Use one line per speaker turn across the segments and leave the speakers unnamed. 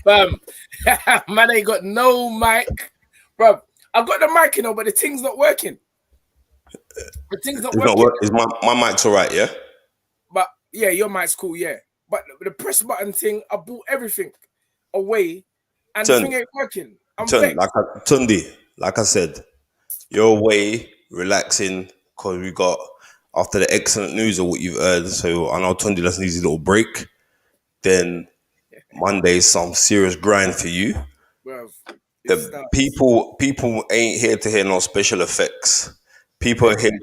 Fam, man ain't got no mic. Bro, I've got the mic, you know, but the thing's not working. The thing's not
It's not
working.
work. Is my mic's all right? Yeah.
But yeah, your mic's cool, yeah. But the press button thing, I bought everything away and the
Turn,
thing ain't working. I'm
turn.
vexed.
Tunde, like I said, you're away relaxing because we got after the excellent news of what you've heard. So I know Tunde just needs a little break. Then Monday's some serious grind for you.
Bro, it
The
starts.
people ain't here to hear no special effects. People are here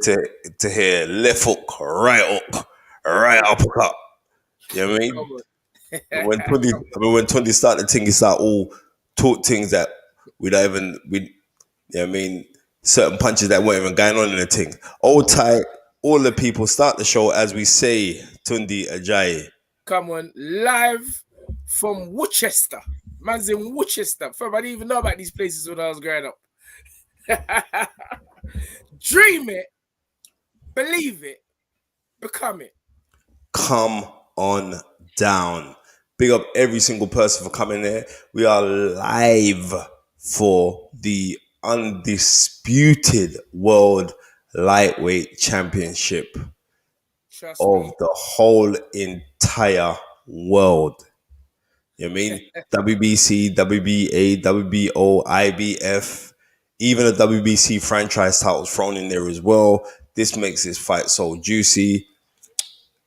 to hear left hook, right uppercut. You know what I mean?
Come on.
When Tundi start the thing, he start all talk things that we don't even you know what I mean, certain punches that weren't even going on in the thing. All tight, all the people start the show as we say, Tundi AJAYI.
Come on, live from Worcester. Man's in Worcester. Fam, I didn't even know about these places when I was growing up. Dream it, believe it, become it.
Come on down. Big up every single person for coming there. We are live for the undisputed world lightweight championship
Trust
of
me.
the whole entire world. You know what I mean? WBC, WBA, WBO, IBF, even the WBC franchise titles thrown in there as well. This makes this fight so juicy.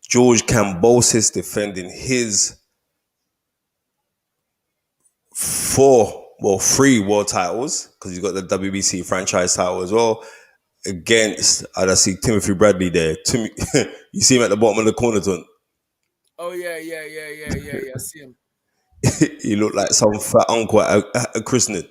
George KAMBOSOS defending his three world titles because he's got the WBC franchise title as well against, I see Timothy Bradley there. You see him at the bottom of the corner, Ton.
Oh yeah. I see him.
He looked like some fat uncle at a christening.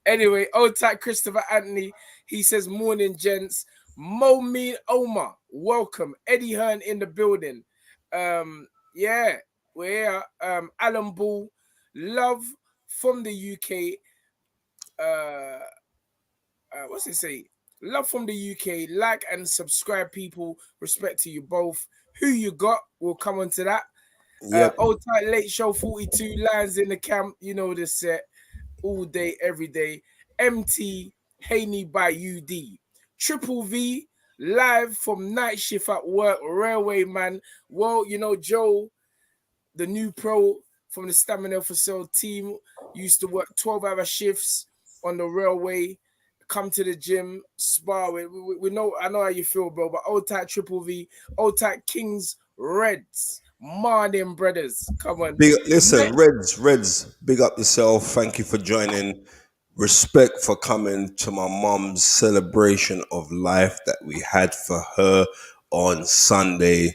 Anyway, old tight Christopher Anthony. He says, morning, gents. Momin Omar, welcome. Eddie Hearn in the building. Yeah, we're here. Alan Ball, love from the UK. What's it say? Love from the UK. Like and subscribe, people. Respect to you both. Who you got? We'll come on to that.
Yep.
Old tight late show 42 lines in the camp. You know the set. All day, every day. MT Haney by UD. Triple V live from night shift at work. Railway man. Well, you know, Joe, the new pro from the Stamina for Sale team, used to work 12-hour shifts on the railway. Come to the gym, spar. We know, I know how you feel, bro. But old tight Triple V, old tight Kings Reds. Martin brothers. Come on.
Listen, Reds, big up yourself. Thank you for joining. Respect for coming to my mom's celebration of life that we had for her on Sunday.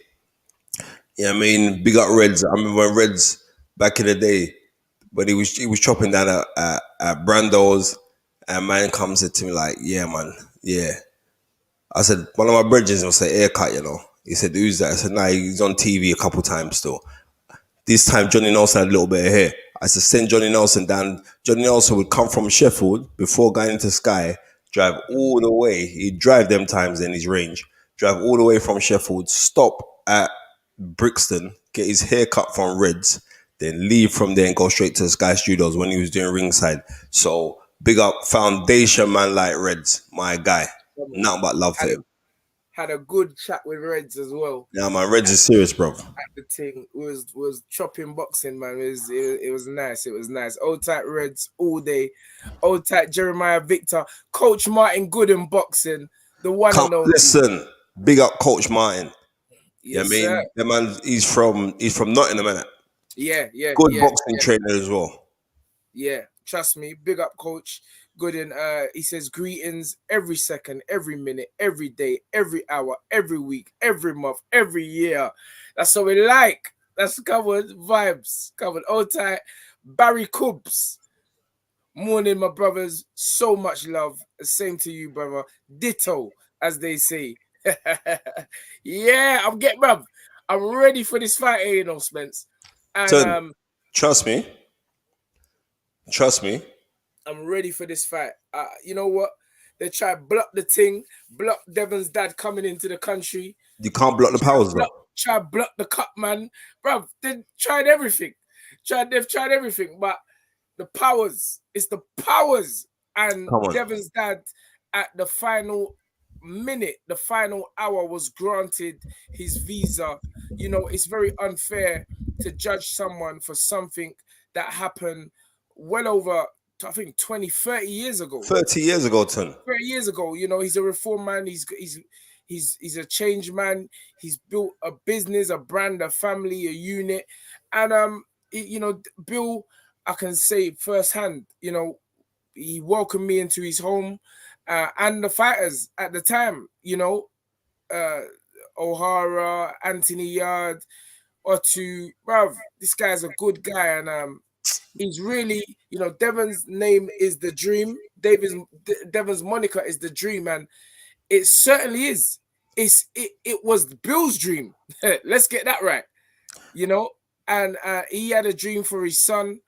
Yeah, I mean, big up Reds. I remember when Reds back in the day when he was chopping down at Brando's, and man comes to me like, yeah, man, yeah. I said, one of my bridges was a haircut, you know. He said, who's that? I said, nah, he's on TV a couple times still. This time Johnny Nelson had a little bit of hair. I said, send Johnny Nelson down. Johnny Nelson would come from Sheffield before going into Sky, drive all the way. He'd drive them times in his range, drive all the way from Sheffield, stop at Brixton, get his hair cut from Reds, then leave from there and go straight to the Sky Studios when he was doing ringside. So big up foundation man like Reds, my guy. Nothing but love for him.
Had a good chat with Reds as well.
Yeah, man, Reds is serious, bro.
The thing was chopping boxing, man. It was nice. It was nice. Old tight Reds all day. Old tight Jeremiah Victor. Coach Martin Good in boxing. The one and only.
Listen, big up Coach Martin.
Yes,
Yeah, I mean, the man, he's from Nottingham, innit?
Yeah.
Good boxing trainer as well.
Yeah, trust me. Big up, Coach Gooden. He says greetings every second, every minute, every day, every hour, every week, every month, every year. That's what we like. That's covered vibes. Covered all tight. Barry Cubs. Morning, my brothers. So much love. Same to you, brother. Ditto, as they say. Yeah, bruv. I'm ready for this fight, you know, Spence. And
Son, trust me.
I'm ready for this fight. You know what? They try block the thing, block Devin's dad coming into the country.
You can't block the powers though.
Try to block the cup, man. Bro, they tried everything. They've tried everything, but the powers, it's the powers. And
Come on.
Devon's dad at the final minute, the final hour was granted his visa. You know, it's very unfair to judge someone for something that happened well over, I think, 20, 30 years ago.
30 years ago, Ton.
30 years ago, you know, he's a reform man. He's a change man. He's built a business, a brand, a family, a unit. And, you know, Bill, I can say firsthand, you know, he welcomed me into his home, and the fighters at the time, you know, O'Hara, Anthony Yard, Otu, bruv, this guy's a good guy, and he's really, you know, Devon's name is the dream. Devon's moniker is the dream, and it certainly is. It was Bill's dream. Let's get that right, you know. And he had a dream for his son.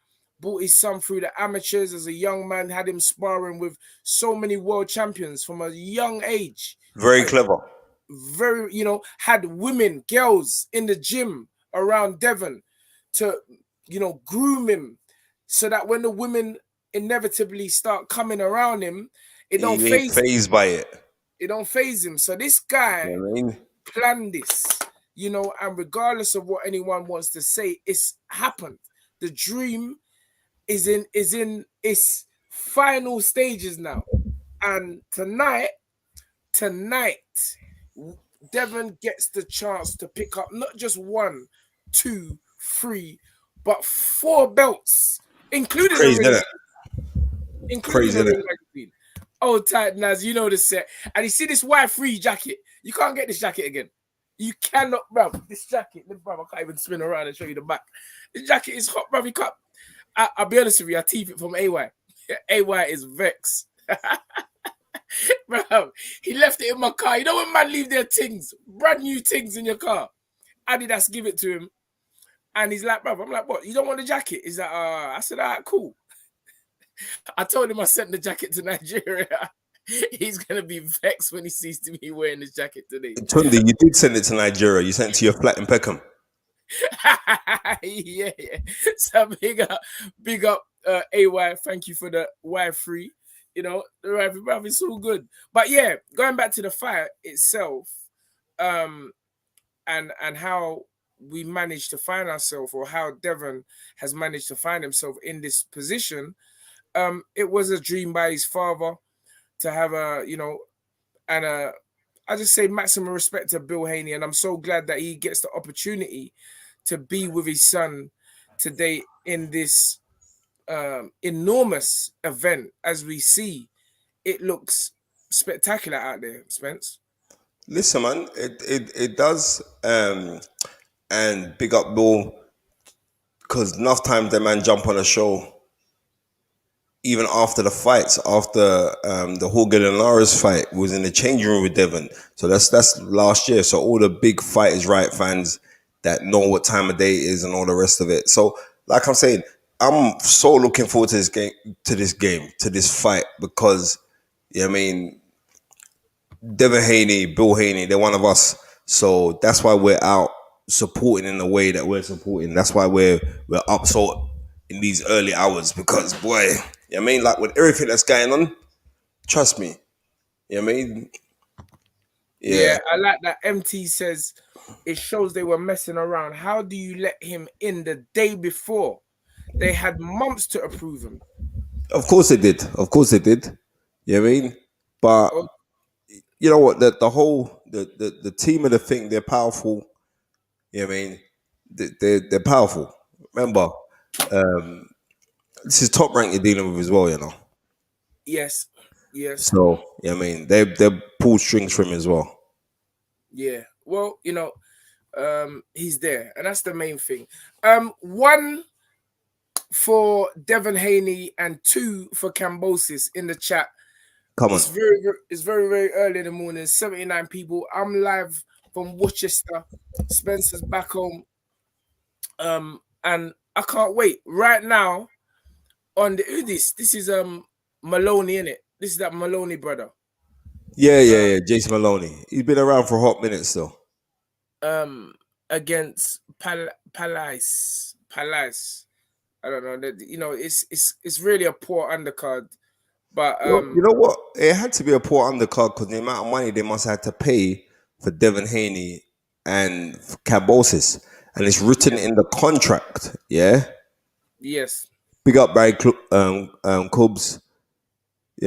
Brought his son through the amateurs as a young man, had him sparring with so many world champions from a young age.
Very clever.
Very, you know, had women, girls in the gym around Devon to, you know, groom him so that when the women inevitably start coming around him, it don't
phased by it.
It don't phase him. So this guy planned this, you know, and regardless of what anyone wants to say, it's happened. The dream is in its final stages now. And tonight, Devon gets the chance to pick up not just 1, 2, 3, but 4 belts, including the ring magazine. Oh, tight Naz, you know the set. And you see this Y3 jacket. You can't get this jacket again. You cannot, bro. This jacket, bro, I can't even spin around and show you the back. This jacket is hot, bro. You can't. I'll be honest with you, I teeth it from AY. AY is vexed. Bro, he left it in my car. You know when man leave their things, brand new things in your car? Adidas give it to him. And he's like, bro, I'm like, what? You don't want the jacket? He's like, I said, all right, cool. I told him I sent the jacket to Nigeria. He's going to be vexed when he sees me wearing this jacket today.
Tunde, you did send it to Nigeria. You sent it to your flat in Peckham.
yeah. So big up AY. Thank you for the Y3. You know, the Y3, bro, it's all good. But yeah, going back to the fight itself, and how we managed to find ourselves, or how Devon has managed to find himself in this position. It was a dream by his father to have a, you know, and I just say maximum respect to Bill Haney, and I'm so glad that he gets the opportunity to be with his son today in this enormous event. As we see, it looks spectacular out there, Spence.
Listen, man, it does, and big up Bill, because enough times that man jump on a show, even after the fights, after the Hogan and Lara's fight, was in the changing room with Devon. So that's last year. So all the big Fight Is Right fans that know what time of day it is and all the rest of it. So like I'm saying, I'm so looking forward to this fight, because, I mean, Devin Haney, Bill Haney, they're one of us. So that's why we're out supporting in the way that we're supporting. That's why we're up so in these early hours, because, boy, I mean, like with everything that's going on, trust me. I mean?
Yeah, I like that. MT says it shows they were messing around. How do you let him in the day before? They had months to approve him.
Of course they did. You know what I mean? But you know what? The whole the team of the thing, they're powerful. You know what I mean? They're powerful. Remember, this is Top Rank you're dealing with as well, you know.
Yes.
So, I mean, they pulled strings for him as well.
Yeah. Well, you know, he's there, and that's the main thing. 1 for Devin Haney and 2 for KAMBOSOS in the chat.
Come on.
It's very, very early in the morning. 79 people. I'm live from Worcester. Spencer's back home. And I can't wait. Right now, on the this is Maloney, innit? This is that Maloney brother.
Yeah, Jason Maloney. He's been around for a hot minute still.
against Palace. I don't know that, you know, it's really a poor undercard. But
You know what? It had to be a poor undercard because the amount of money they must have to pay for Devin Haney and KAMBOSOS, and it's written in the contract. Yeah,
yes,
big up by Cubs. I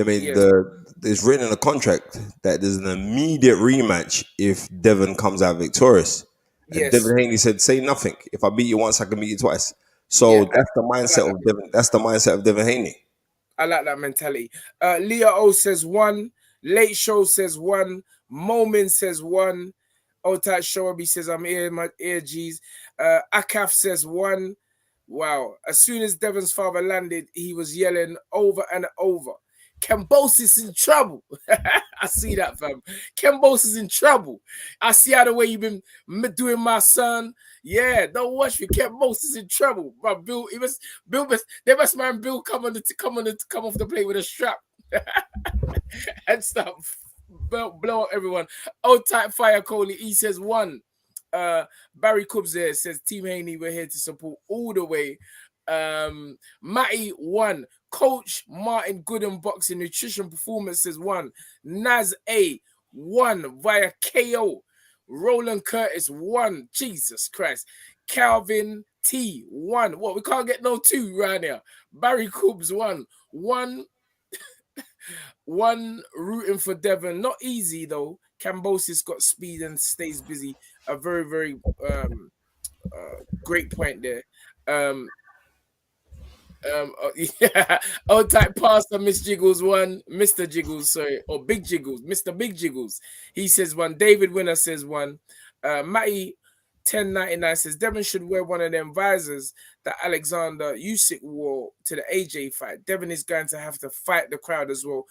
mean,
yes,
it's written in the contract that there's an immediate rematch if Devin comes out victorious. And
yes,
Devin Haney said, "Say nothing. If I beat you once, I can beat you twice."
yeah.
So that's the
I like
mindset
that.
of Devin. That's the mindset of Devin Haney.
I like that mentality. Leah O says one. Late Show says one. Momin says one. Otat Showabi says I'm here, my ear G's. Akaf says one. Wow. As soon as Devon's father landed, he was yelling over and over. Kambosos in trouble. I see that, fam. Kambosos is in trouble. I see how the way you've been doing my son. Yeah, don't watch me. Kambosos is in trouble. But Bill, they must man Bill come off the plate with a strap and stuff. Blow up everyone. Old type fire Coley. He says one. Barry Cubs there says Team Haney, we're here to support all the way. Matty one. Coach Martin Gooden Boxing Nutrition Performance says one. Naz A one via KO. Roland Curtis one. Jesus Christ. Calvin T one. What, we can't get no two right here. Barry Cubs one. One rooting for Devon. Not easy though. Kambosos got speed and stays busy. A very, very great point there. Yeah. Old type pastor, Miss Jiggles one, Mr. Jiggles, sorry, or Big Jiggles, Mr. Big Jiggles. He says one. David Winner says one. Matty 1099 says Devon should wear one of them visors that Alexander Usyk wore to the AJ fight. Devon is going to have to fight the crowd as well.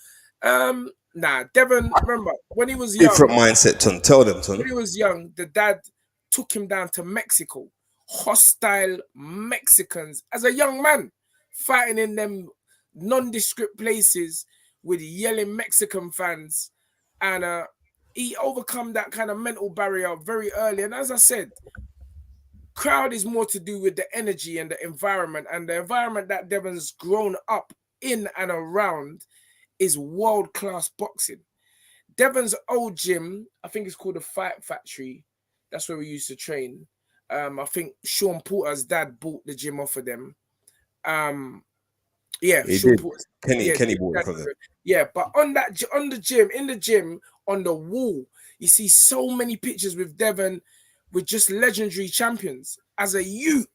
Nah, Devon, remember when he was young,
Different mindset, Ton. Tell them, Ton.
when he was young, the dad took him down to Mexico. Hostile Mexicans as a young man, fighting in them nondescript places with yelling Mexican fans. And he overcome that kind of mental barrier very early. And as I said, crowd is more to do with the energy and the environment. And the environment that Devon's grown up in and around is world-class boxing. Devon's old gym, I think it's called the Fight Factory. That's where we used to train. I think Sean Porter's dad bought the gym off of them. Yeah,
He
Sean
did.
Porter's,
Kenny bought it from them.
yeah, but in the gym, on the wall, you see so many pictures with Devon with just legendary champions. As a youth,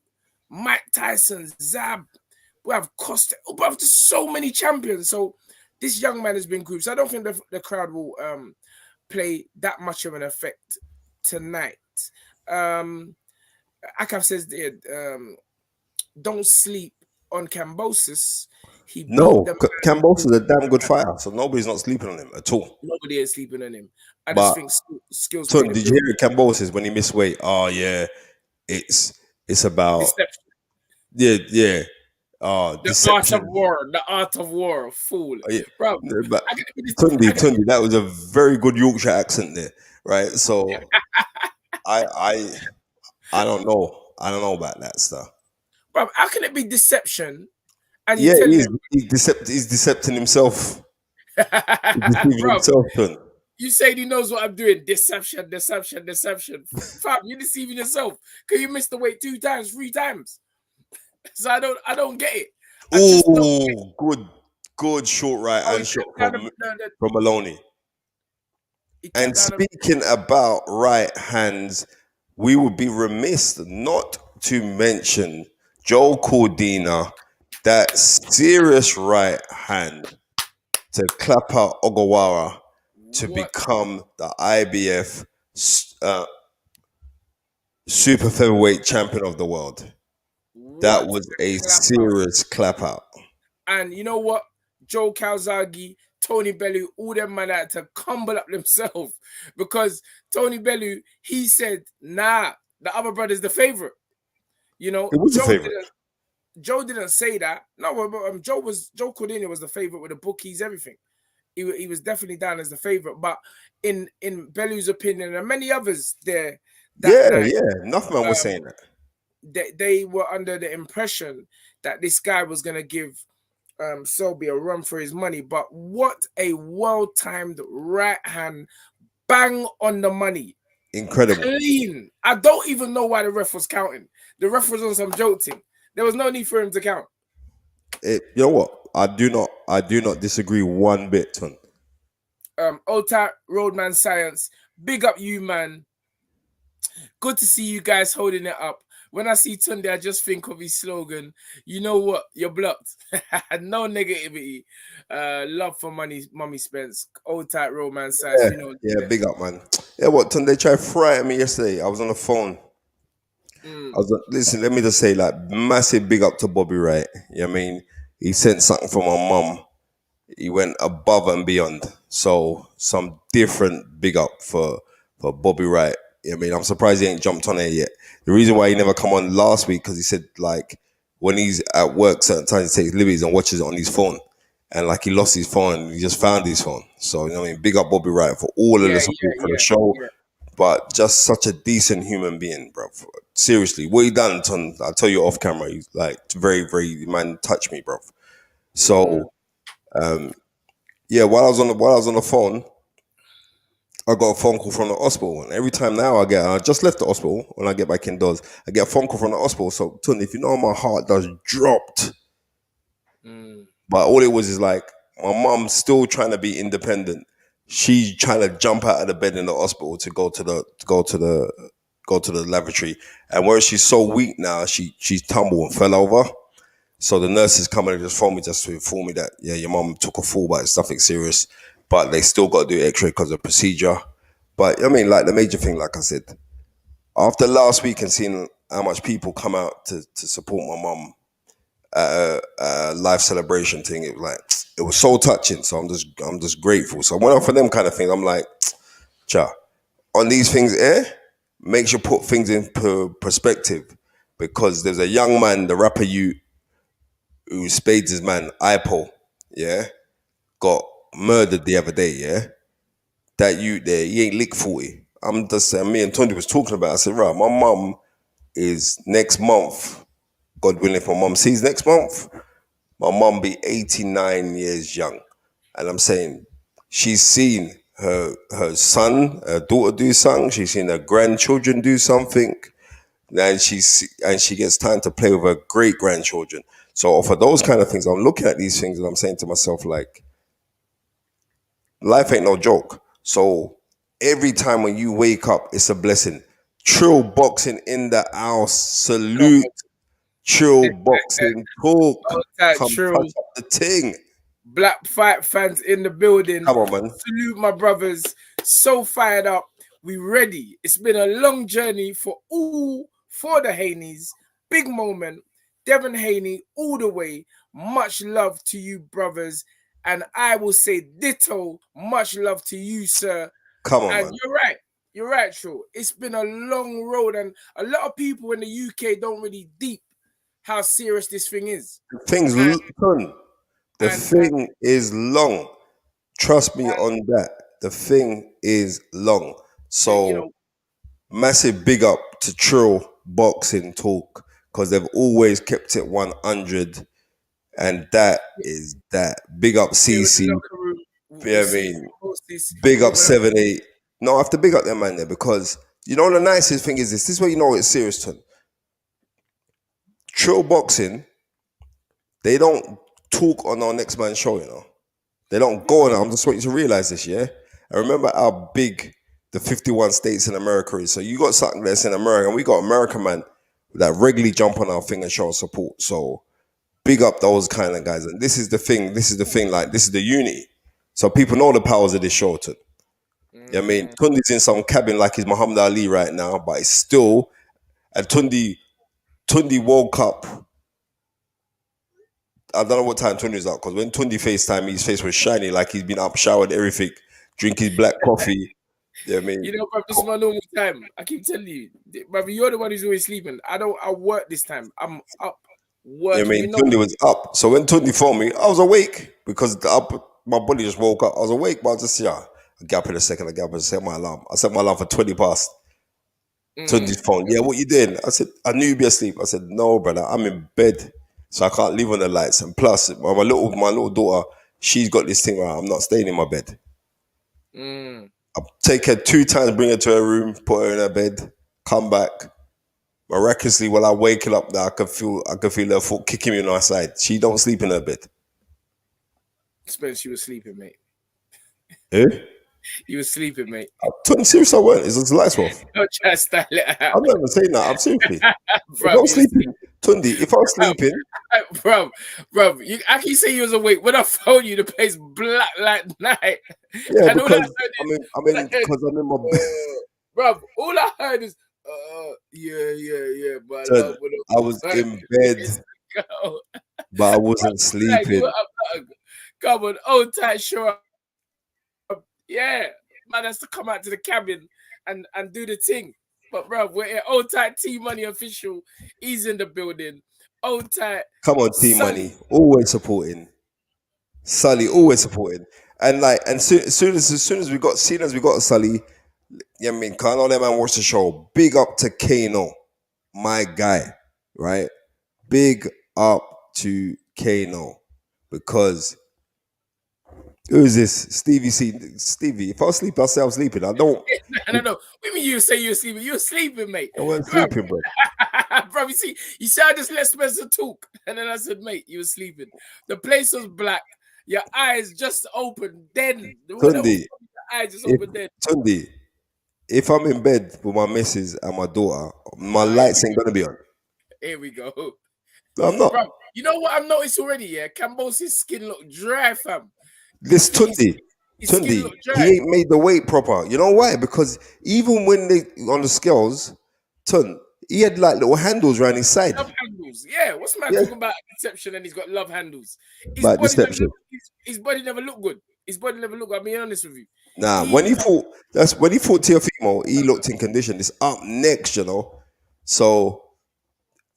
Mike Tyson, Zab, we have Costa, we have just so many champions. So this young man has been grouped. So I don't think the crowd will play that much of an effect tonight. Akaf says, don't sleep on Kambosos. He beat
No,
the man.
Kambosos is a damn good fighter, so nobody's not sleeping on him at all.
Nobody is sleeping on him. I just
But
think skills
Ton,
played a
did you
big
hear it? Kambosos when he missed weight? Oh yeah, it's about
deception.
yeah.
The art
Deception.
of war. The art of war. Fool.
Yeah,
Bro,
but
I gotta be this.
Tundi, that was a very good Yorkshire accent there, right? So I don't know. I don't know about that stuff.
Bro, how can it be deception? And you're
Yeah,
telling
he's decepting himself. He's
him,
deceiving
bro,
himself, Ton.
you say he knows what I'm doing. Deception. Fam, you're deceiving yourself. Because you missed the weight 2 times, 3 times. So I don't get it. I just don't get it.
Oh, good short right
Oh,
hand shot from
he
Maloney.
he
And
kept down
speaking about right hands, we would be remiss not to mention Joe Cordina, that serious right hand to clap out Ogawara to
what
become the IBF super featherweight champion of the world. That was a
clap out.
serious clap out.
And you know what? Joe Calzaghe, Tony Bellew, all them man had to humble up themselves because Tony Bellew, he said, nah, the other brother's the favorite. You know,
It was a favorite.
Joe didn't say that. No, but Joe Cordina was the favorite with the bookies, everything. He was definitely down as the favorite. But in Bellew's opinion and many others there, that
Yeah,
night.
yeah. Enough man was saying that.
They were under the impression that this guy was gonna give Selby a run for his money. But what a well-timed right hand bang on the money.
Incredible.
Clean. I don't even know why the ref was counting. The ref was on some joke thing. There was no need for him to count.
You know what? I do not disagree one bit, Ton.
Old type Roadman Science. Big up you, man. Good to see you guys holding it up. When I see Tunde, I just think of his slogan. You know what? You're blocked. No negativity. Love for money, Mummy Spence. Old type romance size.
Yeah,
You know.
yeah, big up, man. Yeah, what, Ton? They tried to frighten me yesterday. I was on the phone. Listen, let me just say, like, massive big up to Bobby Wright. You know what I mean? He sent something from my mum. He went above and beyond. So, some different big up for Bobby Wright. You know what I mean? I'm surprised he ain't jumped on it yet. The reason why he never come on last week, because he said, like, when he's at work, certain times he takes liberties and watches it on his phone. And, like, he lost his phone and he just found his phone. So, you know what I mean? Big up Bobby Wright for all of
Yeah,
the support for the show.
yeah.
But just such a decent human being, bro. Seriously, what he done, Ton, I'll tell you off camera. He's like very, very man, touch me, bro. So, yeah, while I was on the phone, I got a phone call from the hospital, and every time now I just left the hospital. When I get back indoors, I get a phone call from the hospital. So, Ton, if you know, my heart does dropped. But all it was is like my mom's still trying to be independent. She's trying to jump out of the bed in the hospital to go to the lavatory, and where she's so weak now, she's tumbled and fell over. So the nurses come and just phone me just to inform me that yeah, your mom took a fall, but it's nothing serious. But they still got to do X-ray because of the procedure. But I mean, like the major thing, like I said, after last week and seeing how much people come out to support my mom at a life celebration thing, it was so touching. So I'm just grateful. So I went out for them kind of things. I'm like, cha, on these things, makes you put things in perspective. Because there's a young man, the rapper who spades his man, Ipo, yeah, got murdered the other day, yeah. That you there, he ain't lick 40. I'm just saying, me and Tony was talking about it. I said, right, my mum is next month, God willing, if my mum sees next month, my mum be 89 years young. And I'm saying, she's seen her son, her daughter do something, she's seen her grandchildren do something, and she gets time to play with her great grandchildren. So for those kind of things, I'm looking at these things and I'm saying to myself, like, life ain't no joke. So every time when you wake up, it's a blessing. Trill boxing in the house. Salute. Trill boxing talk.
Old type
Come touch
Trill.
up the ting.
Black fight fans in the building.
Come on, man.
Salute my brothers. So fired up. We ready. It's been a long journey for the Haneys. Big moment. Devin Haney all the way. Much love to you, brothers. And I will say ditto. Much love to you, sir.
Come on,
And
man.
you're right. You're right, Trill. It's been a long road, and a lot of people in the UK don't really deep how serious this thing is.
Things done. The thing is long. Trust me on that. The thing is long. So
You know,
massive big up to Trill Boxing Talk because they've always kept it 100, and that is that. Big up CC.
locker room,
Yeah, I mean, big up 7-8. No, I have to big up them man there because you know the nicest thing is this. This is where you know it's serious, Ton. Trill Boxing, they don't talk on our next man's show, you know. They don't go on it. I'm just wanting you to realize this, yeah? And remember how big the 51 states in America is. So you got something that's in America, and we got American man that regularly jump on our thing and show support. So big up those kind of guys. And this is the thing, like this is the unity. So people know the powers of this show, Ton. I mean, Tundi's in some cabin like he's Muhammad Ali right now, but it's still, and Tundi woke up. I don't know what time Tundi's out, because when Tundi FaceTime, his face was shiny, like he's been up, showered, everything, drink his black coffee. Yeah, I mean,
you know, bro, this is my normal time. I keep telling you, brother, you're the one who's always sleeping. I work this time. I'm up working.
I mean, Tundi was up. So when Tundi phoned me, I was awake because my body just woke up. I was awake, but I was just, I get up in a second. I set my alarm. I set my alarm for 20 past. Tunde's phone. Yeah, what you doing? I said, I knew you'd be asleep. I said, no, brother, I'm in bed, so I can't leave on the lights. And plus, my little daughter, she's got this thing where I'm not staying in my bed. I take her 2 times, bring her to her room, put her in her bed, come back. Miraculously, while I waking up, now I can feel her foot kicking me on her side. She don't sleep in her bed.
Spence, you were sleeping, mate.
Eh?
You were sleeping, mate.
I'm serious, I weren't. It's the lights off.
Don't try to style it out.
I'm not even saying that. I'm seriously.
Bruv,
If I'm sleeping, Tundi, if I'm sleeping,
bro, I can say you was awake. When I phoned you, the place black like night.
yeah,
And
because I'm in my bed.
Bro, all I heard is, yeah, but
Son, I was in bed, but I wasn't sleeping.
Come on, old tight, show up. Yeah, man has to come out to the cabin and do the thing. But bro, we're here. Old tight T Money official. He's in the building. Old tight.
Come on, Team Money, always supporting. Sully, always supporting. And like, and soon as we got Sully, yeah, I mean, can't all that man watch the show. Big up to Kano, my guy, right? Big up to Kano, because who's this? Stevie, if I sleep, I'll say I'm sleeping. I don't.
No. What do you mean you say you're sleeping? You're sleeping, mate.
I wasn't sleeping, bro.
Bro, you see, I just let Spencer talk. And then I said, mate, you were sleeping. The place was black. Your eyes just opened then.
Tundi,
eyes just opened then.
Tundi, if I'm in bed with my missus and my daughter, my lights ain't gonna be on.
Here we go.
I'm not.
Bro, you know what I've noticed already, yeah? KAMBOSOS' skin look dry, fam.
This Tundi, he ain't made the weight proper. You know why? Because even when they on the scales, he had like little handles around his side.
Love handles, yeah. What's man talking about deception and he's got love handles? His body never looked good. His body never looked good. I'm being honest with you.
Nah, when he fought Teofimo, he looked in condition. It's up next, you know. So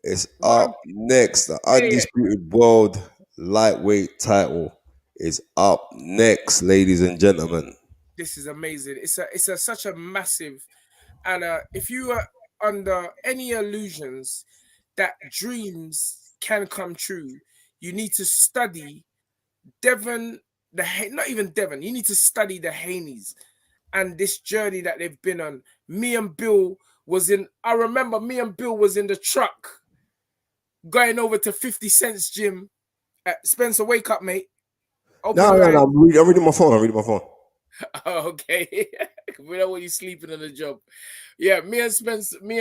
it's up next. The undisputed world lightweight title is up next, ladies and gentlemen.
This is amazing. It's such a massive, and if you are under any illusions that dreams can come true, you need to study Devin. Not even Devin. You need to study the Haneys and this journey that they've been on. Me and Bill was in. I remember me and Bill was in the truck going over to 50 Cent's gym. Spencer, wake up, mate.
No. I'm reading my phone.
Oh, okay. We don't want you sleeping on the job. Yeah, me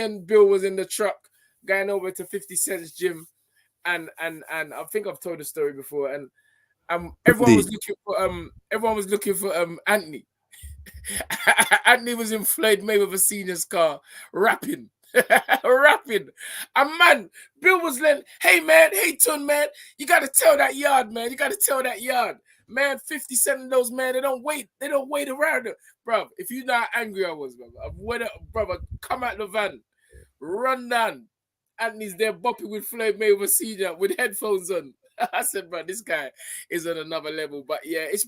and Bill was in the truck going over to 50 Cent's gym, and I think I've told the story before. And everyone was looking for Anthony. Anthony was in Floyd Mayweather Senior's car rapping. And man, Bill was like, hey Tun, man, you gotta tell that yard, man. You gotta tell that yard. Man, 50 Cent of those, man, they don't wait around it. Bro, if you know how angry I was, brother, come out the van, run down. Anthony's there bopping with Floyd Mayweather Senior with headphones on. I said, bro, this guy is on another level. But yeah, it's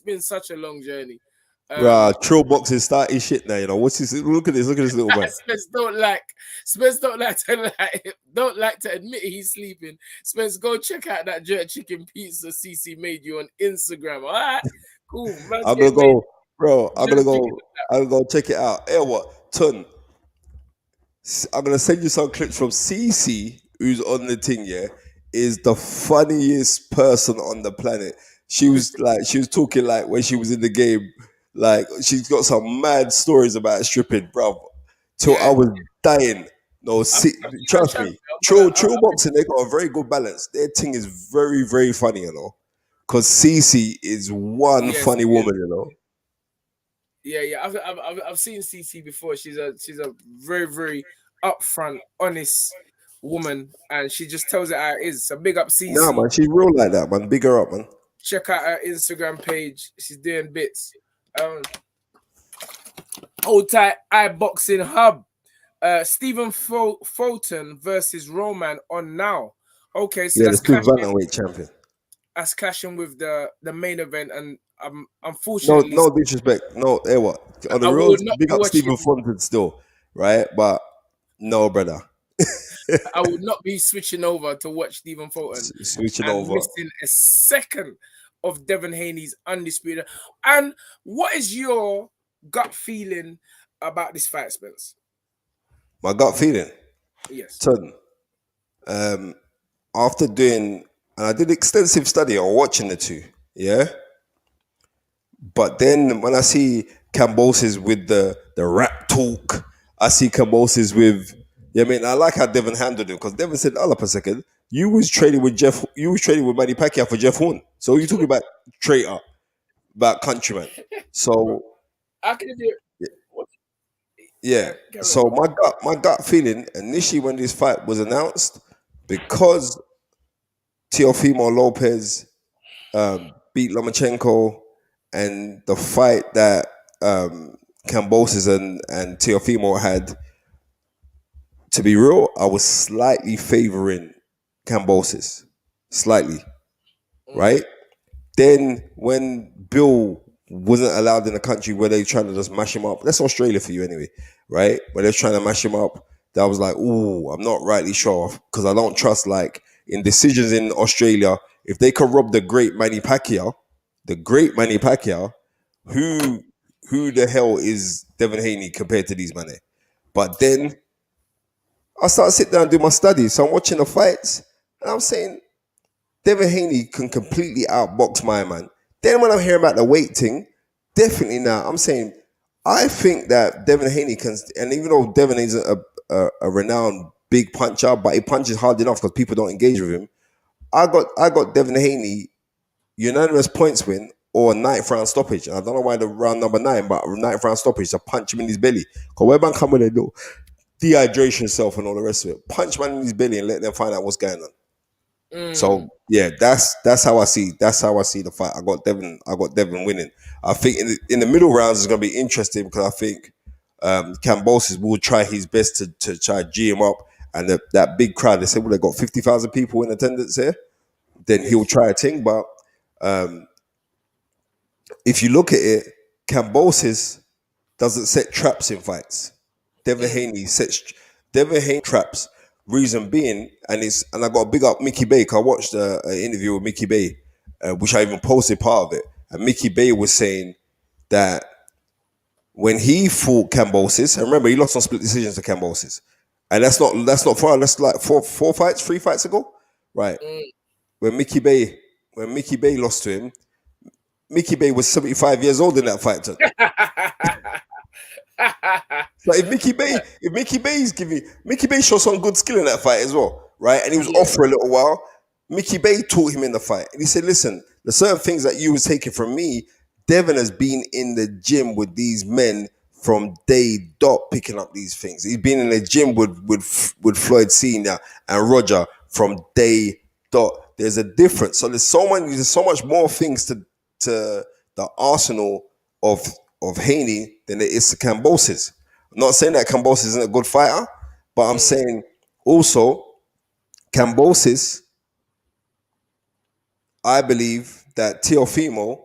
been such a long journey.
Trill boxing starting shit now, you know. What's this? Look at this little man.
Spence don't like to admit he's sleeping. Spence, go check out that jerk chicken pizza CC made you on Instagram. All right, cool.
I'm gonna go, bro. I'm gonna go check it out. Hey, what, Tun? I'm gonna send you some clips from CC, who's on the thing. Yeah, is the funniest person on the planet. She was talking like when she was in the game. Like, she's got some mad stories about stripping, bro. Till I was dying. No, trust me. True boxing, they got a very good balance. Their thing is very, very funny, you know. Because Cece is one funny woman, you know.
Yeah. I've seen Cece before. She's a very, very upfront, honest woman, and she just tells it how it is. So big up Cece.
Nah, man, she's real like that, man. Big her up, man.
Check out her Instagram page. She's doing bits. Old tight eye boxing hub. Stephen Fulton versus Roman on now. Okay, so
that's the bantamweight champion.
That's clashing with the main event, and unfortunately,
no disrespect. No, what on the road? Big up Stephen Fulton still. right? But no, brother.
I would not be switching over to watch Stephen Fulton
Switching
and
over.
missing a second of Devin Haney's Undisputed. And what is your gut feeling about this fight, Spence?
My gut feeling.
Yes.
Ton. After doing, and I did extensive study on watching the two, yeah. But then when I see Kambosos with the rap talk, I see Kambosos with, yeah, I mean, I like how Devin handled it because Devin said, "Hold up a second, you was trading with Manny Pacquiao for Jeff Horn, so you talking about traitor, about countryman." So
I can do it.
yeah,
Yeah, carry
so
on.
my gut feeling initially when this fight was announced, because Teofimo Lopez beat Lomachenko, and the fight that Kambosos and Teofimo had, to be real, I was slightly favoring Kambosos. Slightly, right? Then when Bill wasn't allowed in the country where they trying to just mash him up, that's Australia for you anyway, right? Where they're trying to mash him up, that was like, ooh, I'm not rightly sure because I don't trust like in decisions in Australia. If they could rob the great Manny Pacquiao, who who the hell is Devin Haney compared to these men? But then I started sitting down and do my studies. So I'm watching the fights and I'm saying Devin Haney can completely outbox my man. Then when I'm hearing about the weight thing, definitely now I'm saying I think that Devin Haney can, and even though Devin is a renowned big puncher, but he punches hard enough because people don't engage with him. I got Devin Haney unanimous points win or ninth round stoppage. I don't know why the round number 9, but ninth round stoppage to punch him in his belly. Because where man come with it, do dehydration self and all the rest of it. Punch man in his belly and let them find out what's going on. So yeah, that's how I see the fight. I got Devin winning. I think in the middle rounds it's gonna be interesting because I think Kambosos will try his best to try G him up, and that big crowd. They said, well, they got 50,000 people in attendance here. Then he'll try a thing, but if you look at it, Kambosos doesn't set traps in fights. Devin Haney sets traps. Reason being, and I got to big up Mickey Bay. 'Cause I watched an interview with Mickey Bay, which I even posted part of it. And Mickey Bay was saying that when he fought Kambosos, and remember he lost on split decisions to Kambosos, and that's not far. That's like 3 fights ago, right? When Mickey Bay lost to him, Mickey Bay was 75 years old in that fight. Like Mickey Bay showed some good skill in that fight as well, right? And he was off for a little while. Mickey Bay taught him in the fight, and he said, "Listen, the certain things that you was taking from me, Devin has been in the gym with these men from day dot, picking up these things. He's been in the gym with Floyd Senior and Roger from day dot. There's a difference. So there's so much more things to the arsenal of Haney than it is to Kambosos. I'm not saying that Kambosos isn't a good fighter, but I'm saying also Kambosos, I believe that Teofimo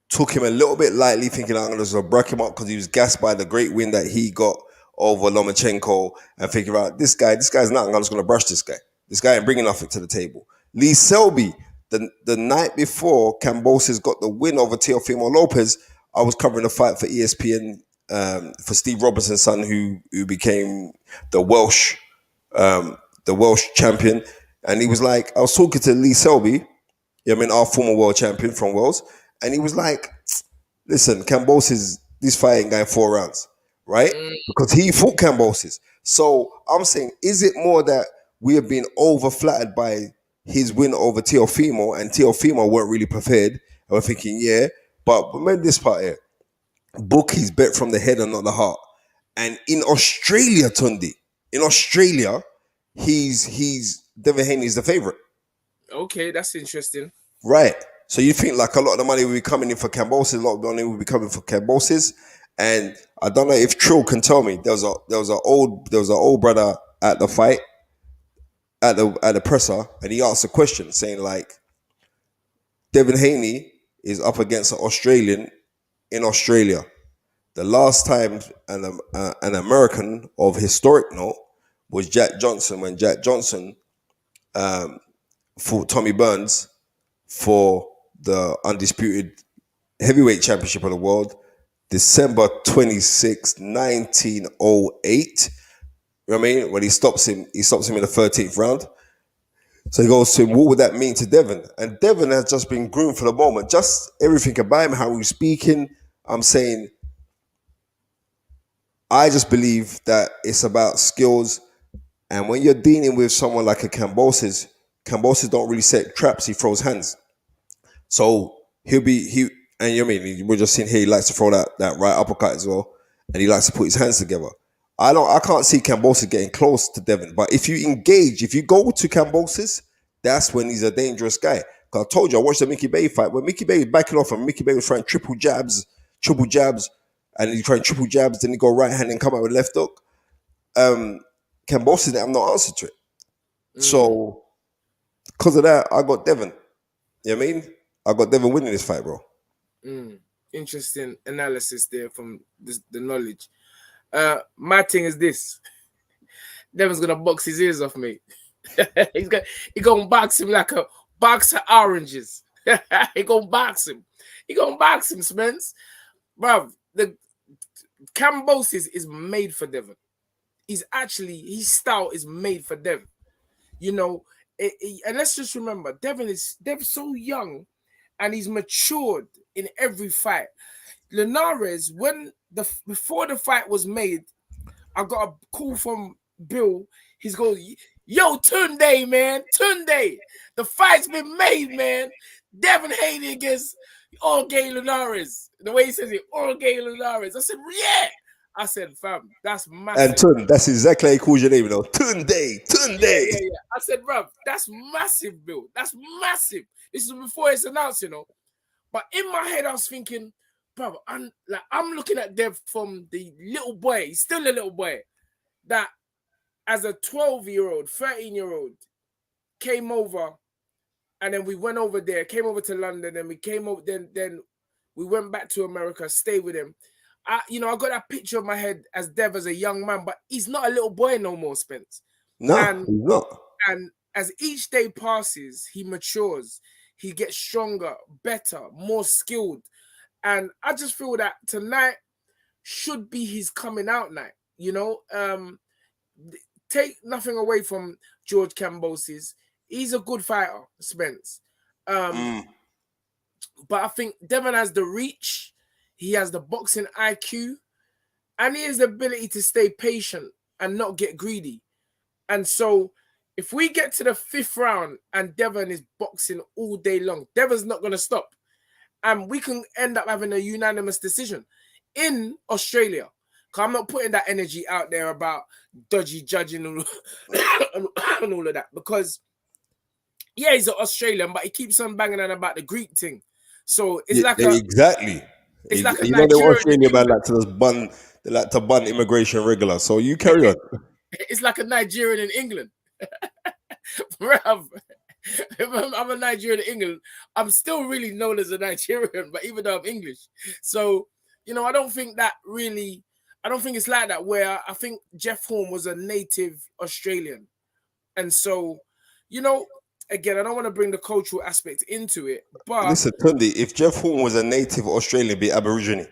took him a little bit lightly, thinking I'm going to just break him up because he was gassed by the great win that he got over Lomachenko, and figure out this guy's nothing. I'm just going to brush this guy. This guy ain't bringing nothing to the table. Lee Selby, the night before Kambosos got the win over Teofimo Lopez, I was covering the fight for ESPN for Steve Robinson's son, who became the Welsh champion, and he was like, I was talking to Lee Selby, I mean, our former world champion from Wales, and he was like, listen, Kambosos, this fight ain't going 4 rounds, right? Because he fought Kambosos. So I'm saying, is it more that we have been over flattered by his win over Teofimo, and Teofimo weren't really prepared? And we're thinking, yeah, but remember this part here. Book his bet from the head and not the heart. And in Australia, Tunde, he's Devin Haney is the favorite.
Okay, that's interesting.
Right. So you think like a lot of the money will be coming in for Kambosos, a lot of the money will be coming for Kambosos. And I don't know if Trill can tell me. There was an old brother at the fight, at the presser, and he asked a question saying like, Devin Haney is up against an Australian in Australia. the last time an American of historic note was Jack Johnson, when Jack Johnson fought Tommy Burns for the undisputed heavyweight championship of the world, December 26, 1908. You know what I mean? When he stops him in the 13th round. So he goes to him, what would that mean to Devin? And Devin has just been groomed for the moment. Just everything about him, how he's speaking. I'm saying, I just believe that it's about skills. And when you're dealing with someone like a Kambosos don't really set traps, he throws hands. So and you know what I mean, we're just seeing here he likes to throw that right uppercut as well. And he likes to put his hands together. I can't see Kambosos getting close to Devin. But if you go to Kambosos, that's when he's a dangerous guy. Because I told you, I watched the Mickey Bay fight. When Mickey Bay was backing off and Mickey Bay was trying triple jabs, and he tried triple jabs, then he go right hand and come out with left hook. Kambosos didn't have no answer to it. So, because of that, I got Devin. You know what I mean? I got Devin winning this fight, bro.
Interesting analysis there from the knowledge. My thing is this. Devin's gonna box his ears off me. He's gonna box him like a box of oranges. He gonna box him. Spence. Bruv, the Kambosos is made for Devin. His style is made for Devin. You know, and let's just remember, Devin's so young and he's matured in every fight. Linares, before the fight was made, I got a call from Bill. He's going, yo, Tunde, man, Tunde, the fight's been made, man. Devin Haney against AJAYI Linares. The way he says it, AJAYI Linares. I said, yeah. I said, fam, that's massive.
And Tunde, that's exactly how he calls your name, you know. Tunde.
Yeah. I said, bruv, that's massive, Bill. That's massive. This is before it's announced, you know. But in my head, I was thinking, bruv, I'm looking at Dev from the little boy. He's still a little boy. That as a 12-year-old, 13-year-old, came over, and then we went over there, came over to London, and we came over, then we went back to America, stayed with him. I got that picture of my head as Dev as a young man, but he's not a little boy no more, Spence.
No, he's not.
And as each day passes, he matures, he gets stronger, better, more skilled. And I just feel that tonight should be his coming out night. You know, take nothing away from George Kambosos. He's a good fighter, Spence. But I think Devin has the reach. He has the boxing IQ, and he has the ability to stay patient and not get greedy. And so if we get to the 5th round and Devin is boxing all day long, Devin's not going to stop. And we can end up having a unanimous decision in Australia. Because I'm not putting that energy out there about dodgy judging and all of that. Because, yeah, he's an Australian, but he keeps on banging on about the Greek thing. So it's
exactly.
It's like a
you know, the
Nigerian.
Australian man like to bun immigration regular. So you carry on.
It's like a Nigerian in England. Bruv, if I'm a Nigerian in England, I'm still really known as a Nigerian, but even though I'm English. So, you know, I don't think it's like that, where I think Jeff Horn was a native Australian. And so, you know, again, I don't want to bring the cultural aspect into it, but
listen, Tunde, if Jeff Horn was a native Australian, be Aborigine.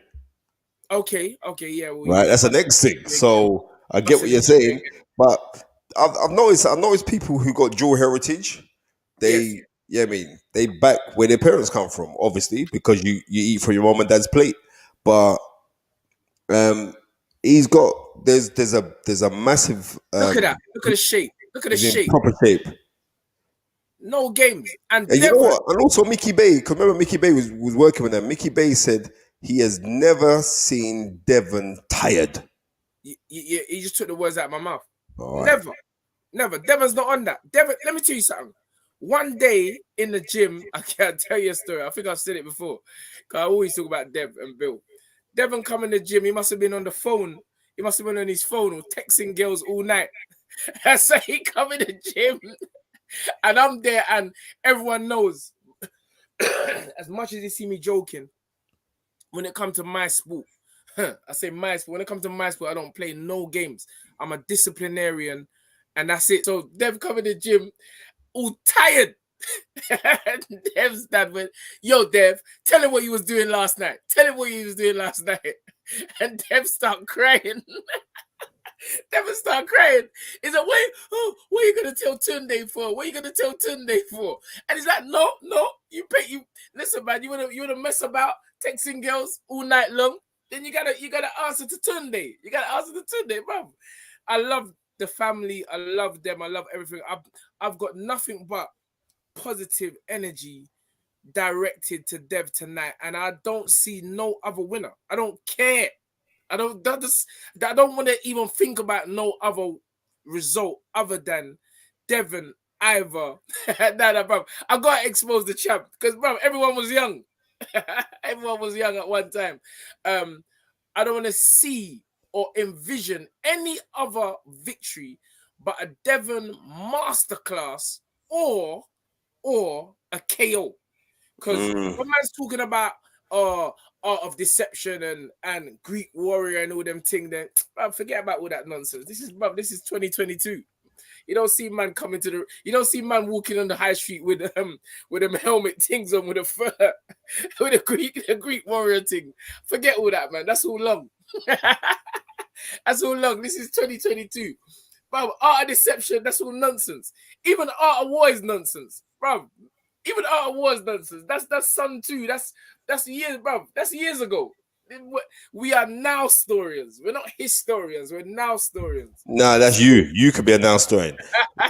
Okay, yeah. Well,
right, that's the next thing. So I get what you're saying, but I've noticed people who got dual heritage, they back where their parents come from, obviously, because you eat from your mom and dad's plate. But he's got there's a massive
look at that. Look at the shape. Look at the shape.
Proper shape.
No games. And
you know what? And also Mickey Bay, because remember Mickey Bay was working with them. Mickey Bay said he has never seen Devin tired.
You just took the words out of my mouth.
Right.
Never. Devin's not on that. Devin, let me tell you something. One day in the gym, I can't tell you a story. I think I've said it before. Because I always talk about Dev and Bill. Devin come in the gym, he must have been on the phone. He must have been on his phone or texting girls all night. So he come in the gym. And I'm there, and everyone knows, as much as they see me joking, when it comes to my sport, I say my sport. When it comes to my sport, I don't play no games. I'm a disciplinarian, and that's it. So Dev come in the gym, all tired. Dev's dad went, "Yo, Dev, tell him what you was doing last night. Tell him what you was doing last night." And Dev start crying. Dev start crying. He's like, "Wait, oh, what are you gonna tell Tunde for? What are you gonna tell Tunde for?" And he's like, "No, you listen, man. You wanna mess about texting girls all night long? Then you gotta answer to Tunde. You gotta answer to Tunde, bro." I love the family. I love them. I love everything. I've got nothing but positive energy directed to Dev tonight, and I don't see no other winner. I don't care. I don't want to even think about no other result other than Devin, Ivor. Nah, bro. I gotta expose the champ because, bro, everyone was young. Everyone was young at one time. I don't want to see or envision any other victory but a Devon masterclass or a KO. Because when man's talking about art of deception and Greek warrior and all them thing, then forget about all that nonsense. This is 2022. You don't see man coming to you don't see man walking on the high street with them helmet things on with a fur with a Greek warrior thing. Forget all that, man. That's all long. That's all long. This is 2022. Bro, art of deception, that's all nonsense. Even art of war is nonsense. Bro, even art of war is nonsense. That's Sun 2. That's years, bro. That's years ago. We are now historians. We're not historians. We're now historians.
Nah, that's you. You could be a now historian,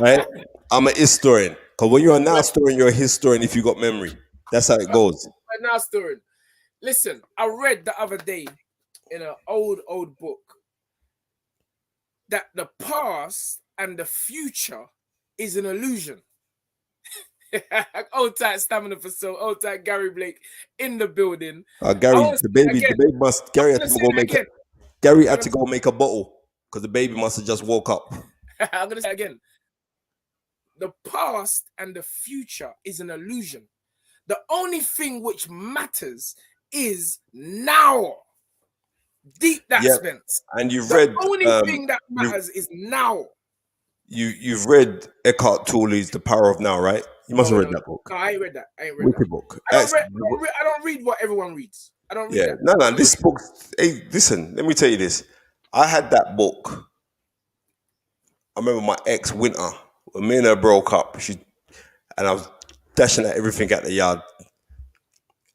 right? I'm a historian. Because when you're a now historian, you're a historian if you got memory. That's how it goes.
We're now historian. Listen, I read the other day in an old book that the past and the future is an illusion. Old tight stamina for so old tight Gary Blake in the building.
Gary had to go make a bottle because the baby must have just woke up.
I'm gonna say it again. The past and the future is an illusion. The only thing which matters is now. Deep that, Spence.
And you've read
the only thing that matters is now.
You've read Eckhart Tolle's The Power of Now, right? You must have read that book.
No, I ain't read that. Wicked
book.
I don't read what everyone reads. I don't read that.
No. This book. Hey, listen. Let me tell you this. I had that book. I remember my ex Winter when me and her broke up. And I was dashing at everything at the yard.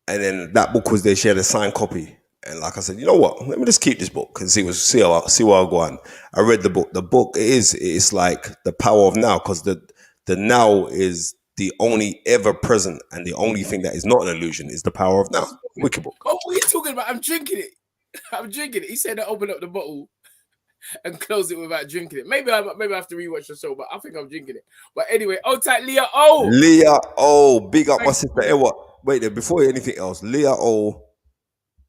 And then that book was there. She had a signed copy. And like I said, you know what? Let me just keep this book and see what I'll go on. I read the book. The book it's like the power of now, because the now is the only ever present, and the only thing that is not an illusion is the power of now. Wicked book.
Oh, what are you talking about? I'm drinking it. I'm drinking it. He said to open up the bottle and close it without drinking it. Maybe I have to rewatch the show, but I think I'm drinking it. But anyway, old tight Leah O.
Leah O. Big up my sister. Hey, what? Wait there, before anything else, Leah O.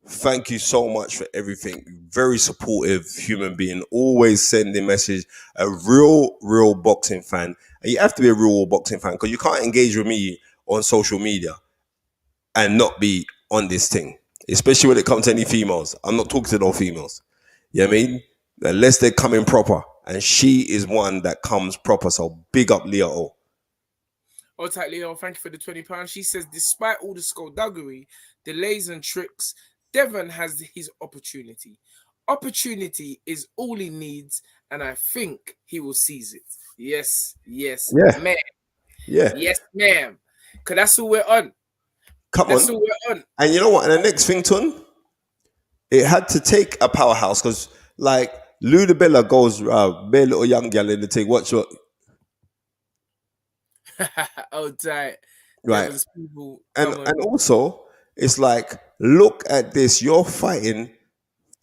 Thank you so much for everything. Very supportive human being. Always sending message. A real boxing fan. And you have to be a real boxing fan because you can't engage with me on social media and not be on this thing. Especially when it comes to any females. I'm not talking to no females. You know what I mean? Unless they're coming proper. And she is one that comes proper. So big up Leah O.
Old tight Leo, thank you for the £20. She says, despite all the skullduggery, delays and tricks, Devon has his opportunity. Opportunity is all he needs, and I think he will seize it. Yes, ma'am.
Yeah.
Yes, ma'am. Because that's who we're on. That's who we're on.
And you know what? And the next thing, Tun, it had to take a powerhouse because, like, Ludabella goes, bare little young gal in the thing. Watch what?
Oh, tight.
Right. And also, it's like, look at this. You're fighting.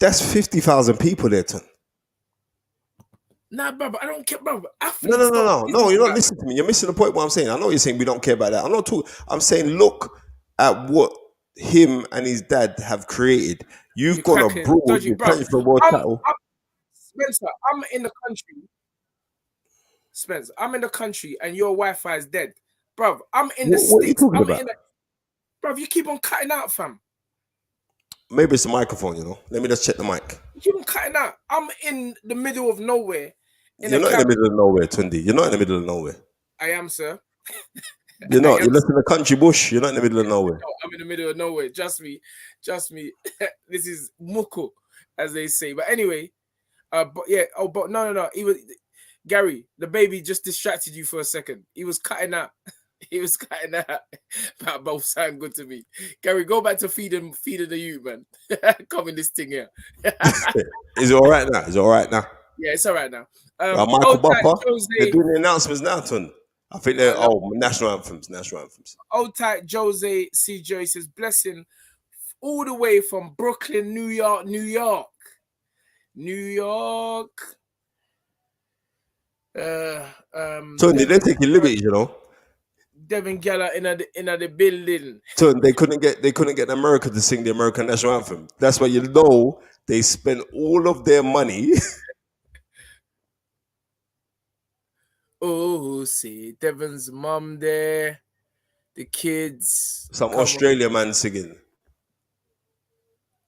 That's 50,000 people there, Tun.
Nah, bro, I don't care, bro.
No, you're not listening to me. You're missing the point what I'm saying. I know you're saying we don't care about that. I'm not talking. I'm saying look at what him and his dad have created. You've got a broad, you're playing for a world title.
Spencer, I'm in the country. Spencer, I'm in the country and your Wi-Fi is dead. Bro, I'm in the States.
What are you talking about?
Bro, you keep on cutting out, fam.
Maybe it's the microphone, you know. Let me just check the mic.
You cutting out. I'm in the middle of nowhere.
You're not in the middle of nowhere, Tunde. You're not in the middle of nowhere.
I am, sir.
You're not. You're just in the country bush. You're not in the middle of nowhere.
No, I'm in the middle of nowhere. Trust me. This is muko, as they say. But anyway, but yeah. Oh, but no. He was Gary. The baby just distracted you for a second. He was cutting out. He was cutting out. That both sound good to me. Gary, go back to feeding the youth, man. Coming this thing here.
Is it all right now? Is it all right now?
Yeah, it's all right now.
Michael Buffer. They're doing the announcements now, Tunde. I think they're national anthems.
Old tight Jose C. Joy says blessing all the way from Brooklyn, New York.
Tunde, they're taking liberties, you know.
Devin Geller in the building.
Tunde, they couldn't get America to sing the American national anthem. That's why you know they spent all of their money.
Oh, see, Devin's mom there, the kids.
Some Australian man singing.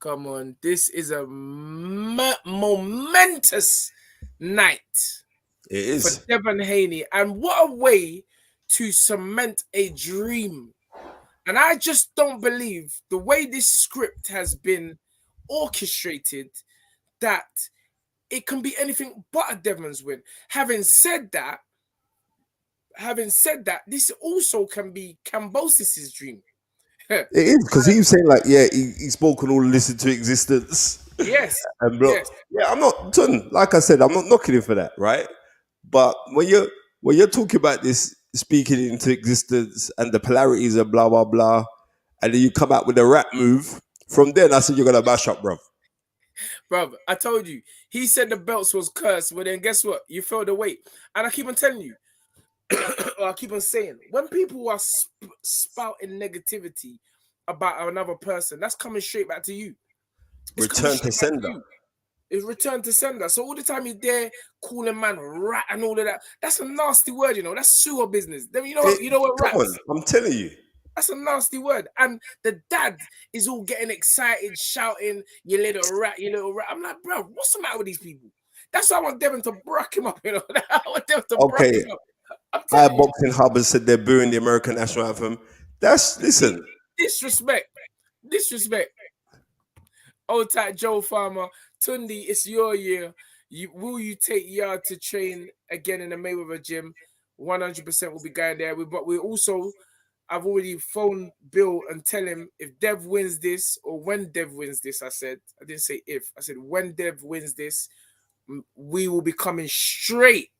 Come on, this is a momentous night.
It is.
For Devin Haney. And what a way to cement a dream. And I just don't believe the way this script has been orchestrated that it can be anything but a Devin's win. Having said that, this also can be KAMBOSOS' dream.
It is, because he was saying like, yeah, he spoke and all listen to existence.
Yes.
And bro,
yes.
Yeah, I'm not, like I said, I'm not knocking him for that, right? But when you're talking about this speaking into existence and the polarities and blah blah blah, and then you come out with a rap move, from then I said you're gonna bash up, bruv.
Bruv, I told you, he said the belts was cursed, but then guess what? You felt the weight. And I keep on telling you, or I keep on saying, when people are spouting negativity about another person, that's coming straight back to you.
Return to sender.
It's return to sender. So all the time you're there calling man rat and all of that, that's a nasty word, you know. That's sewer business. Then you know what rats?
Come on, I'm telling you.
That's a nasty word. And the dad is all getting excited, shouting, you little rat. I'm like, bro, what's the matter with these people? That's why I want Devin to brack him up, you know. I want Devin to brack him up.
Our Boxing Hub has said they're booing the American national anthem. Listen.
Disrespect. Old tight Joe Farmer. Tunde, it's your year. Will you take Yard to train again in the Mayweather gym? 100% will be going there. But I've already phoned Bill and tell him if Dev wins this, or when Dev wins this, I didn't say if. I said when Dev wins this, we will be coming straight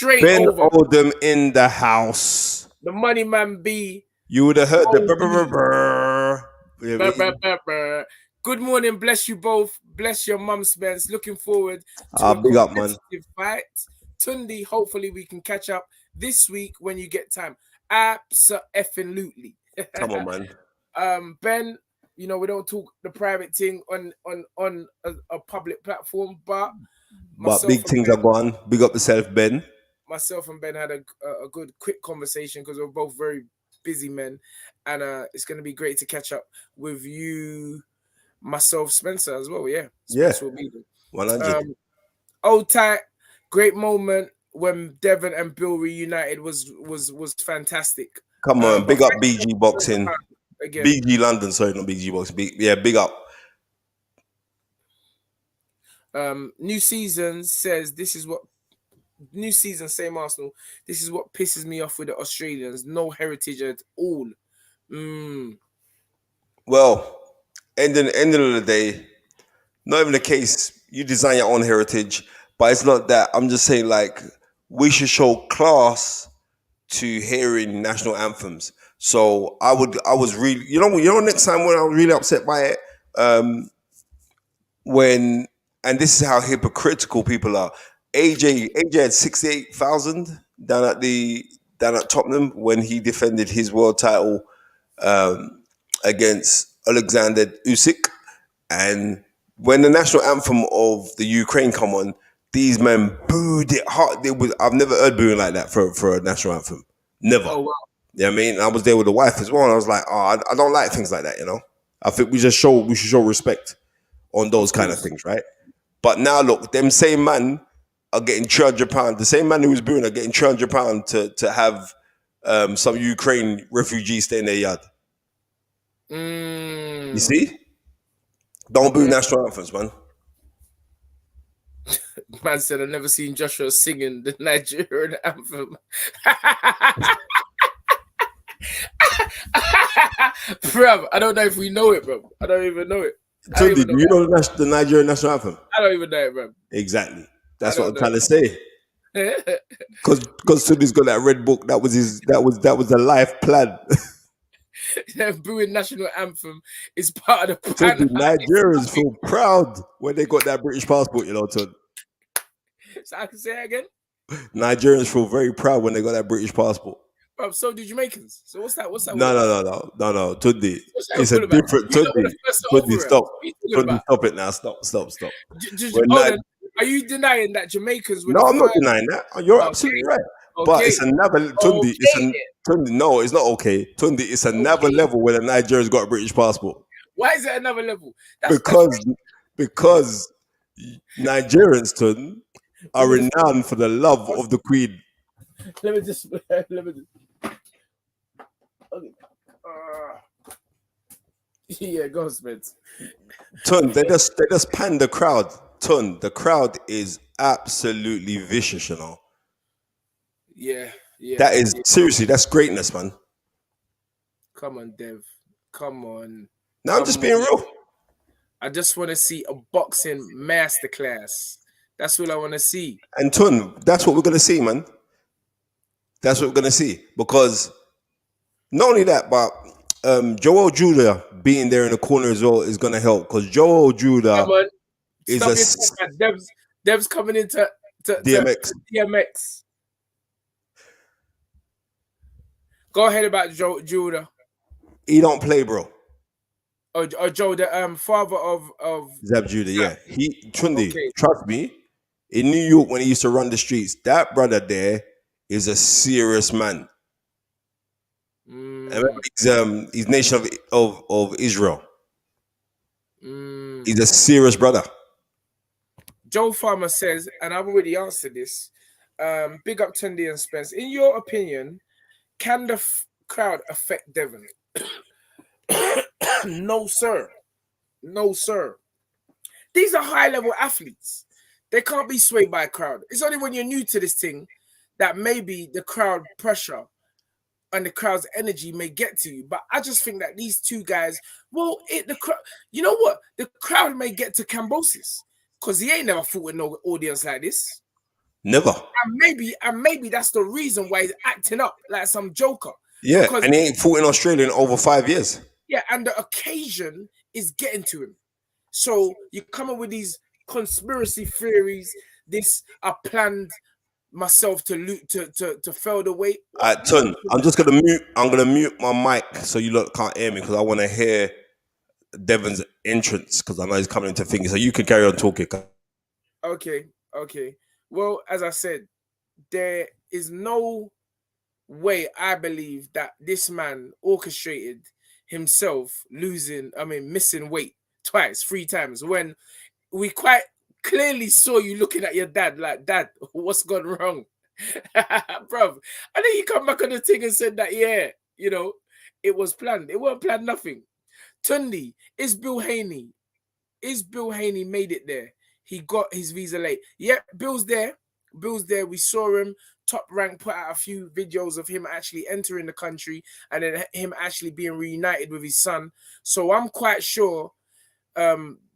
Ben
over.
Oldham in the house.
The money man B.
You would have heard the
Good morning, bless you both. Bless your mum, Spence. Looking forward to a
big up, man.
fight. Tunde, hopefully we can catch up this week when you get time. Absolutely.
Come on, man.
Ben, you know we don't talk the private thing on a public platform, but
big things are going. Big up yourself, Ben.
Myself and Ben had a good quick conversation because we're both very busy men, and it's going to be great to catch up with you, myself, Spencer as well. Yeah, Spencer will be there.
100.
Old tight, great moment when Devin and Bill reunited was fantastic.
Come on, big up BG Boxing. Again. BG London, sorry, not BG Boxing. Big up.
New season says New season, same Arsenal. This is what pisses me off with the Australians. No heritage at all.
Well, end of the day, not even the case. You design your own heritage, but it's not that. I'm just saying, like, we should show class to hearing national anthems. So I was really, you know, next time when I was really upset by it, and this is how hypocritical people are. AJ had 68,000 down at Tottenham when he defended his world title against Alexander Usyk, and when the national anthem of the Ukraine come on, these men booed it hard. I've never heard booing like that for a national anthem. Never.
Oh wow.
Yeah, I mean, I was there with the wife as well, and I was like, I don't like things like that, you know. I think we should show respect on those kind of things, right? But now look, them same man are getting £300. The same man who was booing are getting £300 to have some Ukraine refugees stay in their yard. You see? Don't boo national anthems, man.
Man said I've never seen Joshua singing the Nigerian anthem. Bruv, I don't know if we know it, bro. I don't even know it.
Tunde, do you know the Nigerian national anthem?
I don't even know it, bro.
Exactly. That's what I'm trying to say. Because Tunde's got that red book. That was the life plan.
Booing national anthem is part of the plan.
Tunde, Nigerians feel proud when they got that British passport, you know, Tunde.
So I can say it again.
Nigerians feel very proud when they got that British passport.
Bro, so do Jamaicans. So what's that?
No. Tunde, it's a different Tunde. Tunde, stop. Tunde, stop it now. Stop.
Are you denying that Jamaicans?
No, I'm not denying that. You're absolutely right. Okay. But it's another Tunde. Tunde. No, it's not okay. Tunde, it's another level where the Nigerians got a British passport.
Why is it another level?
Because Nigerians, Tunde, are renowned for the love of the Queen.
Let me just. Okay. Yeah, go Smith.
Tunde, they just pan the crowd. Tunde, the crowd is absolutely vicious, you know.
Yeah.
That is seriously, that's greatness, man.
Come on, Dev. Come on.
Now I'm just being real.
I just want to see a boxing masterclass. That's what I want to see.
And Tunde, that's what we're gonna see, man. That's what we're gonna see. Because not only that, but Joel Judah being there in the corner as well is gonna help. Because Joel Judah is
Dev's coming into DMX. Go ahead about Judah.
He don't play, bro.
Or Joe, the father of
Zab Judah, yeah. Tunde, trust me, in New York when he used to run the streets, that brother there is a serious man. He's nation of Israel. He's a serious brother.
Joe Farmer says, and I've already answered this. Big up Tunde and Spence. In your opinion, can the crowd affect Devin? No, sir. These are high-level athletes. They can't be swayed by a crowd. It's only when you're new to this thing that maybe the crowd pressure and the crowd's energy may get to you. But I just think that these two guys, the crowd, you know what? The crowd may get to KAMBOSOS because he ain't never fought with no audience like this.
Never.
And maybe that's the reason why he's acting up like some joker.
Yeah, because, and he ain't fought in Australia in over 5 years.
Yeah, and the occasion is getting to him. So you come up with these conspiracy theories. I planned myself to fail the weight.
Ton, I'm gonna mute my mic so you lot can't hear me because I want to hear Devin's entrance because I know he's coming into things. So you can carry on talking.
Okay. Well, as I said, there is no way I believe that this man orchestrated himself missing weight twice, 3 times, when we quite clearly saw you looking at your dad like, Dad, what's gone wrong? Bruv, I think you come back on the thing and said that, yeah, you know, it was planned. It wasn't planned, nothing. Tunde, is Bill Haney made it there? He got his visa late. Yep, Bill's there. We saw him. Top Rank put out a few videos of him actually entering the country and then him actually being reunited with his son. So I'm quite sure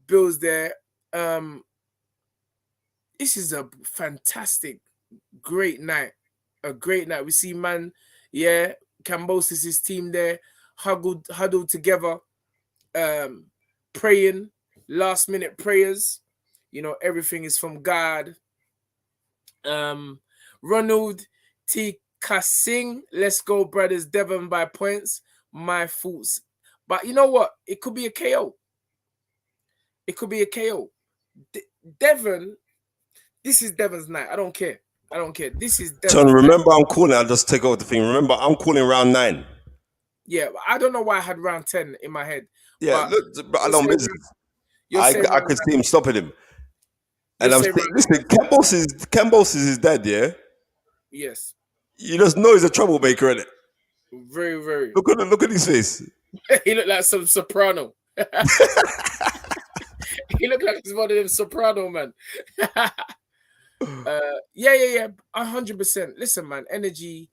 Bill's there. This is a fantastic, great night. A great night. We see KAMBOSOS' team there, huddled together, praying, last minute prayers. You know, everything is from God. Ronald T. Kasing, let's go, brothers. Devin by points. My thoughts. But you know what? It could be a KO. Devin, this is Devin's night. I don't care. This is Devin's
Son, remember night. I'm calling. I'll just take over the thing. Remember, I'm calling round 9.
Yeah, I don't know why I had round 10 in my head,
Yeah,
but
look, but I
you'll
don't
say
business.
you'll say
I
round
could see him stopping him.
you'll
And I'm
say
saying,
round
listen, Campos is his dad, yeah?
yes,
You just know he's a troublemaker, innit?
very very.
Look at his face.
He looked like some soprano. He looked like he's one of them soprano man. Yeah, 100%. Listen, man, energy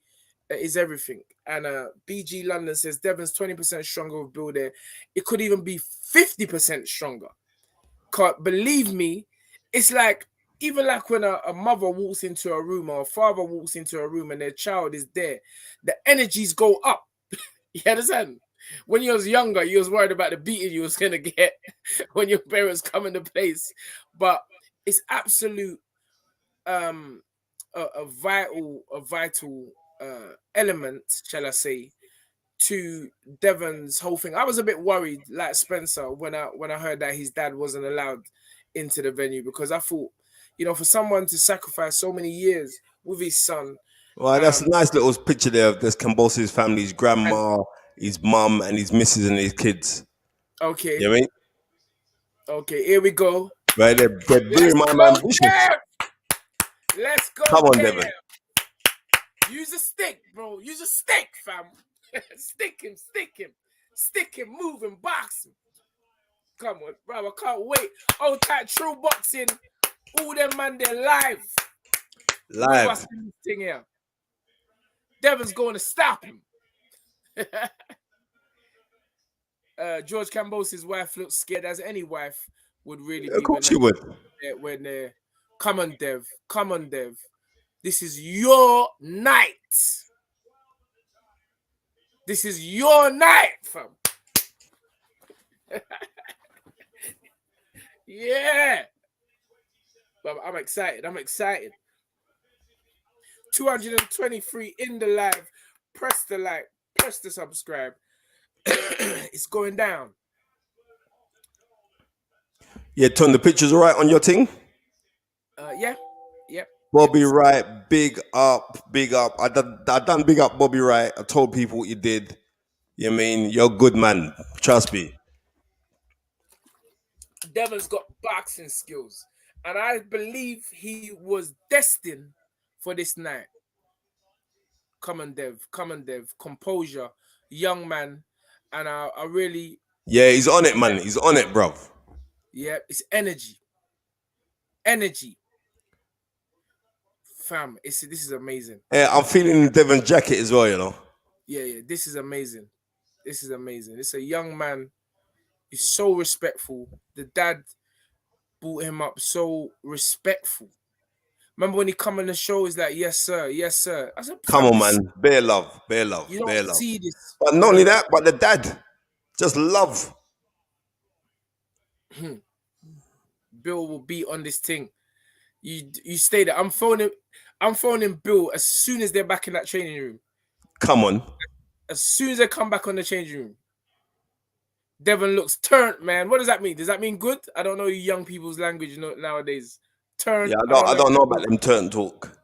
is everything. And BG London says Devon's 20% stronger with Bill there. It could even be 50% stronger. Can't believe me, it's like even like when a mother walks into a room or a father walks into a room and their child is there, the energies go up. You understand? When you was younger, you was worried about the beating you was gonna get when your parents come into place. But it's absolute a vital element, shall I say, to Devon's whole thing. I was a bit worried, like Spencer, when I heard that his dad wasn't allowed into the venue, because I thought, for someone to sacrifice so many years with his son,
Well, that's a nice little picture there of this Campos' family, his
and
grandma, his mum, and his missus and his kids.
okay,
You know what I mean?
okay, here we go.
Right, they're very
Let's
mom
go,
ambitious.
Kev. Let's go,
Come on,
Kev.
Devin.
Use a stick, bro. Use a stick, fam. Stick him, move him, box him. Come on, bro. I can't wait. Old tight true boxing. All them man, they're live. With us in this thing here. Devon's going to stop him. George Campos' wife looks scared, as any wife would really be.
Of course she would.
When they're, come on, Dev. Come on, Dev. This is your night. This is your night, fam. Yeah. I'm excited. 223 in the live. Press the like. Press the subscribe. It's going down.
Yeah, Ton, the picture's all right on your thing?
Yeah.
Bobby Wright, big up. I done big up Bobby Wright. I told people what you did. You mean you're a good man. Trust me.
Devon's got boxing skills, and I believe he was destined for this night. Come on, Dev. Composure, young man, and I really.
Yeah, he's on it, man. He's on it, bro.
Yeah, it's energy. Fam, this is amazing.
Yeah, I'm feeling Devon's jacket as well, you know.
Yeah, this is amazing. It's a young man. He's so respectful. The dad brought him up so respectful. Remember when he come on the show, he's like, yes, sir. I said,
come on, man. Bear love.
You don't see this.
But not only that, but the dad. Just love.
Bill will be on this thing. You stay there. I'm phoning Bill as soon as they're back in that training room.
Come on.
As soon as they come back on the changing room. Devon looks turned, man. What does that mean? Does that mean good? I don't know young people's language nowadays. Turn.
Yeah, I don't know about them turn talk.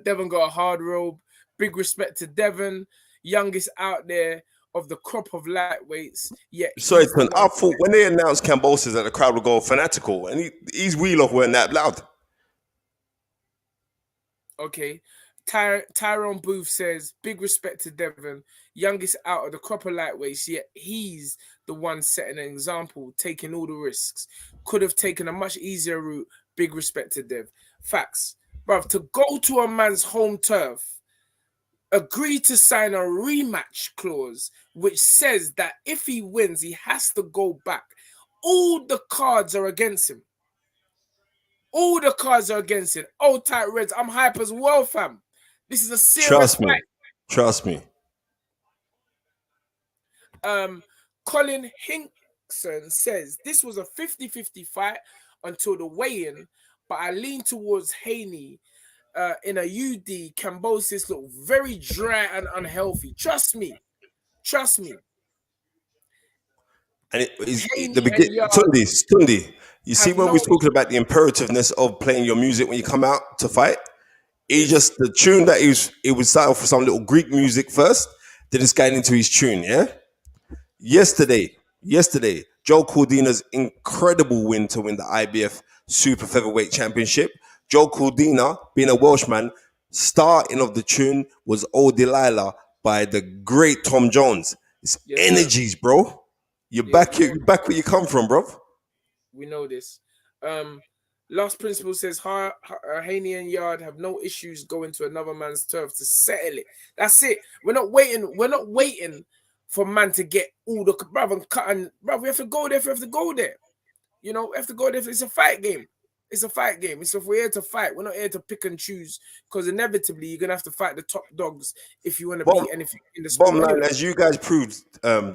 Devon got a hard robe. Big respect to Devon, youngest out there of the crop of lightweights.
Sorry, Turn. I thought when they announced Campbosses that the crowd would go fanatical, and his wheel off weren't that loud.
Okay. Tyrone Booth says, big respect to Devon, youngest out of the crop of lightweights, yet he's the one setting an example, taking all the risks. Could have taken a much easier route. Big respect to Dev. Facts. Bruv, to go to a man's home turf, agree to sign a rematch clause, which says that if he wins, he has to go back. All the cards are against him. Old tight Reds, I'm hype as well, fam. This is a serious fight.
Trust me.
Colin Hinkson says this was a 50-50 fight until the weigh-in, but I lean towards Haney. In a UD, Kambosos look very dry and unhealthy. Trust me.
And the beginning, Tunde. You see, when we're talking about the imperativeness of playing your music when you come out to fight, the tune that it would start off with some little Greek music first, Then it's getting into his tune, yeah? Yesterday, Joe Cordina's incredible win to win the IBF Super Featherweight Championship. Joe Cordina, being a Welshman, starting of the tune was Oh Delilah by the great Tom Jones. It's
Yes, sir.
energies, bro. You're
Yeah,
back here, you're back where you come from, bro.
we know this. Last Principle says Haney and Yard have no issues going to another man's turf to settle it. That's it. We're not waiting. We're not waiting for man to get all the brother and cut and brother. We have to go there if we have to go there. You know, we have to go there. It's a fight game. It's a fight game. So if we're here to fight, we're not here to pick and choose because inevitably you're gonna have to fight the top dogs if you want to
Bottom,
beat anything in the
bottom
sport.
line,
Anyway.
as you guys proved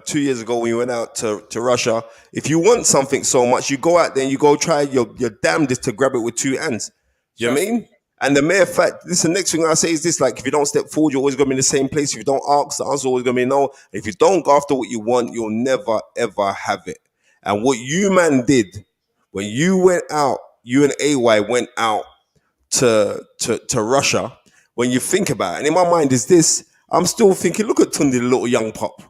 2 years ago when you went out to Russia, if you want something so much, you go out there and you go try your damnedest to grab it with two hands. You know what I mean? And the mere fact, this the next thing I say is this: like, if you don't step forward, you're always gonna be in the same place. If you don't ask, the answer's always gonna be no. If you don't go after what you want, you'll never ever have it. And what you man did when you went out, you and AY went out to Russia. When you think about it, and in my mind is this, I'm still thinking, look at Tunde, the little young pop.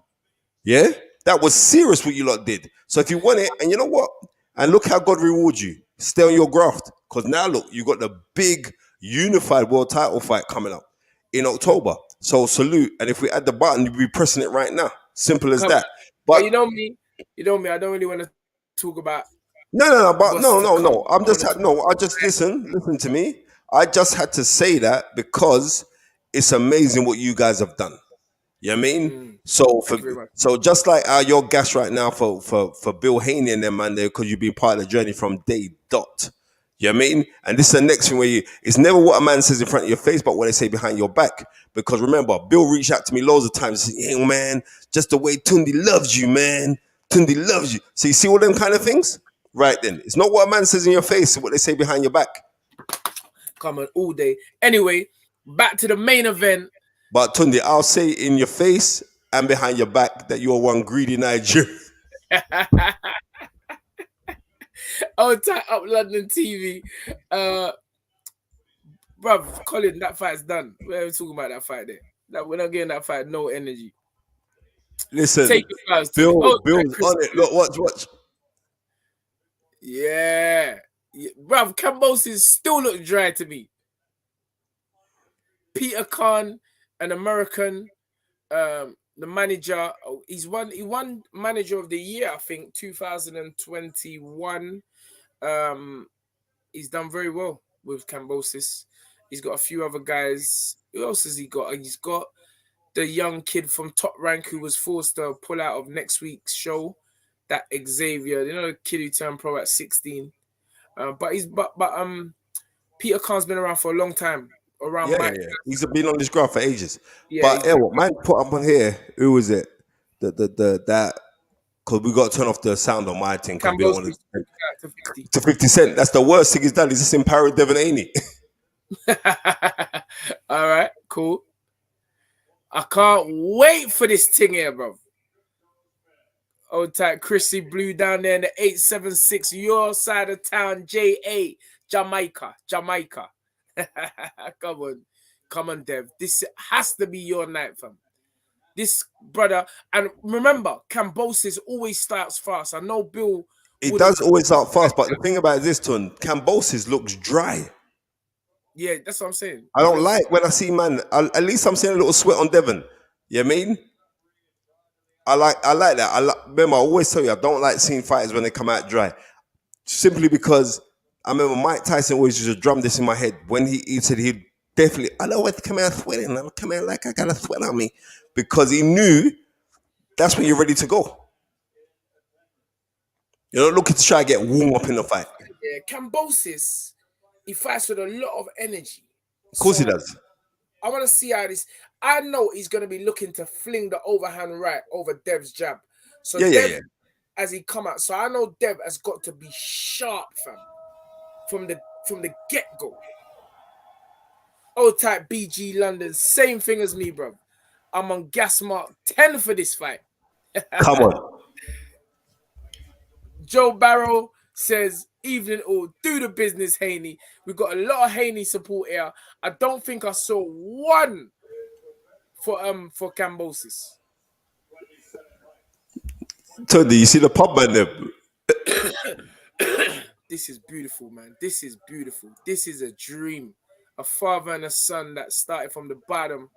Yeah? That was serious what you lot did. So if you want it, and you know what? And look how God rewards you. Stay on your graft. Because now look, you got the big unified world title fight coming up in October. So salute. And if we add the button, you'll be pressing it right now. Simple as that.
But you know me, I don't really want to talk about
no, I just
Yeah.
listen to me. I just had to say that because it's amazing what you guys have done. You know what I mean?
Thank you very much.
So just like your gas right now for Bill Haney and them man there, because you've been part of the journey from day dot. You know what I mean? And this is the next thing where it's never what a man says in front of your face, but what they say behind your back. Because remember, Bill reached out to me loads of times and said, hey man, just the way Tunde loves you, man. Tunde loves you. So you see all them kind of things? Right then. It's not what a man says in your face, it's what they say behind your back.
Come on, all day. Anyway, back to the main event.
But Tunde, I'll say in your face and behind your back that you're one greedy Nigerian.
Oh, tie up London TV. Bruv, Colin, that fight's done. We're talking about that fight there. We're not getting that fight, no energy.
Listen,
Take your flowers.
Bill's on it. Look, watch.
Yeah. Bruv, KAMBOSOS still look dry to me. Peter Khan, an American, the manager, he won manager of the year, I think, 2021. He's done very well with KAMBOSOS. He's got a few other guys. Who else has he got? He's got the young kid from Top Rank who was forced to pull out of next week's show. That Xavier, you know, the kid who turned pro at 16. But Peter Khan's been around for a long time.
Yeah. He's been on this graph for ages.
Yeah,
But what man put up on here? Who was it? That because we got to turn off the sound on my thing because we don't want to 50 Cent. That's the worst thing he's done. He's just empowered Devin Haney.
All right, cool. I can't wait for this thing here, bro. Old tight Chrissy Blue down there in the 876, your side of town, JA, Jamaica. Come on, Dev. This has to be your night, fam. This brother, and remember, KAMBOSOS always starts fast. I know Bill.
It does always start fast, but the thing about this, Tun, KAMBOSOS looks dry.
Yeah, that's what I'm saying.
I don't like when I see man. At least I'm seeing a little sweat on Devin. You know what I mean? I like that. Remember, I always tell you I don't like seeing fighters when they come out dry. Simply because I remember Mike Tyson always used to drum this in my head when he said he'd definitely, I don't want to come out sweating. I'll come out like I got a sweat on me. Because he knew that's when you're ready to go. You're not looking to try to get warm up in the fight.
Yeah, KAMBOSOS, he fights with a lot of energy.
Of course he does.
I want to see how this. I know he's going to be looking to fling the overhand right over Dev's jab. So Dev, as he come out, so I know Dev has got to be sharp, fam, from the get-go. Old type BG London, same thing as me, bro. I'm on gas mark 10 for this fight.
Come on.
Joe Barrow says, evening all, do the business, Haney. We've got a lot of Haney support here. I don't think I saw one for Kambosos.
Tunde, you see the pub man there?
This is beautiful, man. This is beautiful. This is a dream. A father and a son that started from the bottom,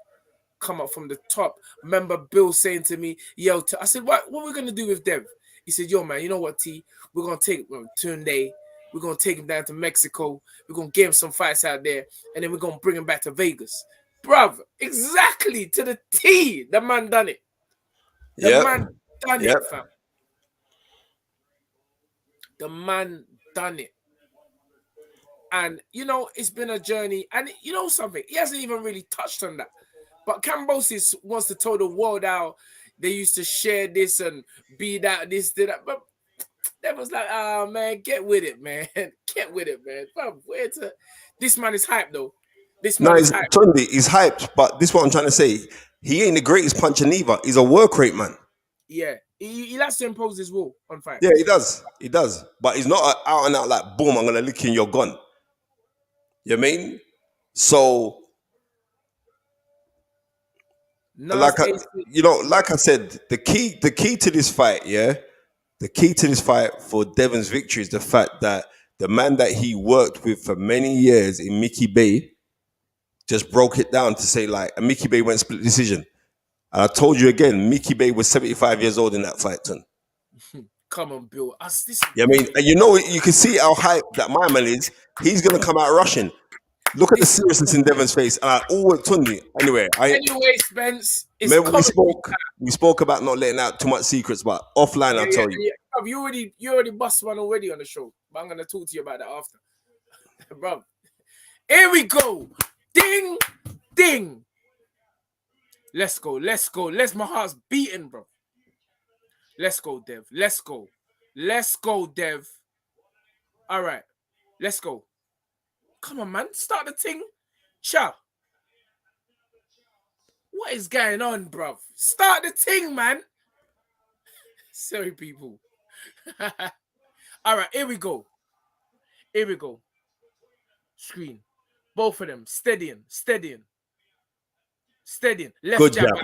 come up from the top. Remember Bill saying to me, yo, I said, what are we going to do with Dev? He said, yo, man, you know what, T? We're going to take Tunde. We're going to take him down to Mexico. We're going to give him some fights out there. And then we're going to bring him back to Vegas. Bruv, exactly to the T. The man done it. The man done it, fam. The man done it. And, you know, it's been a journey. And you know something? He hasn't even really touched on that. But Kambosos wants to tell the world how they used to share this and be that, this, that. But that was like, oh, man, get with it, man. Get with it, man. This man is hyped, though. This man is hyped.
Tunde, he's hyped, but this is what I'm trying to say. He ain't the greatest puncher neither. He's a work rate man.
Yeah. He likes to impose his will on fight.
Yeah, he does. He does. But he's not out and out like, boom, I'm going to lick in your gun. You know what I mean? So, like I said, the key to this fight, the key to this fight for Devon's victory is the fact that the man that he worked with for many years in Mickey Bay just broke it down to say, like, and Mickey Bay went split decision. And I told you again, Mickey Bay was 75 years old in that fight, son.
Come on, Bill.
Yeah, I mean, and you can see how hype that my man is. He's gonna come out rushing. Look at the seriousness in Devon's face. And I always Tunde. Anyway,
Spence.
Remember we spoke about not letting out too much secrets, but offline I'll tell you.
Yeah. You already bust one already on the show, but I'm gonna talk to you about that after. Bro. Here we go. Ding, ding. Let's go. My heart's beating, bro. Let's go, Dev. Let's go, Dev. All right. Let's go. Come on, man. Start the thing. Cha. What is going on, bro? Start the thing, man. Sorry, people. All right. Here we go. Screen. Both of them. Steadying. Left
Good
jab.
job.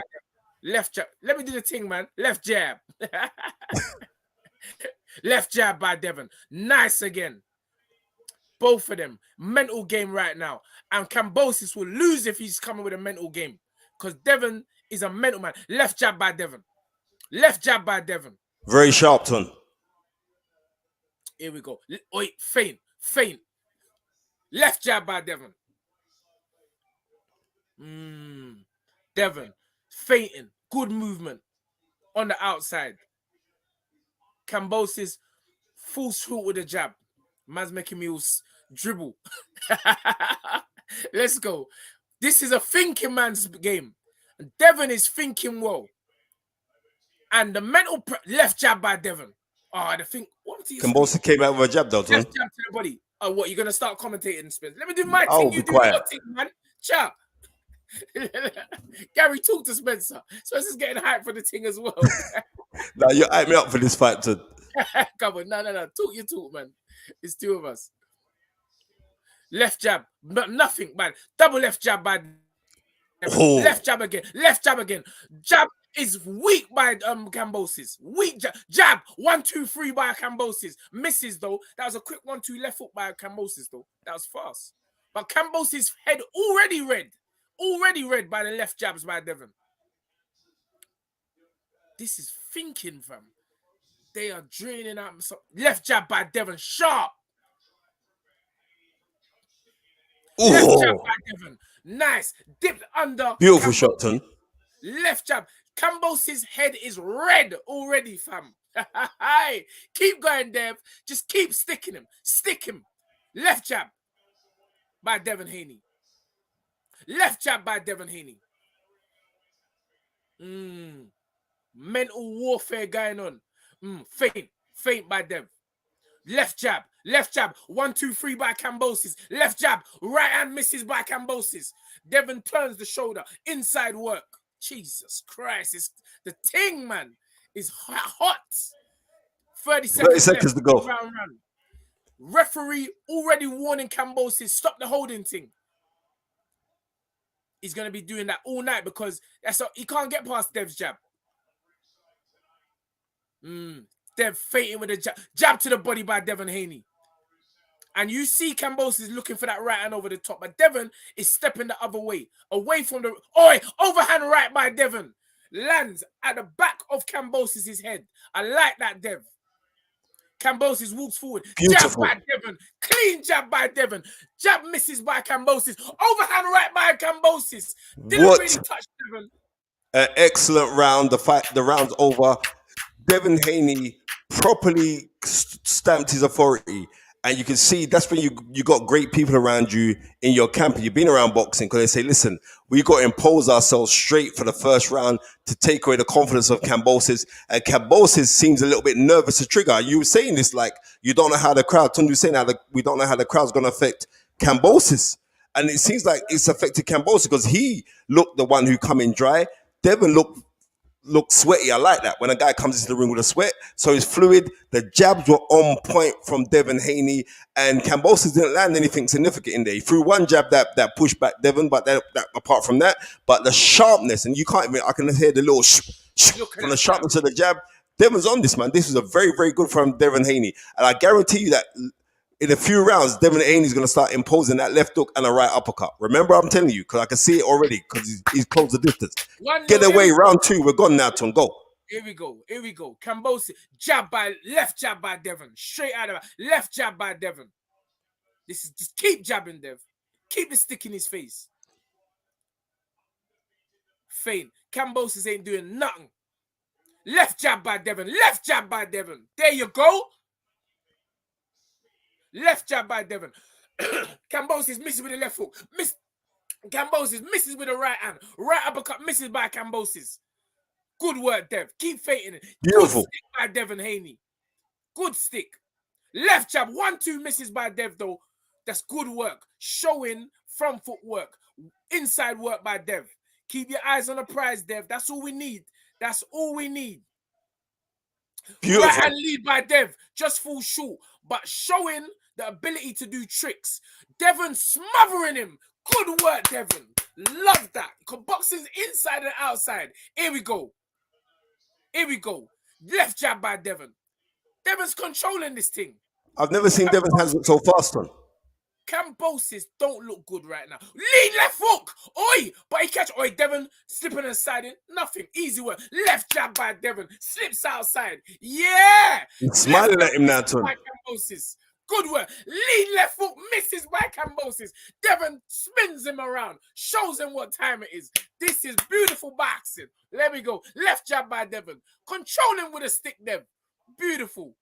Left jab. Let me do the thing, man. Left jab. Left jab by Devin. Nice again. Both of them. Mental game right now. And Kambosos will lose if he's coming with a mental game. Because Devin is a mental man. Left jab by Devin.
Very sharp, son.
Here we go. Wait, feint. Left jab by Devin. Devin. Feinting. Good movement. On the outside. Kambosos full swoop with a jab. Man's making me dribble. Let's go. This is a thinking man's game. Devin is thinking well. And the mental left jab by Devin. Oh, the thing.
Kambosos came out with a jab, though, son.
Left jab to the body. Oh, what? You're going to start commentating, Spence? Let me do my
thing.
You
do your
thing, man. Cha. Gary, talk to Spencer. Spencer's getting hyped for the thing as well.
Now, you hype me up for this fight, too.
Come on. No. Talk your talk, man. It's two of us. Left jab. Nothing, man. Double left jab by
Oh.
Left jab again. Jab is weak by Kambosos. Weak jab. 1, 2, 3 by Kambosos. Misses though. That was a quick 1, 2 left hook by Kambosos though. That was fast. But Kambosos' head already red by the left jabs by Devin. This is thinking, fam. They are draining out. Left jab by Devin. Sharp.
Ooh.
Left jab by Devin. Nice. Dipped under.
Beautiful shot, son.
Left jab. Kambosos' head is red already, fam. Keep going, Dev. Just keep sticking him. Stick him. Left jab by Devin Haney. Left jab by Devin Haney. Mental warfare going on. Feint by Dev. Left jab. 1, 2, 3 by Kambosos. Left jab. Right hand misses by Kambosos. Devin turns the shoulder. Inside work. Jesus Christ. The thing, man, is hot. 30 seconds
to go.
Round. Referee already warning Kambosos. Stop the holding thing. he's going to be doing that all night because he can't get past Dev's jab. Dev fainting with a jab. Jab to the body by Devin Haney. And you see KAMBOSOS looking for that right hand over the top. But Devin is stepping the other way. Away from the... Oi! Overhand right by Devin. Lands at the back of KAMBOSOS' head. I like that, Dev. KAMBOSOS walks forward.
Beautiful.
Jab by Devin. Clean jab by Devin. Jab misses by KAMBOSOS. Overhand right by KAMBOSOS. Didn't really touch Devin.
An excellent round. The round's over. Devin Haney properly stamped his authority. And you can see that's when you got great people around you in your camp. You've been around boxing because they say, listen, we got to impose ourselves straight for the first round to take away the confidence of KAMBOSOS. And KAMBOSOS seems a little bit nervous to trigger. You were saying this like you don't know how the crowd, Tunde was saying we don't know how the crowd's going to affect KAMBOSOS. And it seems like it's affected KAMBOSOS because he looked the one who come in dry. Devin looked sweaty. I like that when a guy comes into the ring with a sweat. So he's fluid. The jabs were on point from Devin Haney, and KAMBOSOS didn't land anything significant in there. He threw one jab that pushed back Devin, but that apart from that, but the sharpness, and you can't even, I can hear the little from the sharpness of the jab. Devin's on this, man. This was a very, very good from Devin Haney, and I guarantee you that in a few rounds, Devin Haney's going to start imposing that left hook and a right uppercut. Remember, I'm telling you, because I can see it already, because he's closed the distance. Get away, round 2. We're gone now, Ton. Go.
Here we go. KAMBOSOS, left jab by Devin. Straight out of it. Left jab by Devin. This is just keep jabbing, Dev. Keep the stick in his face. Feint. KAMBOSOS ain't doing nothing. Left jab by Devin. Left jab by Devin. There you go. Left jab by Devin. KAMBOSOS misses with a left hook. KAMBOSOS misses with a right hand. Right uppercut misses by KAMBOSOS. Good work, Dev. Keep fainting it.
Beautiful.
Good stick by Devin Haney. Good stick. Left jab. 1-2 misses by Dev, though. That's good work. Showing front foot work. Inside work by Dev. Keep your eyes on the prize, Dev. That's all we need. That's all we need.
Beautiful.
Right hand lead by Dev. Just fall short. But showing the ability to do tricks. Devin smothering him. Good work, Devin. Love that. Boxing's inside and outside. Here we go. Left jab by Devin. Devin's controlling this thing.
I've never seen Devin's hands look so fast, on.
KAMBOSOS don't look good right now. Lead left hook. Oi. But he catch. Oi, Devin slipping and siding. Nothing. Easy work. Left jab by Devin. Slips outside. Yeah.
He's smiling at him now, Ton.
KAMBOSOS. Good work. Lead left hook misses by KAMBOSOS. Devin spins him around. Shows him what time it is. This is beautiful boxing. There we go. Left jab by Devin. Controlling with a stick, Dev. Beautiful.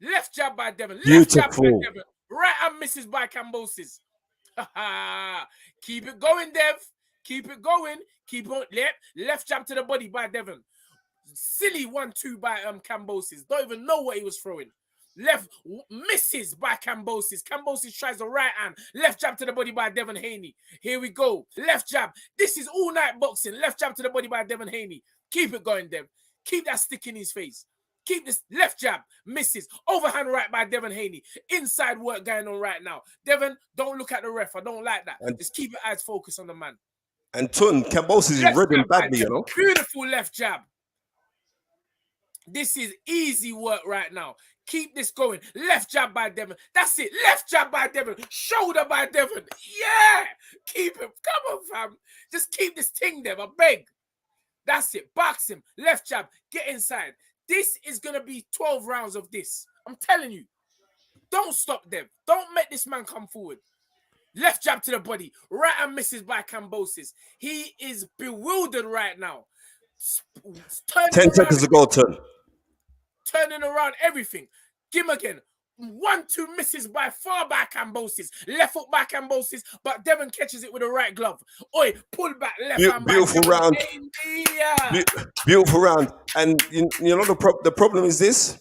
Left jab by Devin. Left jab by Devin. Right hand misses by KAMBOSOS. Keep it going, Dev. Keep it going. Keep on. Left jab to the body by Devin. Silly 1-2 by KAMBOSOS. Don't even know what he was throwing. Left misses by KAMBOSOS. KAMBOSOS tries the right hand. Left jab to the body by Devin Haney. Here we go. Left jab. This is all night boxing. Left jab to the body by Devin Haney. Keep it going, Dev. Keep that stick in his face. Keep this left jab. Misses. Overhand right by Devin Haney. Inside work going on right now. Devin, don't look at the ref. I don't like that. Just keep your eyes focused on the man.
And Ton, KAMBOSOS is ripping badly, you know.
Beautiful left jab. This is easy work right now. Keep this going. Left jab by Devin. That's it. Left jab by Devin. Shoulder by Devin. Yeah. Keep him. Come on, fam. Just keep this thing, Dev. I beg. That's it. Box him. Left jab. Get inside. This is going to be 12 rounds of this. I'm telling you. Don't stop, Dev. Don't make this man come forward. Left jab to the body. Right hand misses by KAMBOSOS. He is bewildered right now.
10 seconds to go, Ton.
Turning around everything. Give him again. 1-2 misses by far by KAMBOSOS. Left hook by KAMBOSOS, but Devin catches it with a right glove. Oi, pull back left hand.
Beautiful round. Beautiful round. And you know the problem is this.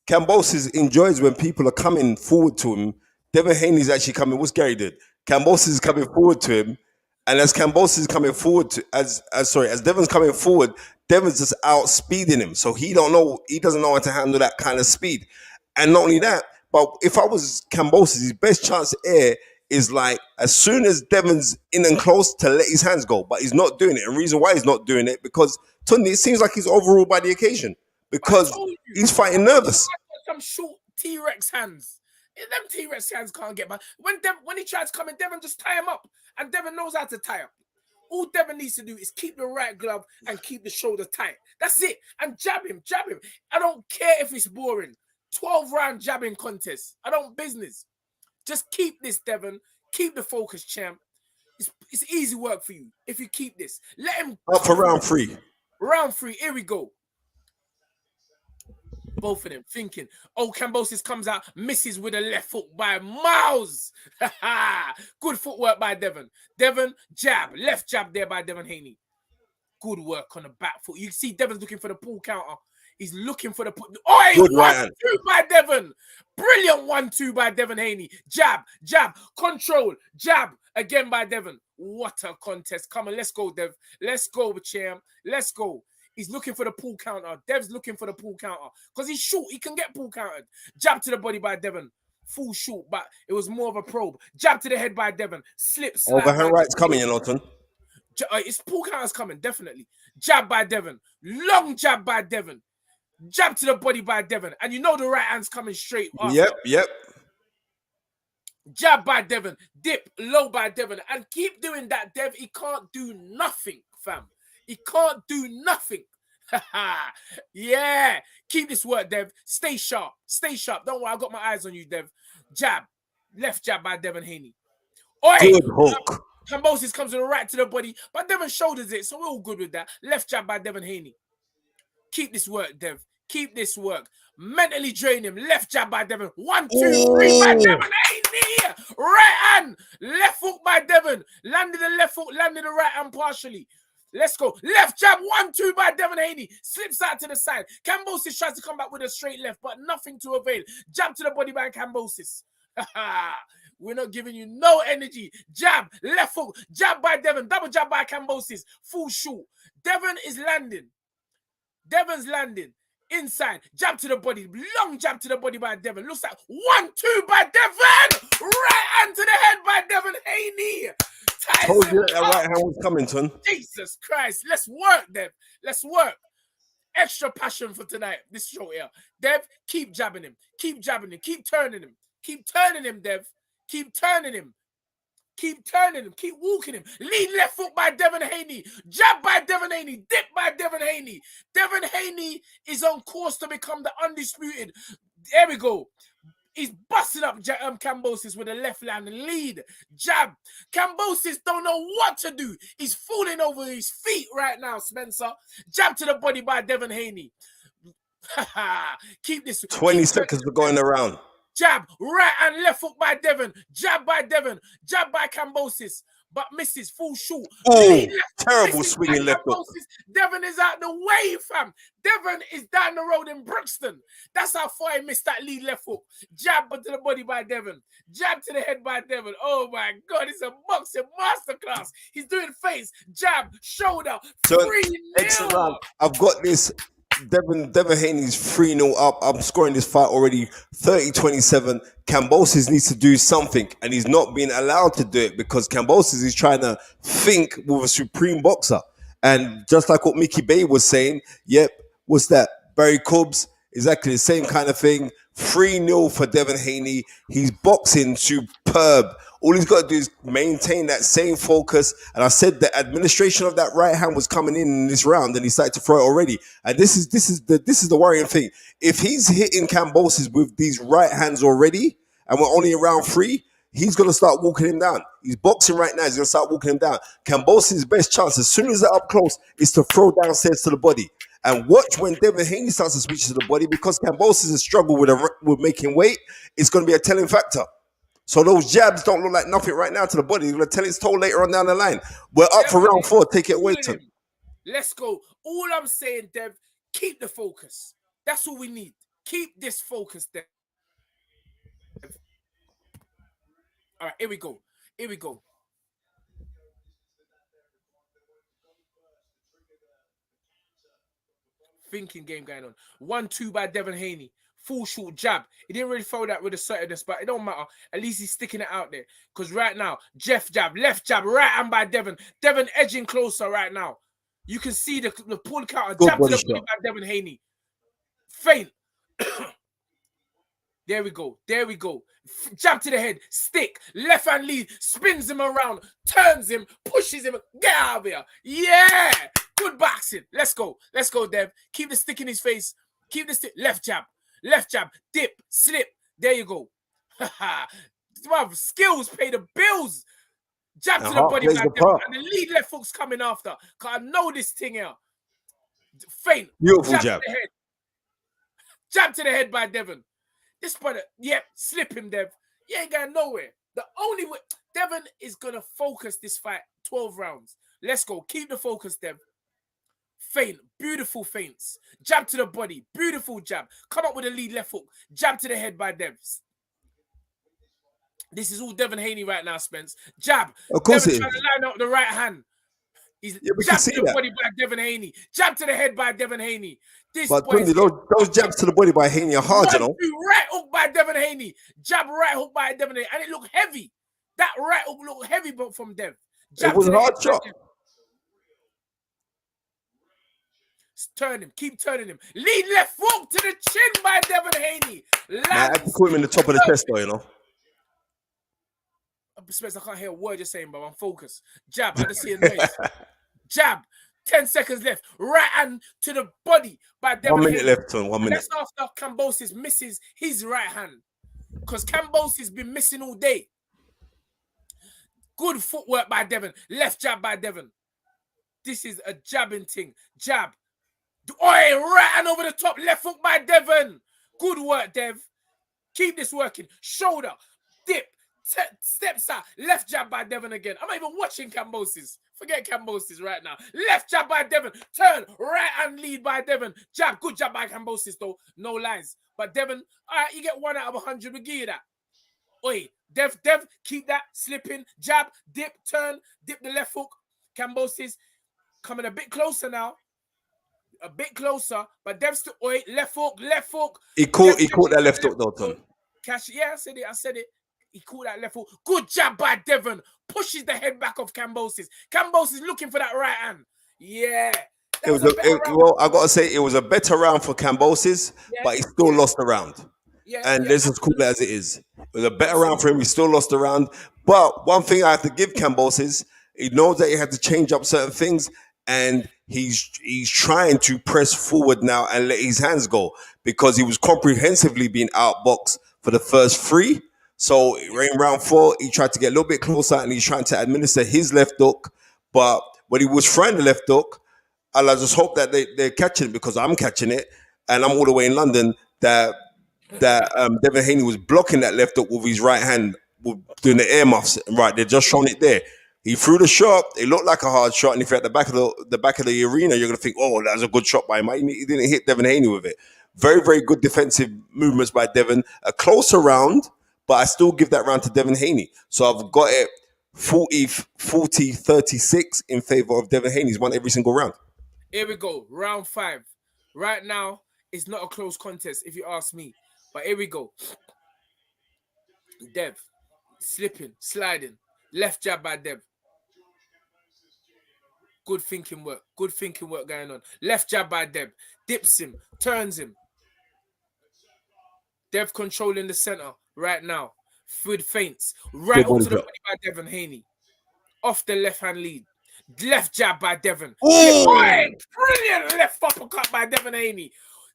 KAMBOSOS enjoys when people are coming forward to him. Devin Haney's actually coming. What's Gary did? KAMBOSOS is coming forward to him. And as KAMBOSOS is coming forward to as Devin's coming forward, Devin's just out speeding him. So he doesn't know how to handle that kind of speed. And not only that, but if I was KAMBOSOS, his best chance to air is like as soon as Devon's in and close to let his hands go, but he's not doing it. And the reason why he's not doing it because Tunde, it seems like he's overruled by the occasion
But I
because
told you,
he's fighting nervous.
some short T-Rex hands. Them T-Rex hands can't get by. When he tries to come in, Devin just tie him up, and Devin knows how to tie up. All Devin needs to do is keep the right glove and keep the shoulder tight. That's it. And jab him, jab him. I don't care if it's boring. 12-round jabbing contest. I don't business. Just keep this, Devin. Keep the focus, champ. It's easy work for you if you keep this. Let him
up for round 3.
Round 3. Here we go. Both of them thinking. Oh, Kambosos comes out, misses with a left foot by miles. Good footwork by Devin. Devin, jab. Left jab there by Devin Haney. Good work on the back foot. You see Devin's looking for the pull counter. He's looking for the pull. Oh,
good
1-2 by Devin. Brilliant 1-2 by Devin Haney. Jab, jab, control, jab. Again by Devin. What a contest. Come on, let's go, Dev. Let's go, champ. Let's go. He's looking for the pull counter. Dev's looking for the pull counter. Because he's short. He can get pull countered. Jab to the body by Devin. Full shoot, but it was more of a probe. Jab to the head by Devin. Slip, slap.
Overhand right's coming in, Otton.
It's pull counters coming, definitely. Jab by Devin. Long jab by Devin. Jab to the body by Devin. And you know the right hand's coming straight after.
Yep.
Jab by Devin. Dip low by Devin. And keep doing that, Dev. He can't do nothing, fam. He can't do nothing. Yeah. Keep this work, Dev. Stay sharp. Stay sharp. Don't worry. I got my eyes on you, Dev. Jab. Left jab by Devin Haney. Oi!
Good hook.
Kambosos comes to the right to the body, but Devin shoulders it, so we're all good with that. Left jab by Devin Haney. Keep this work, Dev. Keep this work. Mentally drain him. Left jab by Devin. 1, 2, 3 by Devin Haney. Right hand. Left hook by Devin. Landed the left hook, landed the right hand partially. Let's go. Left jab, 1-2 by Devin Haney. Slips out to the side. Kambosos tries to come back with a straight left, but nothing to avail. Jab to the body by Kambosos. We're not giving you no energy. Jab, left hook, jab by Devin, double jab by Kambosos. Full shoot. Devin is landing. Devin's landing. Inside. Jab to the body. Long jab to the body by Devin. Looks like 1-2 by Devin. Right hand to the head by Devin Haney.
Told you that right hand was coming, son.
Jesus Christ. Let's work, Dev. Let's work. Extra passion for tonight. This show here. Dev, keep jabbing him. Keep jabbing him. Keep turning him. Keep turning him, Dev. Keep turning him. Keep turning him. Keep walking him. Lead left foot by Devin Haney. Jab by Devin Haney. Dip by Devin Haney. Devin Haney is on course to become the undisputed. There we go. He's busting up Kambosos with a left hand and lead. Jab. Kambosos don't know what to do. He's falling over his feet right now, Spencer. Jab to the body by Devin Haney. Keep this.
20 seconds for going around.
Jab. Right and left hook by Devin. Jab by Devin. Jab by Kambosos. But misses. Full shoot.
Oh, terrible swinging left hook.
Devin is out the way, fam. Devin is down the road in Brixton. That's how far he missed that lead left hook. Jab to the body by Devin. Jab to the head by Devin. Oh my God, it's a boxing masterclass. He's doing face, jab, shoulder, 3-0.
I've got this. Devin Haney's 3-0 up. I'm scoring this fight already 30-27. Kambosos needs to do something, and he's not being allowed to do it because Kambosos is trying to think with a supreme boxer. And just like what Mickey Bay was saying, yep, what's that? Barry Cobbs, exactly the same kind of thing. 3-0 for Devin Haney. He's boxing superb. All he's got to do is maintain that same focus. And I said the administration of that right hand was coming in this round, and he started to throw it already. And this is the worrying thing. If he's hitting Kambosos with these right hands already, and we're only in round 3, he's going to start walking him down. He's boxing right now. He's going to start walking him down. Kambosos' best chance, as soon as they're up close, is to throw downstairs to the body. And watch when Devin Haney starts to switch to the body, because Kambosos has struggled with making weight. It's going to be a telling factor. So those jabs don't look like nothing right now to the body. He's going to tell his toll later on down the line. We're up for round 4. Take it away, Tim.
Let's go. All I'm saying, Dev, keep the focus. That's all we need. Keep this focus, Dev. All right, here we go. Here we go. Thinking game going on. 1-2 by Devin Haney. full short jab. He didn't really throw that with assertiveness, but it don't matter. At least he's sticking it out there. Because right now, Jeff jab, left jab, right hand by Devin. Devin edging closer right now. You can see the pull counter.
Good
Jab to the
body
body
shot.
by Devin Haney. Feint. There we go. There we go. Jab to the head. Stick. Left hand lead. Spins him around. Turns him. Pushes him. Get out of here. Yeah. Good boxing. Let's go. Let's go, Dev. Keep the stick in his face. Keep the stick. Left jab. Left jab. Dip. Slip. There you go. Skills pay the bills. Jab to the body by Devin. And the lead left hook's coming after. Because I know this thing here. Feint.
Beautiful jab.
To the head. Jab to the head by Devin. This brother, yep, slip him, Dev. You ain't going nowhere. The only way Devin is gonna focus this fight 12 rounds. Let's go. Keep the focus, Dev. Feint, beautiful feints. Jab to the body, beautiful jab. Come up with a lead left hook. Jab to the head by Dev. This is all Devin Haney right now, Spence. Jab.
Of course,
Devin trying to line up the right hand. He's jab to the body by Devin Haney. Jab to the head by Devin Haney.
But those jabs to the body by Haney are hard, you know.
Right hook by Devin Haney. Jab right hook by Devin Haney. And it looked heavy. That right hook looked heavy from Dev. Jab
it was a hard shot.
Turn him. Keep turning him. Lead left hook to the chin by Devin Haney.
I had to put him in the top of the chest, though, you know.
Spence, I can't hear a word you're saying, but I'm focused. Jab. I just see a noise. Jab. 10 seconds left. Right hand to the body by Devin
1 minute
Haney.
left, son. 1 minute.
That's after KAMBOSOS misses his right hand. Because KAMBOSOS been missing all day. Good footwork by Devin. Left jab by Devin. This is a jabbing thing. Jab. Oi, right hand over the top. Left hook by Devin. Good work, Dev. Keep this working. Shoulder. Dip. Steps out. Left jab by Devin again. I'm not even watching KAMBOSOS. Forget KAMBOSOS right now. Left jab by Devin. Turn. Right hand lead by Devin. Jab. Good jab by KAMBOSOS though. No lies. But Devin, all right, you get 1 out of 100. We give you that. Oi, Dev, keep that. Slipping. Jab. Dip. Turn. Dip the left hook. KAMBOSOS coming a bit closer now. A bit closer. But Dev's still, oi, left hook. Left hook.
He caught that left hook though, Tom.
Cash. Yeah, I said it. He caught that left hook. Good jab by Devin. Pushes the head back of KAMBOSOS. KAMBOSOS looking for that right hand. Yeah.
Well, I gotta say it was a better round for KAMBOSOS, but he still lost the round. And let's just call it as it is. It was a better round for him. He still lost the round. But one thing I have to give KAMBOSOS, he knows that he had to change up certain things, and he's trying to press forward now and let his hands go because he was comprehensively being outboxed for the first 3. So in round 4, he tried to get a little bit closer and he's trying to administer his left hook. But when he was trying the left hook, I just hope that they're catching it because I'm catching it. And I'm all the way in London that Devin Haney was blocking that left hook with his right hand, doing the ear muffs. Right, they're just showing it there. He threw the shot. It looked like a hard shot. And if you're at the back of the arena, you're going to think, oh, that was a good shot by him. He didn't hit Devin Haney with it. Very, very good defensive movements by Devin. A closer round. But I still give that round to Devin Haney. So I've got it 40-36 in favor of Devin Haney. He's won every single round.
Here we go. Round 5. Right now, it's not a close contest, if you ask me. But here we go. Dev. Slipping. Sliding. Left jab by Dev. Good thinking work. Good thinking work going on. Left jab by Dev. Dips him. Turns him. Dev controlling the center right now. With feints. Right up to the body by Devin Haney. Off the left hand lead. Left jab by Devin. Brilliant left uppercut by Devin Haney.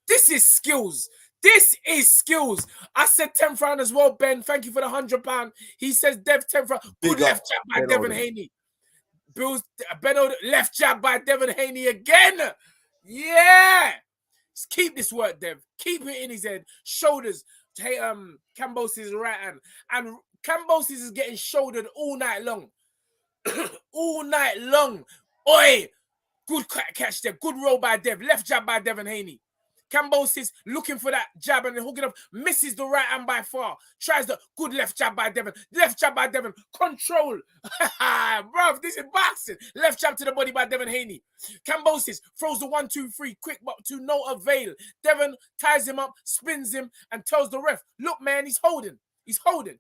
This is skills. This is skills. I said 10th round as well, Ben. Thank you for the £100. He says Dev 10th round. Good left jab by Devin Haney. Bill's Benno left jab by Devin Haney again. Yeah. Just keep this work, Dev. Keep it in his head. Shoulders. Hey, KAMBOSOS' right hand. And KAMBOSOS is getting shouldered all night long. All night long. Oi! Good catch there. Good roll by Dev. Left jab by Devin Haney. Kambosos looking for that jab and then hooking up. Misses the right hand by far. Tries the good left jab by Devin. Left jab by Devin. Control. Bruv, this is boxing. Left jab to the body by Devin Haney. Kambosos throws the 1-2-3. Quick, but to no avail. Devin ties him up, spins him, and tells the ref, look, man, he's holding. He's holding.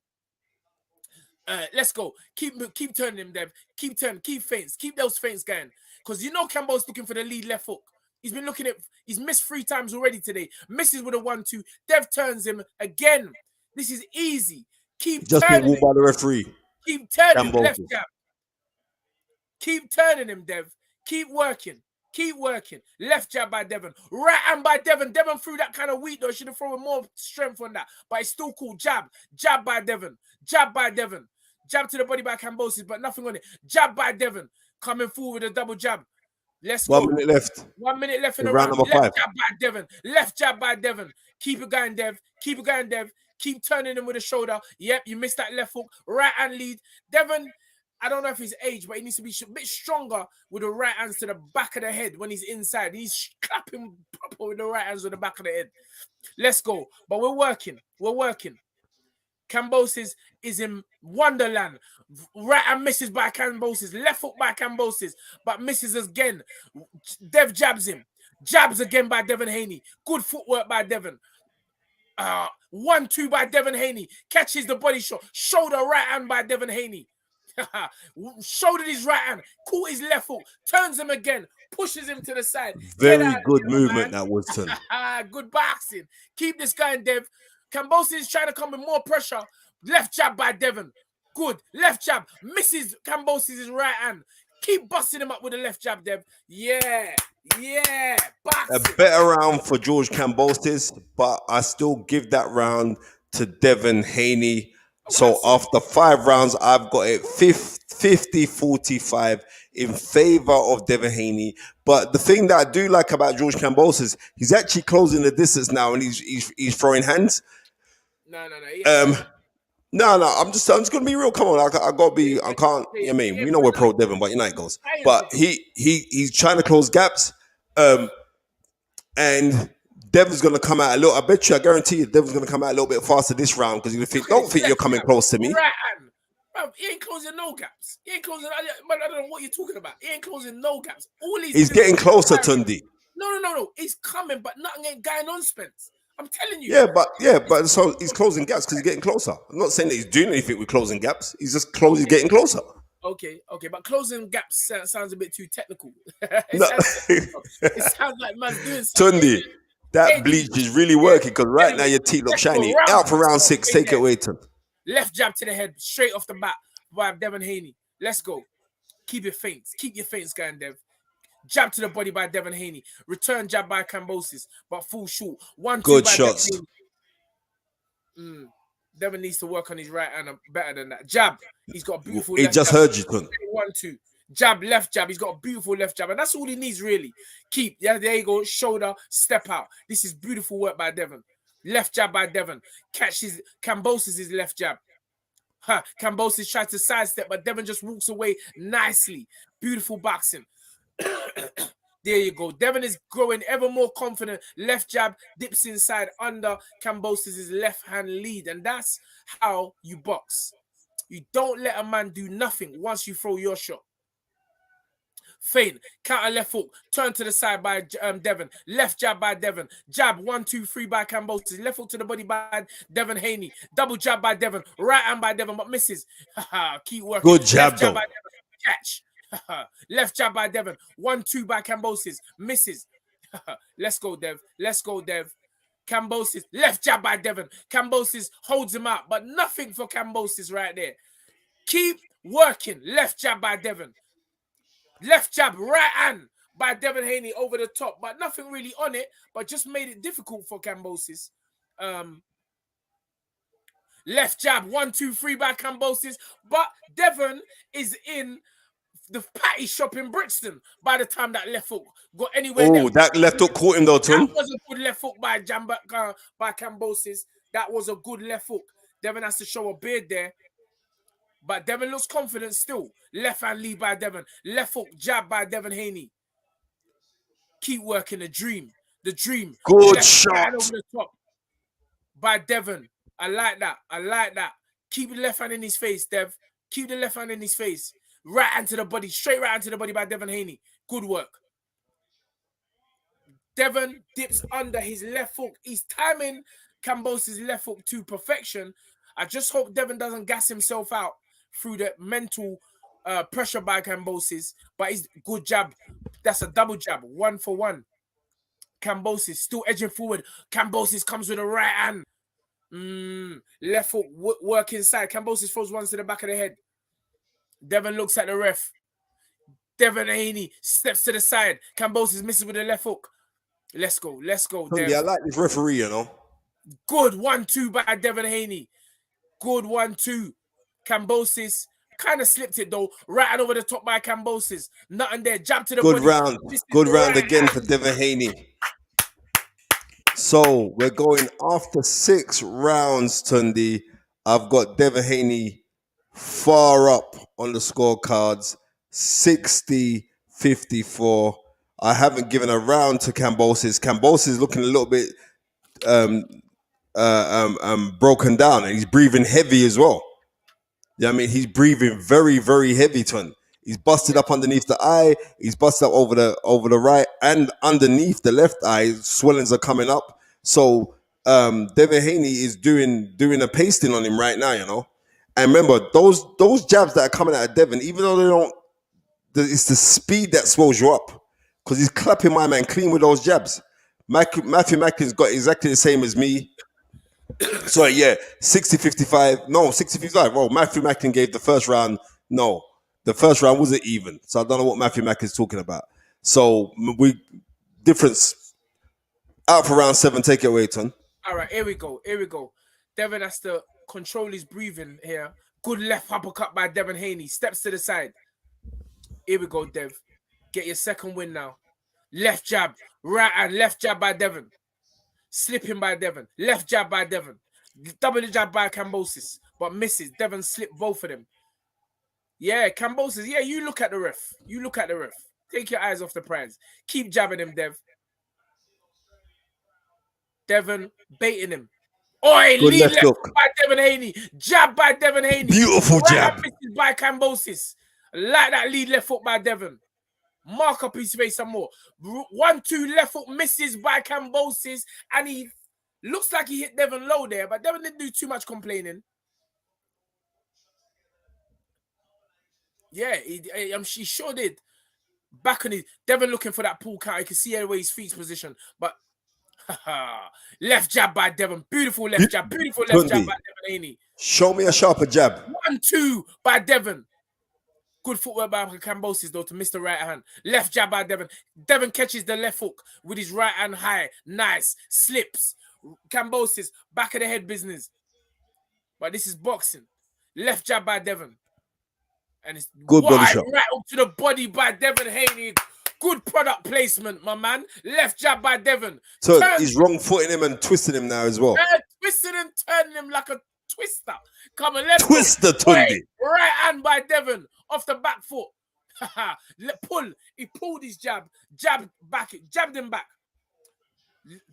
Let's go. Keep turning him, Dev. Keep turning. Keep feints. Keep those feints going. Because you know Kambo's looking for the lead left hook. He's been looking at. He's missed 3 times already today. Misses with a 1-2. Dev turns him again. This is easy. Keep
just
turning.
Just been walked by the referee.
Keep turning him. Left
Kambosos.
jab. Keep turning him, Dev. Keep working. Keep working. Left jab by Devin. Right hand by Devin. Devin threw that kind of weak though. Should have thrown more strength on that. But it's still cool. Jab. Jab by Devin. Jab by Devin. Jab to the body by Kambosos, but nothing on it. Jab by Devin. Coming forward with a double jab. Let's go.
1 minute left.
1 minute left in the
round
round.
number 5.
Left jab by Devin. Left jab by Devin. Keep it going, Dev. Keep it going, Dev. Keep turning him with a shoulder. Yep, you missed that left hook. Right hand lead. Devin, I don't know if he's age, but he needs to be a bit stronger with the right hands to the back of the head when he's inside. He's clapping proper with the right hands to the back of the head. Let's go. But we're working. We're working. Kambosos is in Wonderland. Right hand misses by Kambosos. Left hook by Kambosos, but misses again. Dev jabs him. Jabs again by Devin Haney. Good footwork by Devin. 1-2 by Devin Haney. Catches the body shot. Shoulder right hand by Devin Haney. Shouldered his right hand. Caught his left hook. Turns him again. Pushes him to the side.
Very good movement, that was turned.
Good boxing. Keep this going, Dev. Kambosos is trying to come with more pressure. Left jab by Devin. Good. Left jab. Misses Kambosos' right hand. Keep busting him up with the left jab, Dev. Yeah. Yeah. Boxing.
A better round for George Kambosos, but I still give that round to Devin Haney. So after 5 rounds, I've got it 50-45 in favor of Devin Haney. But the thing that I do like about George Kambosos, he's actually closing the distance now, and he's throwing hands.
No.
No. I'm just gonna be real. Come on, I gotta be. I can't. I mean, we know we're pro Devin, but you know it goes. But he's trying to close gaps, and Devin's gonna come out a little. I bet you, I guarantee you, Devin's gonna come out a little bit faster this round because you don't think you're coming close to me.
Right hand. Bro, he ain't closing no gaps. He ain't closing. I don't know what you're talking about. He ain't closing no gaps.
He's getting closer, Tunde.
No. He's coming, but nothing ain't going on, Spence. I'm telling you.
Yeah, but so he's closing gaps because he's getting closer. I'm not saying that he's doing anything with closing gaps. He's just closing, getting closer.
Okay, but closing gaps sounds a bit too technical. It sounds like man's doing something.
Tunde, that bleach is really working because right now your teeth look shiny. Out for round 6. Take it away, Tunde.
Left jab to the head, straight off the bat by Devin Haney. Let's go. Keep your feints. Keep your feints going, Dev. Jab to the body by Devin Haney. Return jab by Kambosos, but full short. 1-2
good
by
shots.
Devin needs to work on his right hand better than that. Jab. He's got a beautiful
He
left
just
jab.
heard you, Tunde.
1-2. Jab, left jab. He's got a beautiful left jab. And that's all he needs, really. Keep. Yeah, there you go. Shoulder, step out. This is beautiful work by Devin. Left jab by Devin. Catches Kambosos' left jab. Kambosos tries to sidestep, but Devin just walks away nicely. Beautiful boxing. There you go. Devin is growing ever more confident. Left jab dips inside under Kambosos' left hand lead. And that's how you box. You don't let a man do nothing once you throw your shot. Feint, counter left hook, turn to the side by Devin, left jab by Devin, jab 1-2-3 by Kambosos, left hook to the body by Devin Haney, double jab by Devin, right hand by Devin, but misses. Keep working.
Good jab,
left jab by Devin, catch. Left jab by Devin, 1-2 by Kambosos, misses. Let's go, Dev. Let's go, Dev. Kambosos, left jab by Devin. Kambosos holds him out, but nothing for Kambosos right there. Keep working. Left jab by Devin. Left jab, right hand by Devin Haney over the top, but nothing really on it, but just made it difficult for Kambosos. Left jab, 1-2-3 by Kambosos, but Devin is in the patty shop in Brixton by the time that left hook got anywhere.
Oh, that left hook caught him though, Tunde.
That was a good left hook by Kambosos. That was a good left hook. Devin has to show a beard there. But Devin looks confident still. Left hand lead by Devin. Left hook jab by Devin Haney. Keep working the dream. the dream.
Good
Left
shot.
hand over the top by Devin. I like that. I like that. Keep the left hand in his face, Dev. Keep the left hand in his face. Right hand to the body. Straight right hand to the body by Devin Haney. Good work. Devin dips under his left hook. He's timing Kambosos' left hook to perfection. I just hope Devin doesn't gas himself out through the mental pressure by Kambosos. But he's good jab. That's a double jab. 1 for 1. Kambosos still edging forward. Kambosos comes with a right hand. Left foot work inside. Kambosos throws ones to the back of the head. Devin looks at the ref. Devin Haney steps to the side. Kambosos misses with the left hook. Let's go. Let's go, Dev.
Yeah, I like this referee, you know.
Good 1-2 by Devin Haney. Good 1-2. Kambosos kind of slipped it though. Right over the top by Kambosos. Nothing there. Jab to the
Good
body.
round. Good round again for Devin Haney. So we're going after 6 rounds, Tunde. I've got Devin Haney far up on the scorecards, 60-54. I haven't given a round to Kambosos. Kambosos is looking a little bit broken down, and he's breathing heavy as well. Yeah, I mean, he's breathing very, very heavy, Tunde. He's busted up underneath the eye. He's busted up over the right and underneath the left eye. Swellings are coming up. So Devin Haney is doing a pasting on him right now, you know. And remember, those jabs that are coming out of Devin, even though they don't, it's the speed that swells you up. Because he's clapping my man clean with those jabs. Matthew Macklin's got exactly the same as me. Sorry, yeah, 60-55. No, 60-55. Well, Matthew Macklin gave the first round. No, the first round wasn't even. So I don't know what Matthew Macklin's talking about. So difference out for round 7. Take it away, Ton.
All right, here we go. Here we go. Devin has to control his breathing here. Good left uppercut by Devin Haney. Steps to the side. Here we go, Dev. Get your second win now. Left jab, right and left jab by Devin. Slipping by Devin. Left jab by Devin. Double jab by Kambosos, but misses. Devin slipped both of them. Yeah, Kambosos. Yeah, you look at the ref. You look at the ref. Take your eyes off the prize. Keep jabbing him, Dev. Devin baiting him. Oi,
Good
lead left
look
by Devin Haney. Jab by Devin Haney.
Beautiful jab.
Misses by Kambosos. Like that lead left foot by Devin. Mark up his face some more. 1-2 left foot misses by Kambosos. And he looks like he hit Devin low there. But Devin didn't do too much complaining. Yeah, he sure did. Back on his... Devin looking for that pull count. You can see where his feet's position. But... left jab by Devin. Beautiful left jab. Beautiful left jab by Devin Haney.
Show me a sharper jab.
1-2 by Devin. Good footwork by Kambosos, though, to miss the right hand. Left jab by Devin. Devin catches the left hook with his right hand high. Nice. Slips. Kambosos, back of the head business. But this is boxing. Left jab by Devin. And it's
good body
wide
shot.
Right up to the body by Devin Haney. Good product placement, my man. Left jab by Devin.
So he's wrong footing him and twisting him now as well.
Twisting and turning him like a twister. Come on, let's
Twister, Tunde.
Right hand by Devin. Off the back foot. Pull. He pulled his jab. Jabbed back. Jabbed him back.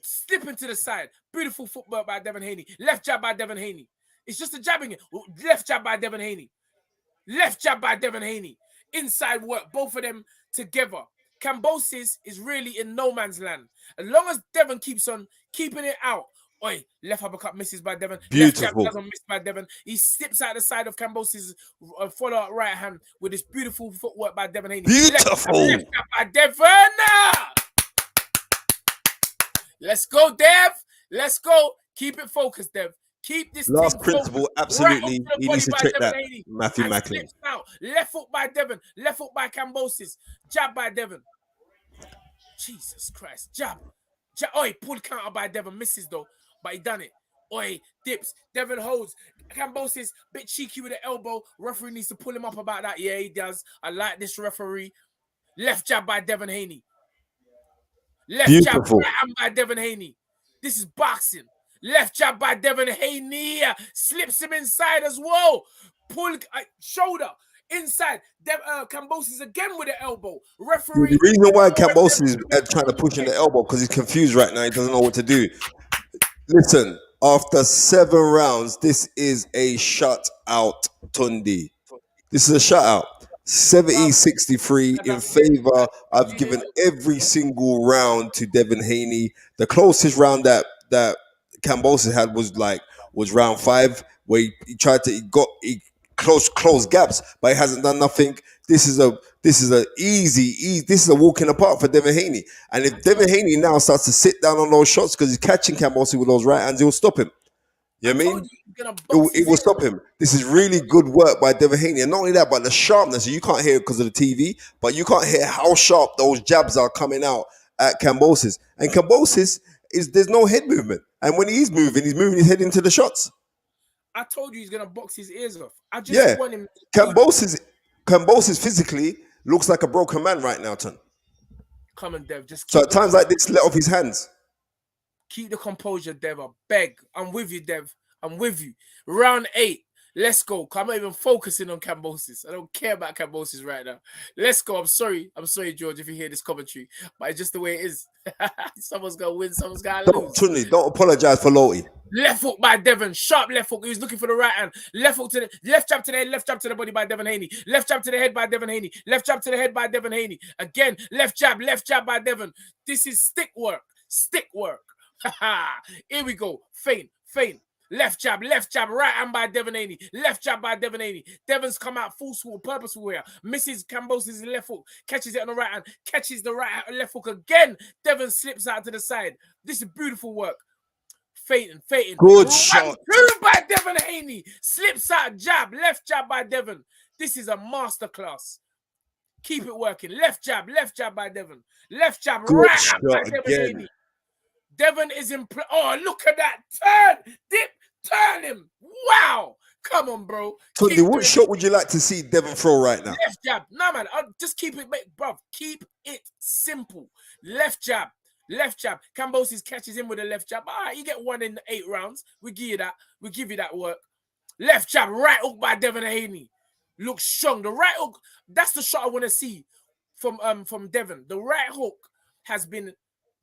Slipping to the side. Beautiful footwork by Devin Haney. Left jab by Devin Haney. It's just a jabbing it. Left jab by Devin Haney. Left jab by Devin Haney. Inside work. Both of them together. Kambosos is really in no man's land. As long as Devin keeps on keeping it out. Oi, left uppercut misses by Devin.
Beautiful.
Left jab doesn't miss by Devin. He slips out the side of Kambosos' follow-up right hand with this beautiful footwork by Devin Haney.
Beautiful.
Left jab by Devin. Let's go, Dev. Let's go. Keep it focused, Dev. Keep this
last principle, absolutely.
Right
He needs to check that.
Haney.
Matthew Macklin.
Left foot by Devin. Left foot by Kambosos. Jab by Devin. Jesus Christ. Jab. Oi, pull counter by Devin. Misses though. But he done it. Oi, dips. Devin holds. Kambosos bit cheeky with the elbow. Referee needs to pull him up about that. Yeah, he does. I like this referee. Left jab by Devin Haney. Left jab right hand by Devin Haney. This is boxing. Left jab by Devin Haney. Slips him inside as well. Pull shoulder. Inside, Kambosos again with the elbow.
The
Referee.
reason why Cambosis is trying to push in the elbow because he's confused right now. He doesn't know what to do. Listen, after 7 rounds, this is a shutout, Tunde. This is a shutout. 70-63 in favor. I've given every single round to Devin Haney. The closest round that Cambosis had was round 5, where he tried to he close gaps, but he hasn't done nothing. This is a easy. This is a walk in the park for Devin Haney. And if Devin Haney now starts to sit down on those shots because he's catching Cambosis with those right hands, he'll stop him. You know what I mean? It will stop him. This is really good work by Devin Haney. And not only that, but the sharpness. You can't hear it because of the TV, but you can't hear how sharp those jabs are coming out at Kambosos. And Kambosos there's no head movement. And when he's moving his head into the shots.
I told you he's gonna box his ears off. I just want him.
Kambosos physically looks like a broken man right now, Ton.
Come on, Dev. Just
so at times like this, let off his hands.
Keep the composure, Dev. I beg. I'm with you, Dev. I'm with you. Round 8. Let's go. I'm not even focusing on Kambosos. I don't care about Kambosos right now. Let's go. I'm sorry, George, if you hear this commentary, but it's just the way it is. Someone's gonna win. Someone's gonna lose.
Don't apologize for Loti.
Left hook by Devin. Sharp left hook. He was looking for the right hand. Left hook to the left jab to the head. Left jab to the body by Devin Haney. Left jab to the head by Devin Haney. Left jab to the head by Devin Haney. Again, left jab by Devin. This is stick work. Stick work. Here we go. Feint. Left jab, right hand by Devin Haney. Left jab by Devin Haney. Devin's come out full sword, purposeful here. Misses Kambosos' left hook. Catches it on the right hand. Catches the right hand, left hook again. Devin slips out to the side. This is beautiful work. Feinting.
Good shot.
2 by Devin Haney. Slips out, jab. Left jab by Devin. This is a masterclass. Keep it working. Left jab by Devin. Left jab, right hand by Devin Haney. Devin is in play. Oh, look at that. Turn. Dip. Turn him. Wow. Come on, bro.
Tunde, what shot would you like to see Devin throw right now?
Left jab. No, man. Just keep it, bro. Keep it simple. Left jab. Kambosos catches him with a left jab. All right, you get 1 in 8 rounds. We give you that. We give you that work. Left jab. Right hook by Devin Haney. Looks strong. The right hook. That's the shot I want to see from Devin. The right hook has been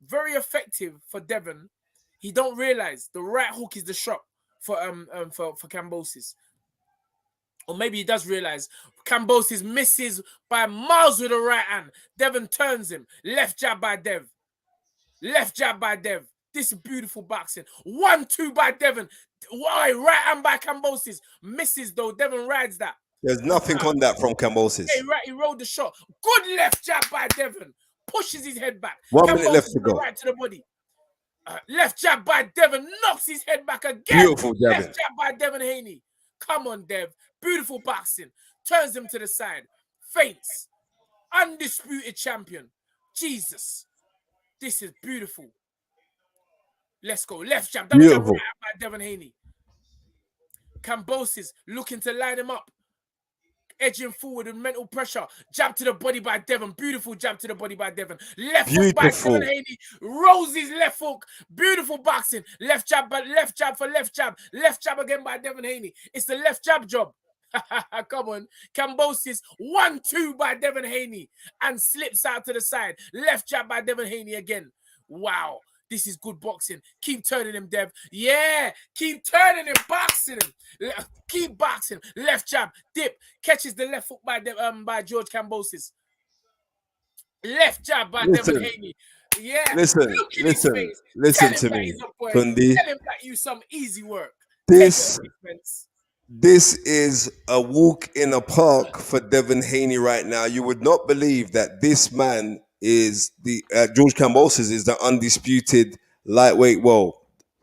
very effective for Devin. He don't realize the right hook is the shot for Kambosos. Or maybe he does realize. Kambosos misses by miles with the right hand. Devin turns him. Left jab by Dev. This is beautiful boxing. 1-2 by Devin. Why? Right hand by Kambosos. Misses though. Devin rides that.
There's nothing on that from Kambosos.
Yeah, he rolled the shot. Good left jab by Devin. Pushes his head back.
1 minute left to go.
Right to the body. Left jab by Devin. Knocks his head back again.
Beautiful Devin.
Left jab by Devin Haney. Come on, Dev. Beautiful boxing. Turns him to the side. Feints. Undisputed champion. Jesus. This is beautiful. Let's go. Left jab. Double jab right by Devin Haney. Kambosos looking to line him up. Edging forward with mental pressure. Jab to the body by Devin. Beautiful jab to the body by Devin. Left hook by Devin Haney. Rolls his left hook. Beautiful boxing. Left jab for left jab. Left jab again by Devin Haney. It's the left jab job. Come on. Kambosos 1-2 by Devin Haney and slips out to the side. Left jab by Devin Haney again. Wow. This is good boxing. Keep turning him, Dev. Yeah. Keep turning him. Boxing him. Keep boxing. Left jab. Dip. Catches the left hook by George Kambosos. Left jab by Devin Haney. Yeah.
Listen to me.
Tunde. Tell him that you some easy work.
This is a walk in a park for Devin Haney right now. You would not believe that this man is George Kambosos is the undisputed lightweight,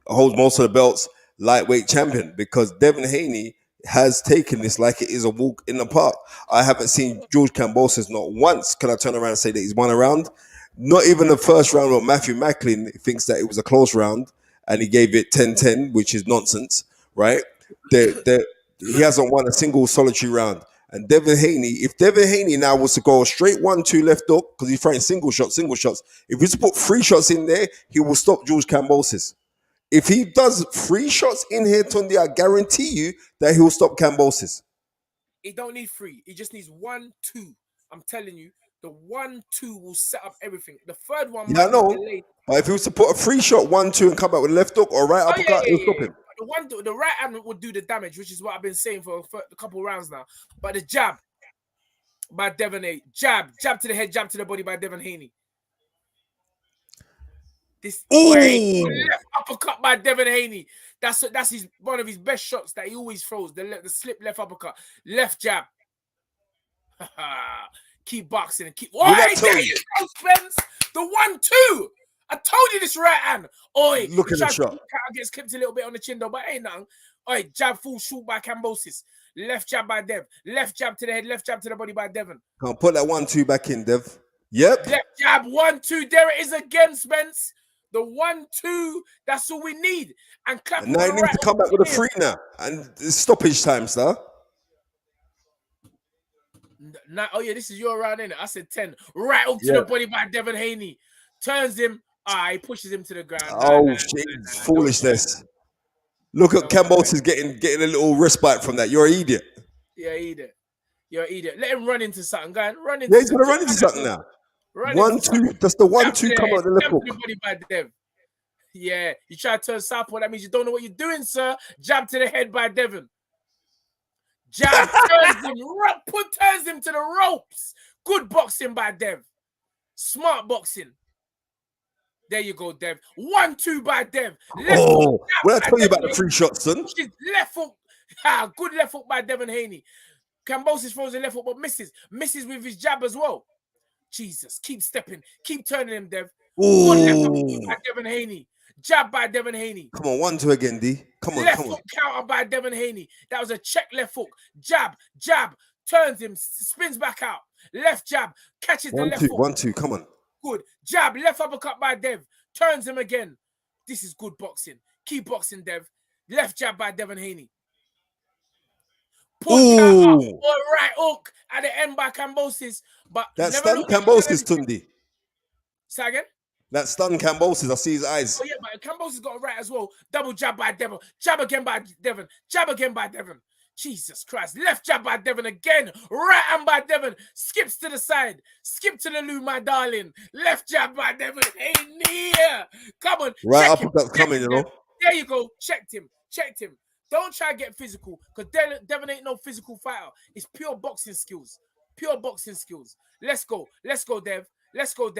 holds most of the belts, lightweight champion, because Devin Haney has taken this like it is a walk in the park. I haven't seen George Kambosos not once. Can I turn around and say that he's won a round? Not even the first round where Matthew Macklin thinks that it was a close round and he gave it 10-10, which is nonsense, right? He hasn't won a single solitary round. And Devin Haney, if Devin Haney now was to go straight 1-2 left hook, because he's throwing single shots, if he's to put 3 shots in there, he will stop George Kambosos. If he does 3 shots in here, Tunde, I guarantee you that he'll stop Kambosos.
He don't need 3. He just needs 1, 2. I'm telling you, the 1, 2 will set up everything. The third one
Yeah, I
might be
know.
delayed.
But if he was to put a free shot 1-2 and come back with left hook or right
Oh
uppercut, he'll stop
yeah.
him.
The right hand would do the damage, which is what I've been saying for a couple of rounds now. But the jab by Devin Haney, jab to the head, jab to the body by Devin Haney. This left uppercut by Devin Haney. That's one of his best shots that he always throws. The slip left uppercut, left jab. Keep boxing and keep. Oi, there you go, Spence. The 1-2. I told you this right hand. Oi,
look at the shot.
Gets clipped a little bit on the chin though, but ain't nothing. Oi, jab full shoot by Kambosos. Left jab by Dev. Left jab to the head. Left jab to the body by Devin.
Can't put that 1-2 back in, Dev. Yep.
Left jab 1-2. There it is again, Spence. The 1-2. That's all we need. And clap.
And now he needs to come back with a 3 now. And it's stoppage time, sir.
Now, oh yeah, this is your round, innit? I said 10. Right up to the body by Devin Haney. Turns him. He pushes him to the ground.
Oh shit! Foolishness. Look at Kambosos getting a little respite from that. You're an idiot.
You're an idiot. Let him run into something. Go on, run into.
Yeah, he's gonna run into something now. 1-2. That's the 1-2 come out the left hook.
Body by Dev. Yeah, you try to turn southpaw. That means you don't know what you're doing, sir. Jab to the head by Devin. Jab turns him to the ropes. Good boxing by Dev. Smart boxing. There you go, Dev. 1-2 by Dev.
When I tell you about the 3 shots, son.
Left hook. Good left hook by Devin Haney. Kambosos throws a left hook, but misses. Misses with his jab as well. Jesus, keep stepping. Keep turning him, Dev. Good left hook by Devin Haney. Jab by Devin Haney.
Come on, 1-2 again, D. Come on,
left hook counter by Devin Haney. That was a check left hook. Jab. Turns him, spins back out. Left jab, catches the left hook.
1-2, come on.
Good. Jab, left uppercut by Dev. Turns him again. This is good boxing. Keep boxing, Dev. Left jab by Devin Haney. Put counter or right hook at the end by Kambosos. But
that stunned Kambosos, Tunde.
Say again?
That stunned Kambosos. I see his eyes.
Oh, yeah, but Kambosos got a right as well. Double jab by Devin. Jab again by Devin. Jab again by Devin. Jesus Christ. Left jab by Devin again. Right hand by Devin. Skips to the side. Skip to the loo, my darling. Left jab by Devin. Ain't near. Come on.
Right uppercut's coming, you know.
There you go. Checked him. Don't try to get physical, because Devin ain't no physical fighter. It's pure boxing skills. Let's go, Dev. Let's go.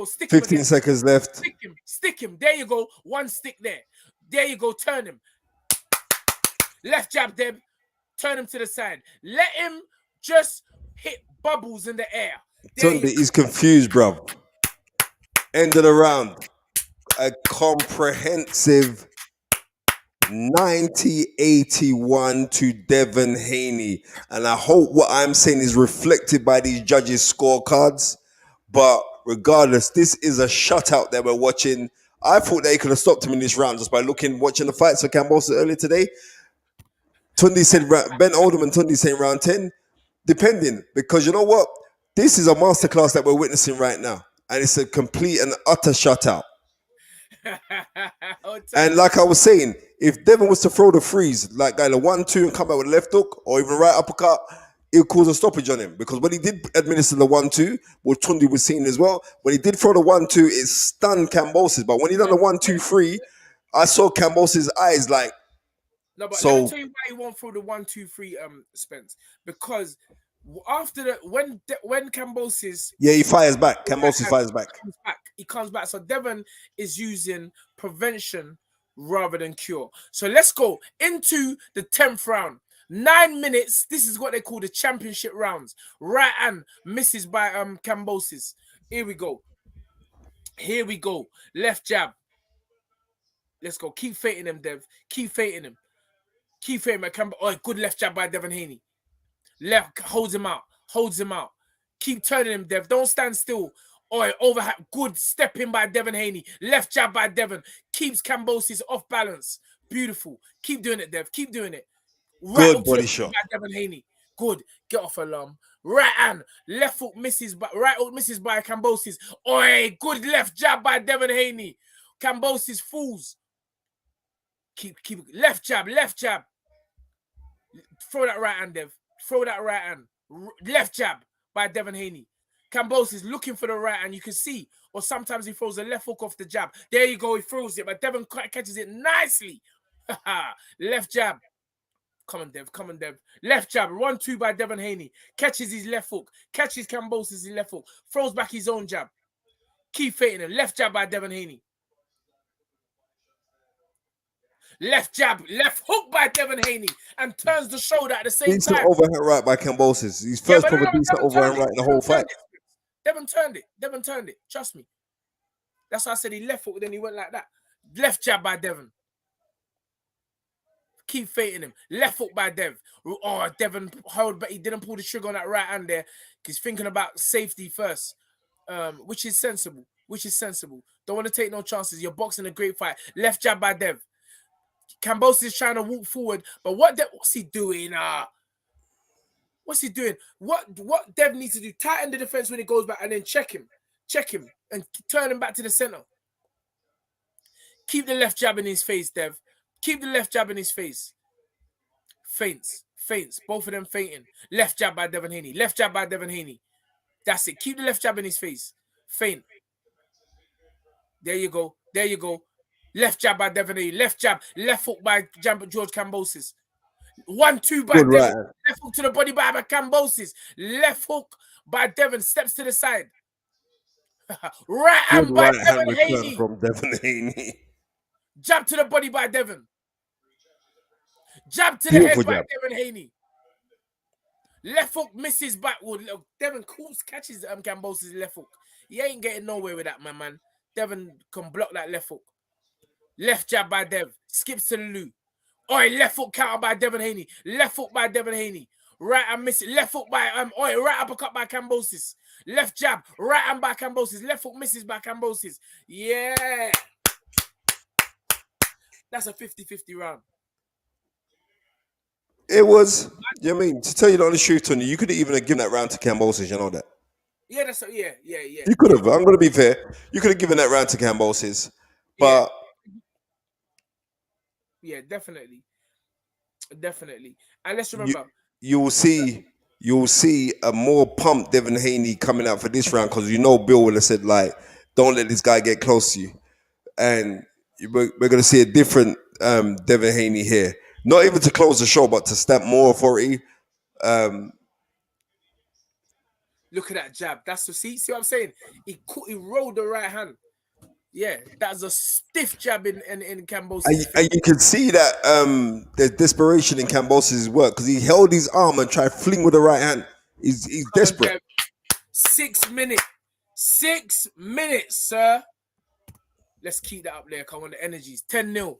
Stick him.
15 seconds left.
Stick him. There you go. 1 stick there. There you go. Turn him. Left jab, Dev. Turn him to the side. Let him just hit bubbles in the air.
Tunde, he's confused, bro. End of the round. A comprehensive 90-81 to Devin Haney. And I hope what I'm saying is reflected by these judges' scorecards. But regardless, this is a shutout that we're watching. I thought they could have stopped him in this round just by watching the fights of Kambosos earlier today. Tunde said Ben Oldham and Tunde saying round 10. Depending, because you know what? This is a masterclass that we're witnessing right now. And it's a complete and utter shutout. And like I was saying, if Devin was to throw the freeze, like the 1-2 and come out with a left hook or even right uppercut, it'll cause a stoppage on him. Because when he did administer the 1-2, what Tunde was seeing as well, when he did throw the 1-2, it stunned Kambosos. But when he done the 1-2-3, I saw Kambosos' eyes like.
No, but let me tell you why he won't throw the 1-2-3, Spence. Because after when Kambosos,
he fires back. Kambosos fires back.
He comes back. So Devin is using prevention rather than cure. So let's go into the 10th round. 9 minutes. This is what they call the championship rounds. Right hand misses by Kambosos. Here we go. Left jab. Let's go. Keep feinting him, Dev. Keep feinting him. Oh, good left jab by Devin Haney. Left holds him out. Keep turning him, Dev. Don't stand still. Oh, overhand. Good step in by Devin Haney. Left jab by Devin. Keeps Kambosos off balance. Beautiful. Keep doing it, Dev. Keep doing it.
Good body shot
by Devin Haney. Good. Get off alarm. Right hand. Left hook misses, but right hook misses by Kambosos. Oh, good left jab by Devin Haney. Kambosos falls. Keep left jab. Throw that right hand, Dev. Throw that right hand. Left jab by Devin Haney. Kambosos looking for the right hand. You can see. Or sometimes he throws a left hook off the jab. There you go. He throws it. But Devin catches it nicely. Left jab. Come on, Dev. Come on, Dev. Left jab. 1-2 by Devin Haney. Catches his left hook. Catches Kambosos' left hook. Throws back his own jab. Keep fading him. Left jab by Devin Haney. Left jab. Left hook by Devin Haney. And turns the shoulder at the same
Decent
time.
overhand right by Kambosos. His first proper decent overhand right in the whole fight.
Devin turned it. Devin turned it. Trust me. That's why I said he left hook, then he went like that. Left jab by Devin. Keep fading him. Left hook by Dev. Oh, Devin held, but he didn't pull the trigger on that right hand there. He's thinking about safety first, which is sensible. Which is sensible. Don't want to take no chances. You're boxing a great fight. Left jab by Dev. Kambosos is trying to walk forward, but what's he doing? What's he doing? What Dev needs to do? Tighten the defense when he goes back, and then check him, and turn him back to the center. Keep the left jab in his face, Dev. Keep the left jab in his face. Feints. Both of them fainting. Left jab by Devin Haney. Left jab by Devin Haney. That's it. Keep the left jab in his face. Feint. There you go. Left jab by Devin Haney. Left jab. Left hook by George Kambosos. 1-2 by Devin. Right. Left hook to the body by Kambosos. Left hook by Devin. Steps to the side. Right hand by Devin Haney.
From Devin Haney.
Jab to the body by Devin. Jab to the head by Devin Haney. Left hook misses backward. Devin catches Kambosos' left hook. He ain't getting nowhere with that, man. Devin can block that left hook. Left jab by Dev. Skips to the loo. Oi, left hook counter by Devin Haney. Left hook by Devin Haney. Right hand missing. Left hook by right uppercut by Kambosos. Left jab. Right hand by Kambosos. Left hook misses by Kambosos. Yeah. That's a 50-50 round.
It was, you know what I mean? To tell you the honest truth, Tony, you could have even given that round to Kambosos, you know that?
Yeah, yeah.
You could have. I'm going to be fair. You could have given that round to Kambosos. But...
Yeah, definitely. And let's remember...
You'll see a more pumped Devin Haney coming out for this round because you know Bill would have said, like, don't let this guy get close to you. And we're going to see a different Devin Haney here. Not even to close the show, but to stamp more authority.
Look at that jab. That's the see what I'm saying? He rolled the right hand. Yeah, that's a stiff jab in Kambosos.
And you can see that there's desperation in Kambosos' work because he held his arm and tried to fling with the right hand. He's desperate.
6 minutes. 6 minutes, sir. Let's keep that up there. Come on, the energies. 10-0.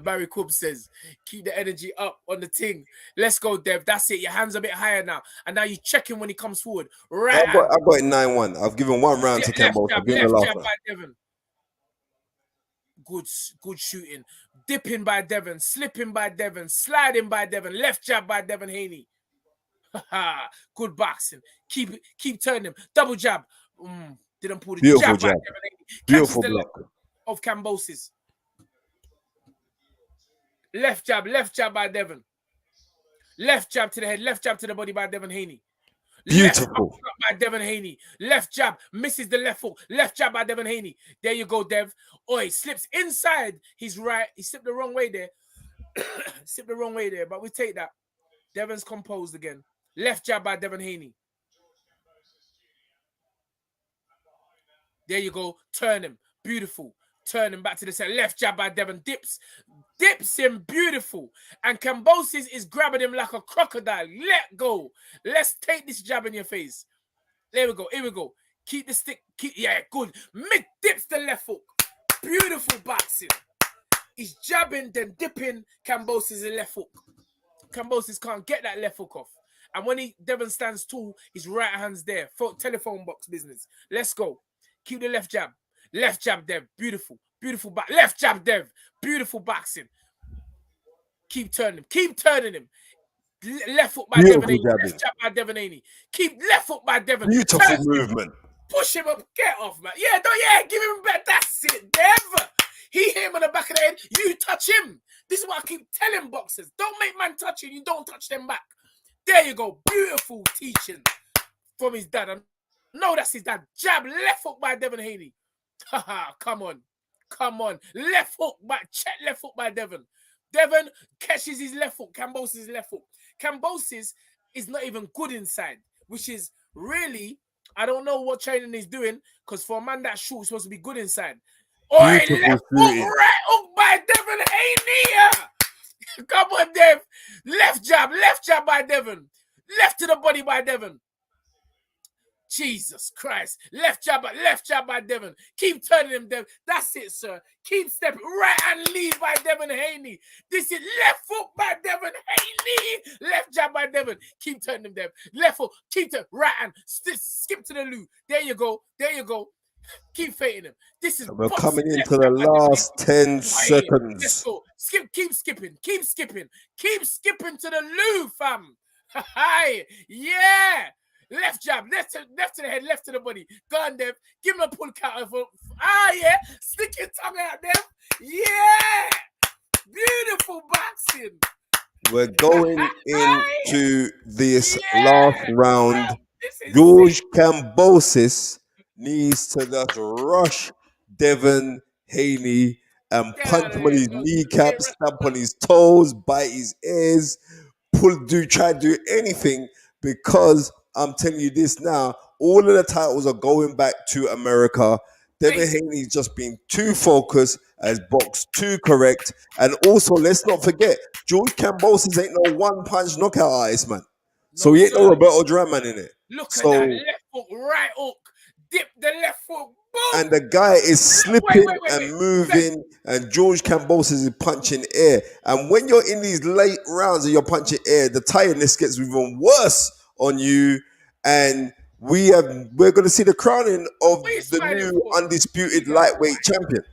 Barry Cobb says, keep the energy up on the ting. Let's go, Dev. That's it. Your hand's a bit higher now. And now you check him when he comes forward. Right.
I've got it 9-1. I've given one round to Kambosos. I've given the last one.
Good shooting. Dipping by Devin. Slipping by Devin. Sliding by Devin. Left jab by Devin Haney. Good boxing. Keep turning him. Double jab. Didn't pull the
beautiful
jab by Devin Haney.
Beautiful block
of Kambosos. Left jab by Devin. Left jab to the head, left jab to the body by Devin Haney.
Beautiful.
Left by Devin Haney. Left jab, misses the left hook. Left jab by Devin Haney. There you go, Dev. Oi, slips inside his right. He slipped the wrong way there. But we take that. Devin's composed again. Left jab by Devin Haney. There you go. Turn him. Beautiful. Turn him back to the center. Left jab by Devin. Dips him. Beautiful. And Kambosos is grabbing him like a crocodile. Let go. Let's take this jab in your face. There we go. Here we go. Keep the stick. Yeah, good. Mid dips the left hook. Beautiful boxing. He's jabbing, then dipping Kambosos' left hook. Kambosos can't get that left hook off. And when Devin stands tall, his right hand's there. Telephone box business. Let's go. Keep the left jab. Left jab, Dev. Beautiful. Beautiful back. Left jab, Dev. Beautiful boxing. Keep turning him. Left foot by Devin Haney. Left jab by Devin Haney. Keep left foot by Devin.
Beautiful movement.
Push him up. Get off, man. Yeah, give him back. That's it, Dev. He hit him on the back of the head. You touch him. This is what I keep telling boxers. Don't make man touch you. You don't touch them back. There you go. Beautiful teaching from his dad. No, that's his dad. Jab, left hook by Devin Haney. Haha, come on. Come on. Left hook by, check left hook by Devin. Devin catches his left hook. Kambosos' left hook. Kambosos is not even good inside, which is really, I don't know what training he's doing, because for a man that short, he's supposed to be good inside. Oi, left hook, right hook by Devin Haney. Come on, Dev. Left jab by Devin. Left to the body by Devin. Jesus Christ. Left jab by Devin. Keep turning him, Dev. That's it, sir. Keep stepping. Right hand lead by Devin Haney. This is left foot by Devin Haney. Left jab by Devin. Keep turning him, Dev. Left foot. Keep turning. Right hand. Skip to the loo. There you go. There you go. Keep fading him. This is
we're coming into the last 10 seconds.
Let's go. Skip. Keep skipping. Keep skipping. Keep skipping to the loo, fam. Hi. Yeah. Left jab, left to the head, left to the body. Go on, Dev. Give him a pull counter for. Yeah. Stick your tongue out, Dev. Yeah. Beautiful boxing.
We're going into this last round. George Kambosos needs to just rush Devin Haney and punch him on his kneecaps, stamp on his toes, bite his ears, try to do anything, because I'm telling you this now, all of the titles are going back to America. Devin Haney's just been too focused, has boxed too correct. And also, let's not forget, George Kambosos ain't no one-punch knockout artist, man. So he ain't no Roberto Duran man in it.
Look at that left hook, right hook, dip the left foot, boom.
And the guy is slipping and moving, and George Kambosos is punching air. And when you're in these late rounds and you're punching air, the tiredness gets even worse on you. And we're going to see the crowning of the new undisputed lightweight champion.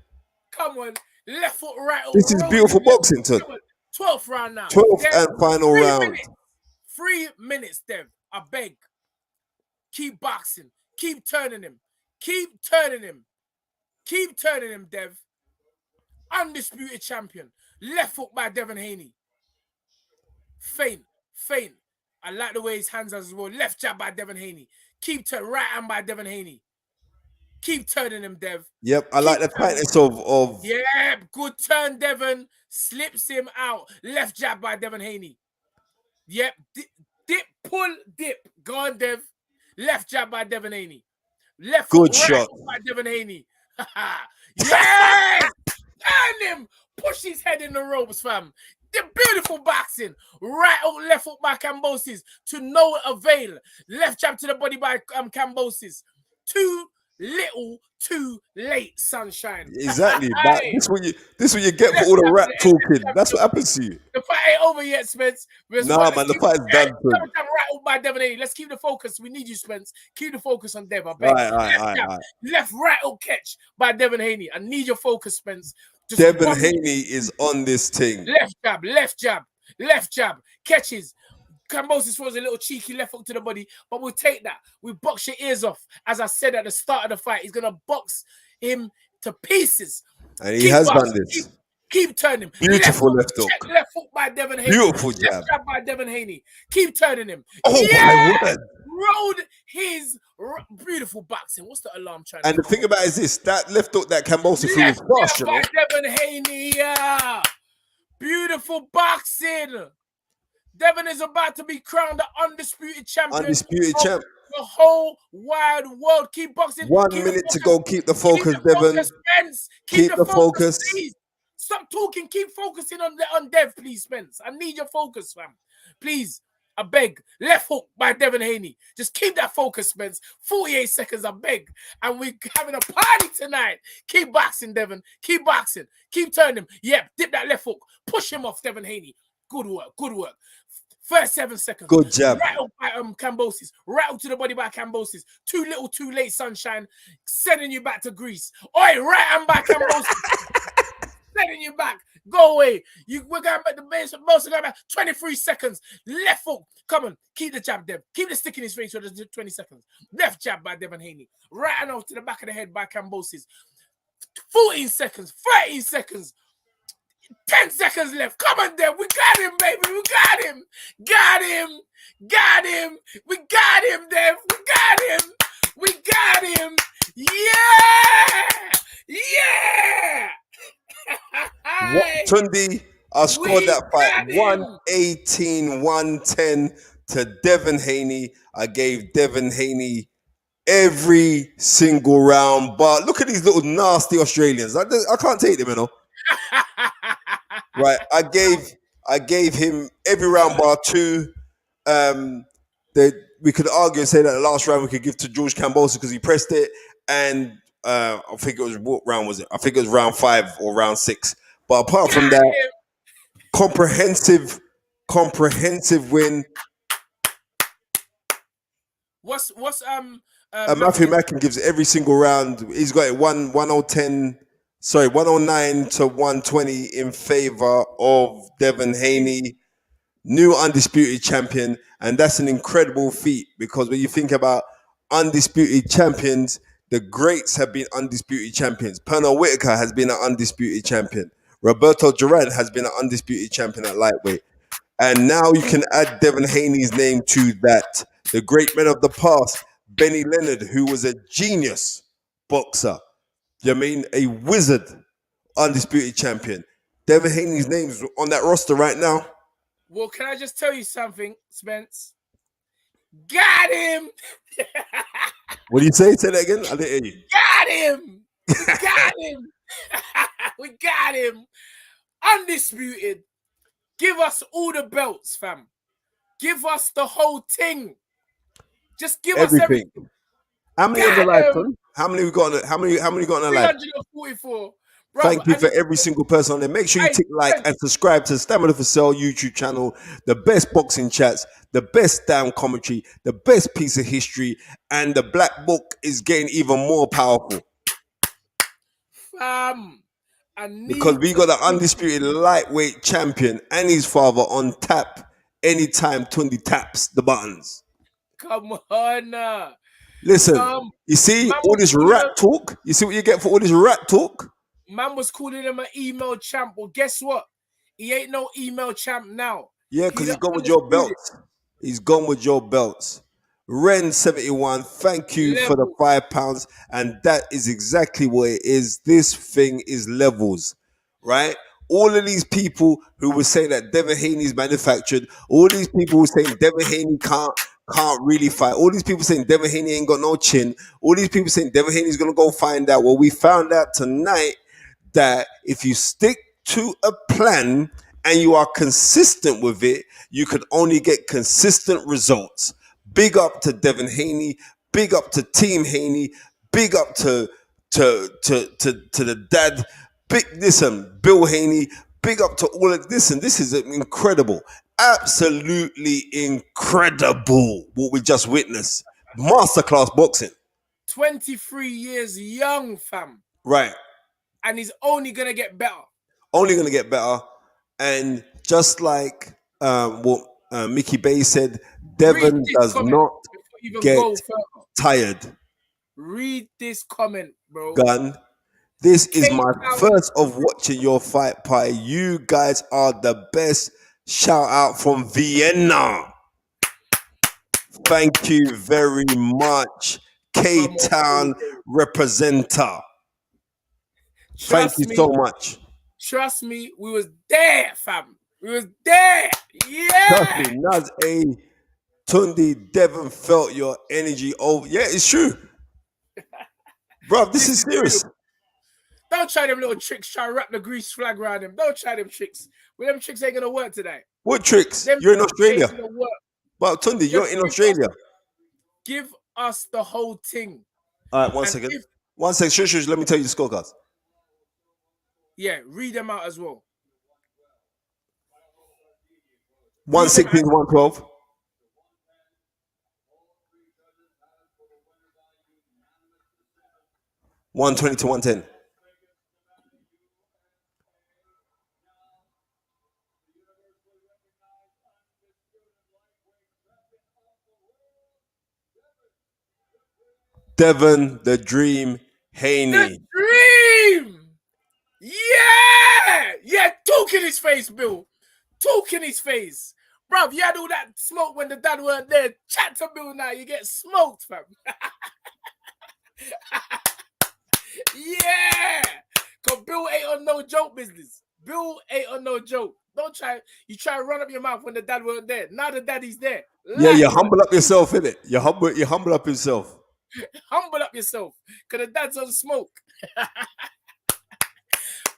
Come on, left foot, right hook.
This is beautiful boxing, Tun.
12th round now.
12th and final round.
3 minutes, Dev. I beg. Keep boxing. Keep turning him. Keep turning him. Keep turning him, Dev. Undisputed champion. Left hook by Devin Haney. Feint. I like the way his hands are as well. Left jab by Devin Haney. Keep turning. Right hand by Devin Haney. Keep turning him, Dev.
Yep, I like the tightness of...
Yeah, good turn, Devin. Slips him out. Left jab by Devin Haney. Yep. Dip, pull, dip. Go on, Dev. Left jab by Devin Haney. Left
good
right
shot
by Devin Haney. Yes! Turn him. Push his head in the ropes, fam. The beautiful boxing. Right hook, left hook by Kambosos. To no avail. Left jab to the body by Kambosos. Too little, too late, sunshine.
Exactly. But this what you get for all the rap talking. That's what happens to you.
The fight ain't over yet, Spence.
Nah, man, the fight's done.
Right by Devin Haney. Let's keep the focus. We need you, Spence. Keep the focus on Dev. Left, right hook catch by Devin Haney. I need your focus, Spence.
Devin Haney is on this thing.
Left jab. Catches. Kambosos throws a little cheeky left hook to the body, but we'll take that. We box your ears off. As I said at the start of the fight, he's going to box him to pieces.
And he has done this.
Keep turning.
Beautiful left hook.
Left hook by Devin Haney.
Beautiful jab.
Left jab by Devin Haney. Keep turning him.
Oh, my word.
Rode his beautiful boxing. What's the alarm trying
and
to
the thing about it is this, that left hook that Kambosos threw was fast, you know?
by Devin Haney. Yeah. Beautiful boxing. Devin is about to be crowned the undisputed champion.
Undisputed champ.
The whole wide world. Keep boxing.
1 minute to go. Keep the focus, Devin. Keep the focus.
Please. Stop talking. Keep focusing on Dev, please, Spence. I need your focus, fam. Please. I beg. Left hook by Devin Haney. Just keep that focus, Spence. 48 seconds, I beg. And we're having a party tonight. Keep boxing, Devin. Keep boxing. Keep turning him. Yep. Dip that left hook. Push him off, Devin Haney. Good work. Good work. First 7 seconds.
Good jab.
Right up by Kambosos. Right up to the body by Kambosos. Too little, too late, sunshine. Sending you back to Greece. Oi, right hand by Kambosos. Sending you back. Go away. We're going back to base. Most are going back. 23 seconds. Left hook. Come on. Keep the jab, Dev. Keep the stick in his face for the 20 seconds. Left jab by Devin Haney. Right hand off to the back of the head by Kambosos. 14 seconds. 13 seconds. 10 seconds left. Come on, then. We got him, baby. We got him. Got him. Got him. We got him, Dev. We got him. We got him. Yeah. Yeah.
Tunde, I scored that fight
got him.
118, 110 to Devin Haney. I gave Devin Haney every single round. But look at these little nasty Australians. I can't take them, you know. Right. I gave him every round bar 2. We could argue and say that the last round we could give to George Kambosos because he pressed it. And I think it was, what round was it? I think it was round 5 or round 6. But apart from that, comprehensive win.
What's
Matthew Mackin gives every single round. He's got it 109 to 120 in favor of Devin Haney, new undisputed champion, and that's an incredible feat because when you think about undisputed champions, the greats have been undisputed champions. Pernell Whitaker has been an undisputed champion. Roberto Duran has been an undisputed champion at lightweight. And now you can add Devin Haney's name to that. The great men of the past, Benny Leonard, who was a genius boxer. You know what I mean? A wizard, undisputed champion. Devin Haney's name is on that roster right now.
Well, can I just tell you something, Spence? Got him!
What do you say? Say that again? I didn't hear you.
Got him! We got him! We got him! Undisputed. Give us all the belts, fam. Give us the whole thing. Just give us everything.
How many on the live, son? How many we got? How many got on the live?
344. Bro,
thank you for every single person on there. Make sure you tick like and subscribe to the Stamina for Sale YouTube channel. The best boxing chats, the best damn commentary, the best piece of history, and the black book is getting even more powerful. Because we got the undisputed lightweight champion and his father on tap anytime Tunde taps the buttons.
Come on.
Listen, you see all this rat talk? You see what you get for all this rat talk?
Man was calling him an email champ. Well, guess what? He ain't no email champ now.
Yeah, because he's gone with your belts. He's gone with your belts. Ren71, thank you for the £5. And that is exactly what it is. This thing is levels, right? All of these people who were saying that Devin Haney's manufactured, all these people who saying Devin Haney can't really fight, all these people saying Devin Haney ain't got no chin, all these people saying Devin Haney's going to go find out. Well, we found out tonight that if you stick to a plan and you are consistent with it, you can only get consistent results. Big up to Devin Haney, big up to Team Haney, big up to the dad, Bill Haney, big up to all of this. And this is incredible, absolutely incredible what we just witnessed. Masterclass boxing.
23 years young, fam.
Right.
And he's only going to get better.
Only going to get better. And just like what Mickey Bay said, Devin does not get tired.
Read this comment, bro.
Gun. This is my first of watching your fight party. You guys are the best. Shout out from Vienna. Thank you very much. K-Town representer. Thank you so much.
Trust me, we was there, fam. We was there. Yeah.
Trust me, Naz A. Tunde, Devin felt your energy over. Yeah, it's true. Bro, this is serious.
Don't try them little tricks. Try to wrap the grease flag around them. Don't try them tricks. Well, them tricks ain't going to work today.
What tricks? You're in Australia. Well, Tunde, you're in Australia.
Give us the whole thing.
All right, one second. Shush, let me tell you the scorecards.
Yeah, read them out as well.
116 to 112. 120 to 110. Devin, the Dream, Haney.
The Dream! Yeah! Yeah, Talk in his face, Bill. Talk in his face. Bruv, you had all that smoke when the dad weren't there. Chat to Bill now, you get smoked, fam. Yeah! Because Bill ain't on no joke business. Bill ain't on no joke. Don't try. You try to run up your mouth when the dad weren't there. Now the daddy's there.
Yeah, you humble up yourself, innit? You humble up yourself.
Humble up yourself. Because the dad's on smoke.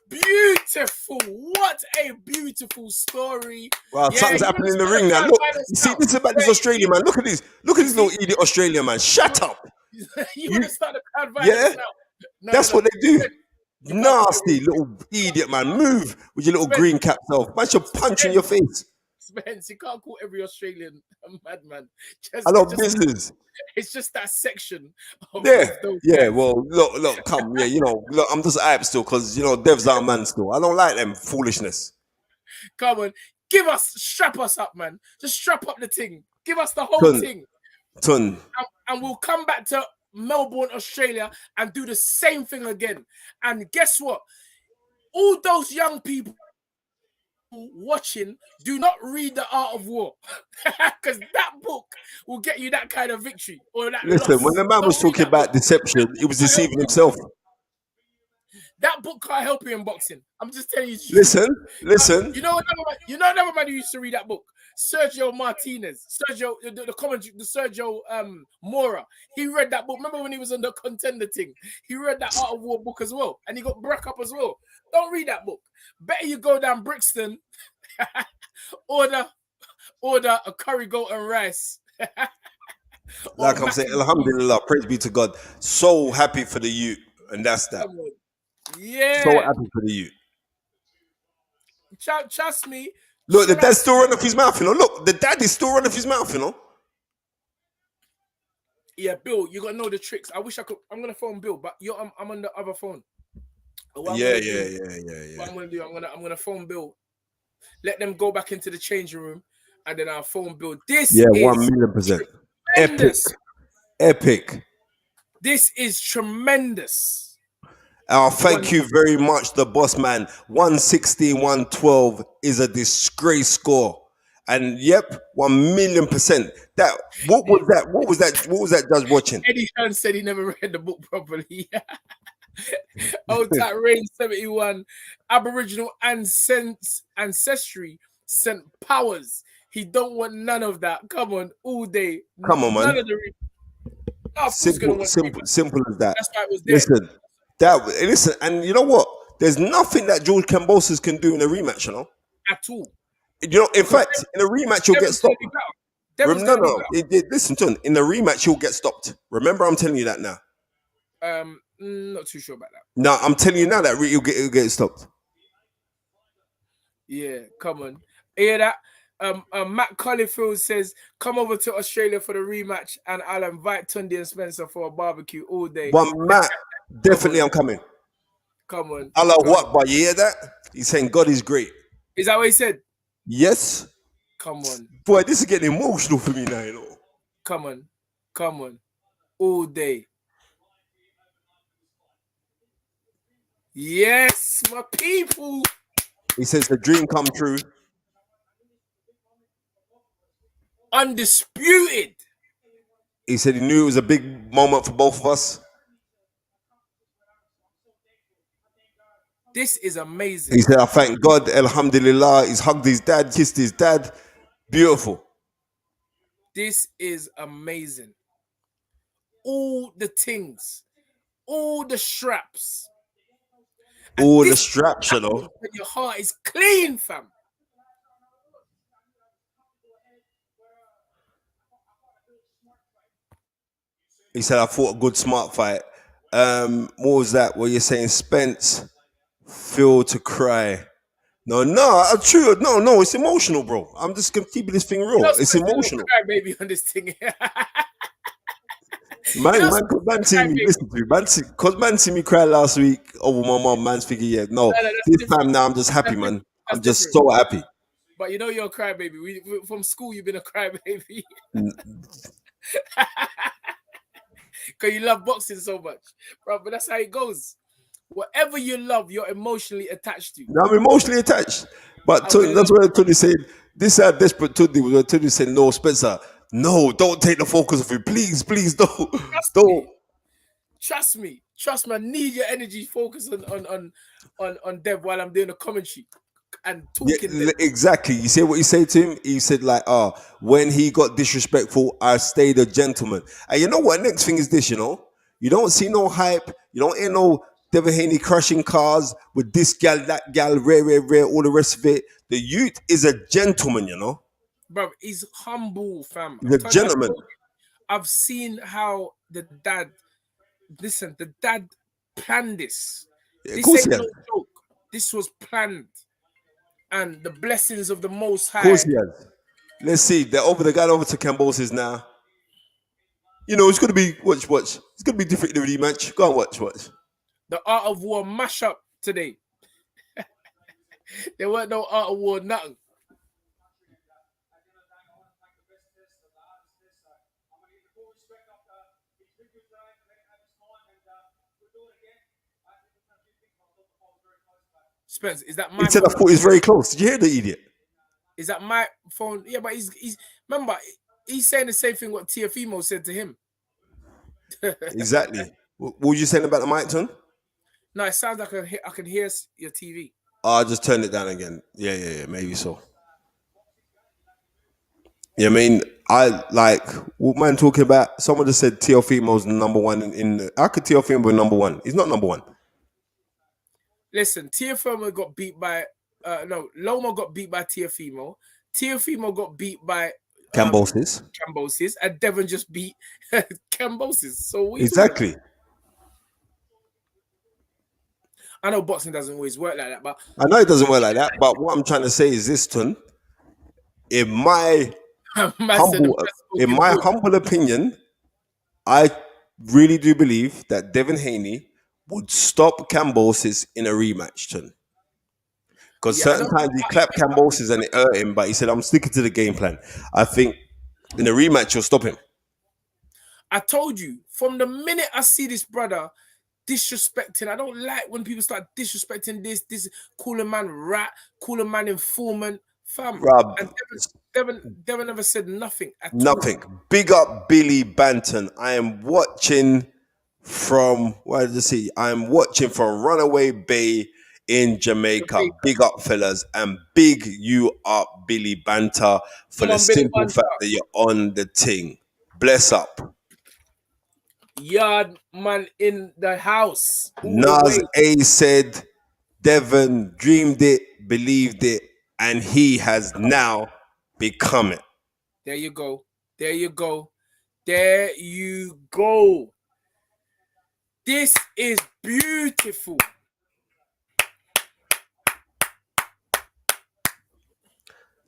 Beautiful. What a beautiful story.
Wow,
Yeah,
something's happening in the ring now. Look, you see, this is about this Australian man. Look at this. Look at this little idiot Australian man. Shut up.
You want to start the crowd violence
Yeah?
now? No,
That's what they do.
You can't
Nasty little idiot, man. Move with your little green cap self. Man should punch in your face.
Spence, you can't call every Australian a madman.
I love business.
It's just that section.
Yeah, yeah. Well, look, come, yeah. You know, look, I'm just hyped still because you know Dev's our man still. I don't like them foolishness.
Come on, strap us up, man. Just strap up the thing. Give us the whole thing. And we'll come back to Melbourne, Australia, and do the same thing again. And guess what? All those young people watching, do not read The Art of War, because that book will get you that kind of victory or that.
Listen,
loss.
when the man was talking about deception, he was deceiving himself.
That book can't help you in boxing. I'm just telling you.
Listen.
You know another man who used to read that book, Sergio Martinez, the commentary, the Sergio Mora. He read that book. Remember when he was on the Contender thing? He read that Art of War book as well, and he got Brack up as well. Don't read that book. Better you go down Brixton, order a curry goat and rice.
Like I'm saying, alhamdulillah, praise be to God. So happy for the youth, and that's that.
Yeah.
So happy for the youth.
Trust me.
Look, the dad's still running off his mouth, you know. Look, the dad is still running off his mouth, you know.
Yeah, Bill, you gotta know the tricks. I wish I could. I'm gonna phone Bill, but I'm on the other phone.
Yeah.
What I'm gonna do, I'm gonna phone Bill. Let them go back into the changing room, and then I'll phone Bill. This is
1,000,000%. Epic.
This is tremendous.
Thank you very much, the boss man. 116-112 is a disgrace score. And yep, 1,000,000%. That what was that judge watching?
Eddie Hearn said he never read the book properly. Old Tat Rain 71. Aboriginal ancestry sent powers. He don't want none of that. Come on, all day.
Come on, man.
None of the
simple as that.
That's why it was there.
Listen, and you know what? There's nothing that George KAMBOSOS can do in a rematch, you know?
At all.
You know, in fact, in a rematch, you'll get stopped. Listen to him. In the rematch, you'll get stopped. Remember, I'm telling you that now.
Not too sure about that.
No, I'm telling you now that you'll get stopped.
Yeah, come on. Hear that? Matt Collifield says, come over to Australia for the rematch and I'll invite Tunde and Spencer for a barbecue all day.
But Matt, definitely I'm coming.
Come on.
Allah Akbar, you hear that? He's saying God is great.
Is that what he said?
Yes.
Come on.
Boy, this is getting emotional for me now, you know.
Come on. All day. Yes, my people.
He says the dream come true.
Undisputed.
He said he knew it was a big moment for both of us.
This is amazing.
He said, I thank God, alhamdulillah. He's hugged his dad, kissed his dad. Beautiful.
This is amazing. All the things, all the straps.
All the straps, you know.
Your heart is clean, fam.
He said, I fought a good smart fight. What was that? What you're saying? Spence, feel to cry. No, true. No, it's emotional, bro. I'm just gonna keep this thing real. It's emotional.
Cry, baby, on this thing.
Man, see me. Listen to me, man. Because man see me cry last week over my mom. Man's thinking, yeah, no. This time now, I'm just happy, man. I'm just so happy.
But you know you're a crybaby. From school, you've been a crybaby. Because you love boxing so much, bro. But that's how it goes. Whatever you love, you're emotionally attached to.
Now I'm emotionally attached. But
I will
That's
love
why Tony said, this is how desperate Tony was. When Tony said, no, Spencer, no, don't take the focus off you. Please, please, don't.
trust
Don't.
me. Trust me. Trust me. I need your energy focused on Dev while I'm doing the commentary and
Yeah,
talking Dev.
exactly. You see what he said to him? He said, like, when he got disrespectful, I stayed a gentleman. And you know what? Next thing is this, you know? You don't see no hype. You don't hear no Devin Haney crushing cars with this gal, that gal, rare, rare, rare, all the rest of it. The youth is a gentleman, you know?
Bro, he's humble, fam.
He's a gentleman.
I've seen how the dad, listen, the dad planned this.
Yeah, of
This
course
ain't
he
no
has.
joke. This was planned. And the blessings of the Most
Of course
High.
he has. Let's see. They're over. They got over to KAMBOSOS now. You know, it's going to be, watch. It's going to be different in the rematch. Go on, watch.
The Art of War mashup today. There weren't no Art of War, nothing. Spence, is that
He
my
said, I
phone?
thought he was very close. Did you hear the idiot?
Is that my phone? Yeah, but he's remember, he's saying the same thing what Tiafimo said to him.
Exactly. What were you saying about the mic tone?
No, it sounds like I can hear your TV.
Oh, I just turned it down again. Yeah, maybe so. Yeah, I mean, I like what man talking about. Someone just said Teofimo's number one in how could Teofimo be number one? He's not number one.
Listen, Tiafimo got beat by Loma got beat by Tiafimo. Tiafimo got beat by
KAMBOSOS.
And Devin just beat KAMBOSOS. So what
Exactly.
I know boxing doesn't always work like that, but
I know it doesn't work like that, but what I'm trying to say is this, Tun. In my humble opinion, I really do believe that Devin Haney would stop KAMBOSOS in a rematch, Tun. Because certain times he clapped KAMBOSOS and it hurt him, but he said, I'm sticking to the game plan. I think in a rematch, you'll stop him.
I told you, from the minute I see this brother disrespecting, I don't like when people start disrespecting this, call a man rat, call a man informant, fam.
Rob,
and Devin never said nothing at all.
Nothing. Big up Billy Banton. I am watching from, where did you see? I'm watching from Runaway Bay in Jamaica. Big up, fellas. And big you up, Billy Banter, for the simple fact that you're on the ting. Bless up.
Yard man in the house.
Nas A said, Devin dreamed it, believed it, and he has now become it.
There you go. There you go. There you go. This is beautiful.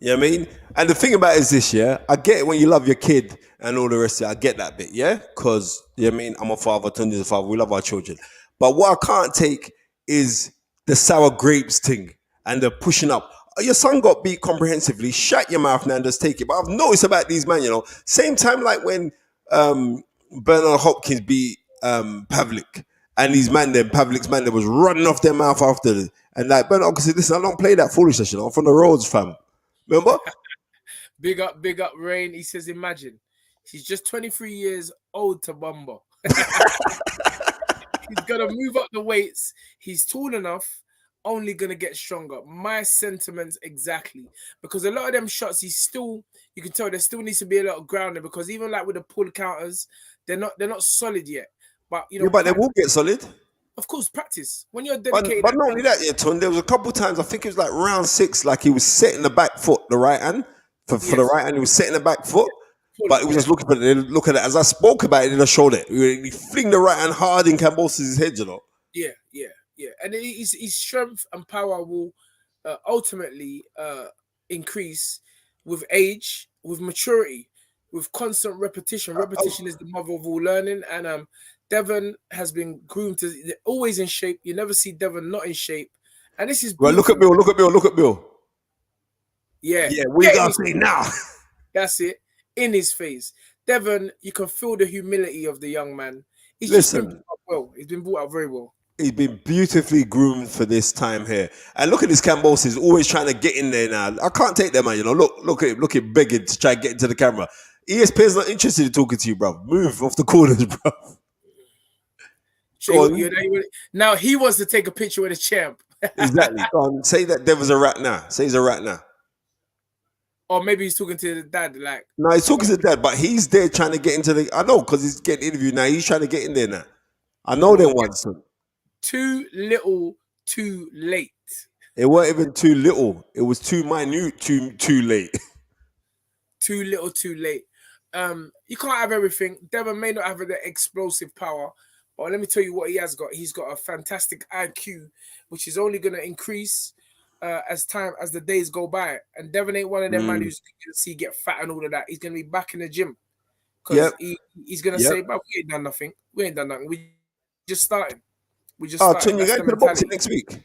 You know what I mean? And the thing about it is this, yeah? I get it when you love your kid and all the rest of it. I get that bit, yeah? Because, you know what I mean? I'm a father, Tunde's a father. We love our children. But what I can't take is the sour grapes thing and the pushing up. Your son got beat comprehensively. Shut your mouth now and just take it. But I've noticed about these men, you know, same time like when Bernard Hopkins beat Pavlik. And these man, them Pavlik's man, that was running off their mouth after it. And like Bernard Hopkins said, listen, I don't play that foolishness, you know, from the roads, fam. Remember?
Big up, Rain. He says, imagine. He's just 23 years old to Bumbo. He's going to move up the weights. He's tall enough, only going to get stronger. My sentiments exactly. Because a lot of them shots, you can tell there still needs to be a lot of grounding because even like with the pull counters, they're not solid yet. But, you know,
but they will get solid.
Of course, practice. When you're dedicated.
But not only that, yeah, Ton, there was a couple of times, I think it was like round 6, like he was setting the back foot, the right hand. For the right hand, he was setting the back foot. But he was just looking at it. As I spoke about it in the shoulder, he fling the right hand hard in KAMBOSOS' head, you know.
Yeah. And his strength and power will ultimately increase with age, with maturity, with constant repetition. Repetition is the mother of all learning. And Devin has been groomed to always in shape. You never see Devin not in shape. And this is
right. Look at Bill.
Yeah.
What you gotta say now?
That's it. In his face. Devin, you can feel the humility of the young man. He's been brought up well. He's been brought up very well.
He's been beautifully groomed for this time here. And look at this Cambos is always trying to get in there now. I can't take that, man. You know, look at begging to try and get into the camera. ESPN's not interested in talking to you, bro. Move off the corners, bro. Go on.
Now he wants to take a picture with his champ.
Exactly. Go on. Say that Devin's a rat now. Say he's a rat now.
Or maybe he's talking to the dad, like.
No, he's talking to dad, but he's there trying to get into the. I know, because he's getting interviewed now. He's trying to get in there now. I know them ones, son.
Too little, too late.
It weren't even too little. It was too minute, too late.
Too little, too late. You can't have everything. Devin may not have the explosive power, but let me tell you what he has got. He's got a fantastic IQ, which is only going to increase as the days go by. And Devin ain't one of them man who's going to see get fat and all of that. He's going to be back in the gym because he's going to say, "But we ain't done nothing. We ain't done nothing. We just started. We just started."
Tune, you going to the boxing next week?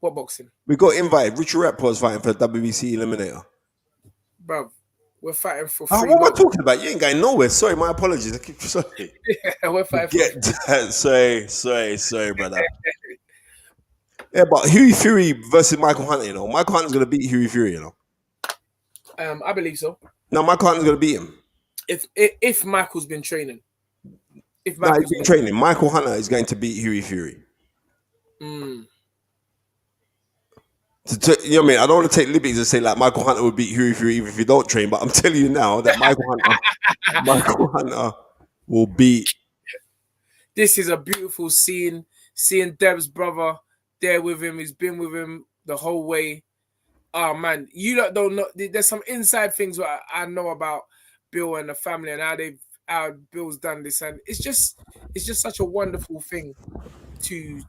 What boxing?
We got invited. Richard Rappaport fighting for the WBC Eliminator.
Bruv, we're fighting for
free. What am I talking about? You ain't going nowhere. Sorry, my apologies. I keep sorry.
We're fighting
Get that. Sorry, brother. Yeah, but Huey Fury versus Michael Hunter, you know. Michael Hunter's going to beat Huey Fury, you know.
I believe so.
No, Michael Hunter's going to beat him.
If Michael's been training.
He's been training. Michael Hunter is going to beat Huey Fury. You know what I mean? I don't want to take liberties and say like Michael Hunter would beat Huey Fury even if you don't train, but I'm telling you now that Michael Hunter will beat.
This is a beautiful scene. Seeing Dev's brother there with him. He's been with him the whole way. Oh man, you don't know. There's some inside things that I know about Bill and the family and how Bill's done this, and it's just such a wonderful thing to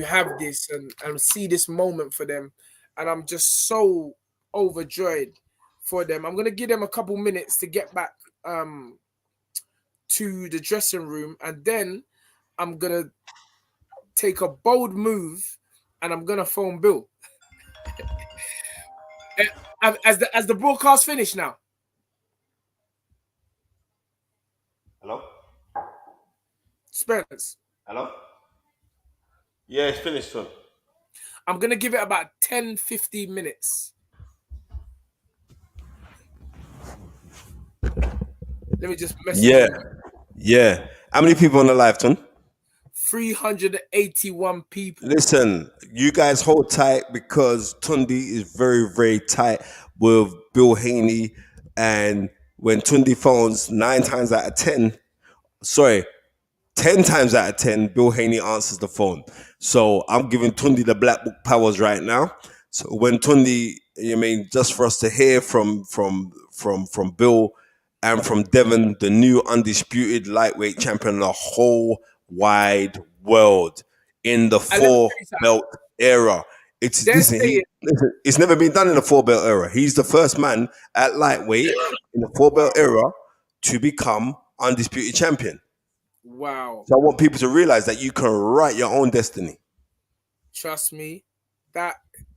have this and see this moment for them, and I'm just so overjoyed for them. I'm gonna give them a couple minutes to get back to the dressing room, and then I'm gonna take a bold move and I'm gonna phone Bill. As the broadcast finished now.
Hello?
Spence.
Hello? Yeah, it's finished, son.
I'm going to give it about 10-15 minutes. Let me just message you.
Yeah. How many people on the live, son?
381 people.
Listen, you guys hold tight because Tunde is very, very tight with Bill Haney. And when Tunde phones 10 times out of 10, Bill Haney answers the phone. So I'm giving Tunde the black book powers right now. So when Tunde, just for us to hear from Bill and from Devin, the new undisputed lightweight champion of the whole wide world in the 4-belt era. It's never been done in the 4-belt era. He's the first man at lightweight in the 4-belt era to become undisputed champion.
Wow.
So I want people to realize that you can write your own destiny.
Trust me.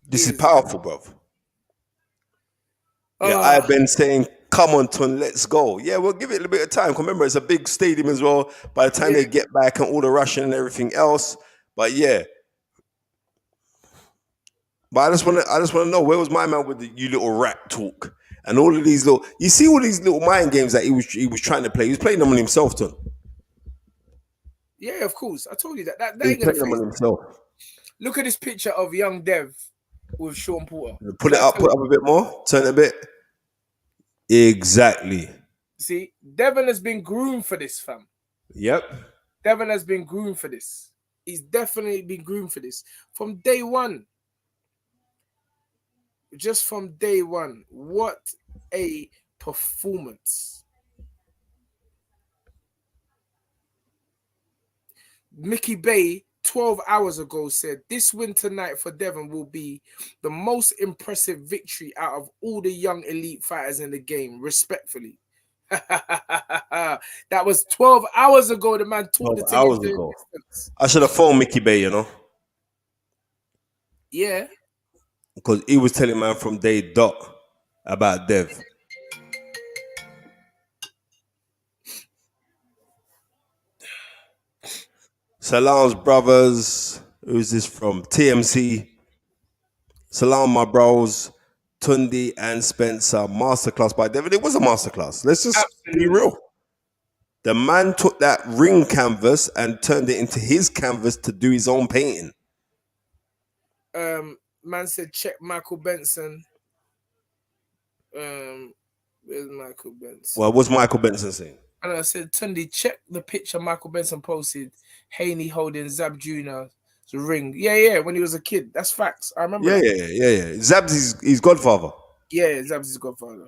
This is powerful, bro. Yeah, I've been saying, come on, Tun, let's go. Yeah, we'll give it a little bit of time. Remember, it's a big stadium as well. By the time they get back and all the rushing and everything else. But yeah. But I just want to know, where was my man with the you little rat talk? And all of these all these little mind games that he was trying to play. He was playing them on himself, Tun.
Yeah, of course. I told you that.
He's playing them on himself.
Look at this picture of young Dev with Sean Porter.
Put it up a bit more. Turn it a bit. Exactly.
See, Devin has been groomed for this, fam.
Yep.
Devin has been groomed for this. He's definitely been groomed for this. From day one. Just from day one. What a performance. Mickey Bay 12 hours ago said this win tonight for Devin will be the most impressive victory out of all the young elite fighters in the game, respectfully. That was 12 hours ago. The man took the
hours ago. I should have phoned Mickey Bay,
Yeah.
Because he was telling man from day dot about Dev. Salam's brothers. Who's this from? TMC. Salam, my bros. Tunde and Spencer. Masterclass by Devin. It was a masterclass. Let's just be
Absolutely.
real. The man took that ring canvas and turned it into his canvas to do his own painting.
Man said check Michael Benson. Where's Michael Benson?
Well, what's Michael Benson saying?
And I said, Tunde, check the picture Michael Benson posted. Haney holding Zab Jr.'s ring. Yeah, when he was a kid. That's facts. I remember.
Yeah. Zab's his godfather.
Yeah, Zab's his godfather.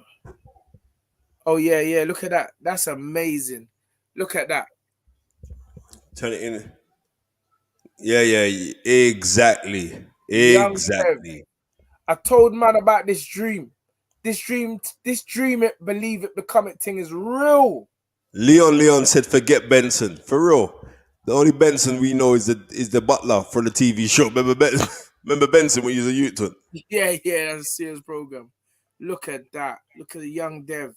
Oh, yeah. Look at that. That's amazing. Look at that.
Turn it in. Yeah. Exactly.
I told man about this dream. This dream, it, believe it, become it thing is real.
Leon said, forget Benson. For real. The only Benson we know is the butler for the TV show. Remember Benson when he was a youth?
Yeah, that's a serious program. Look at that. Look at the young Dev.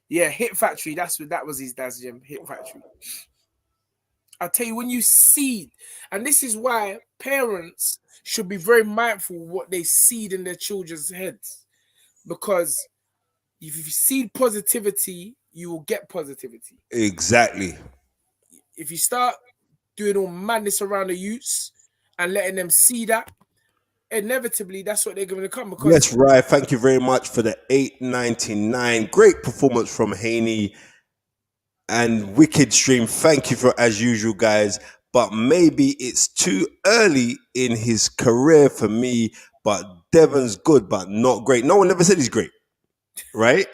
Yeah, Hit Factory. That was his dad's gym. Hit Factory. I'll tell you, when you see, and this is why parents should be very mindful of what they seed in their children's heads. Because if you seed positivity, you will get positivity.
Exactly.
If you start doing all madness around the youths and letting them see that, inevitably that's what they're going to come. Because
yes, right. Thank you very much for the $8.99. Great performance from Haney and wicked stream. Thank you for as usual, guys. But maybe it's too early in his career for me. But Devon's good, but not great. No one ever said he's great, right?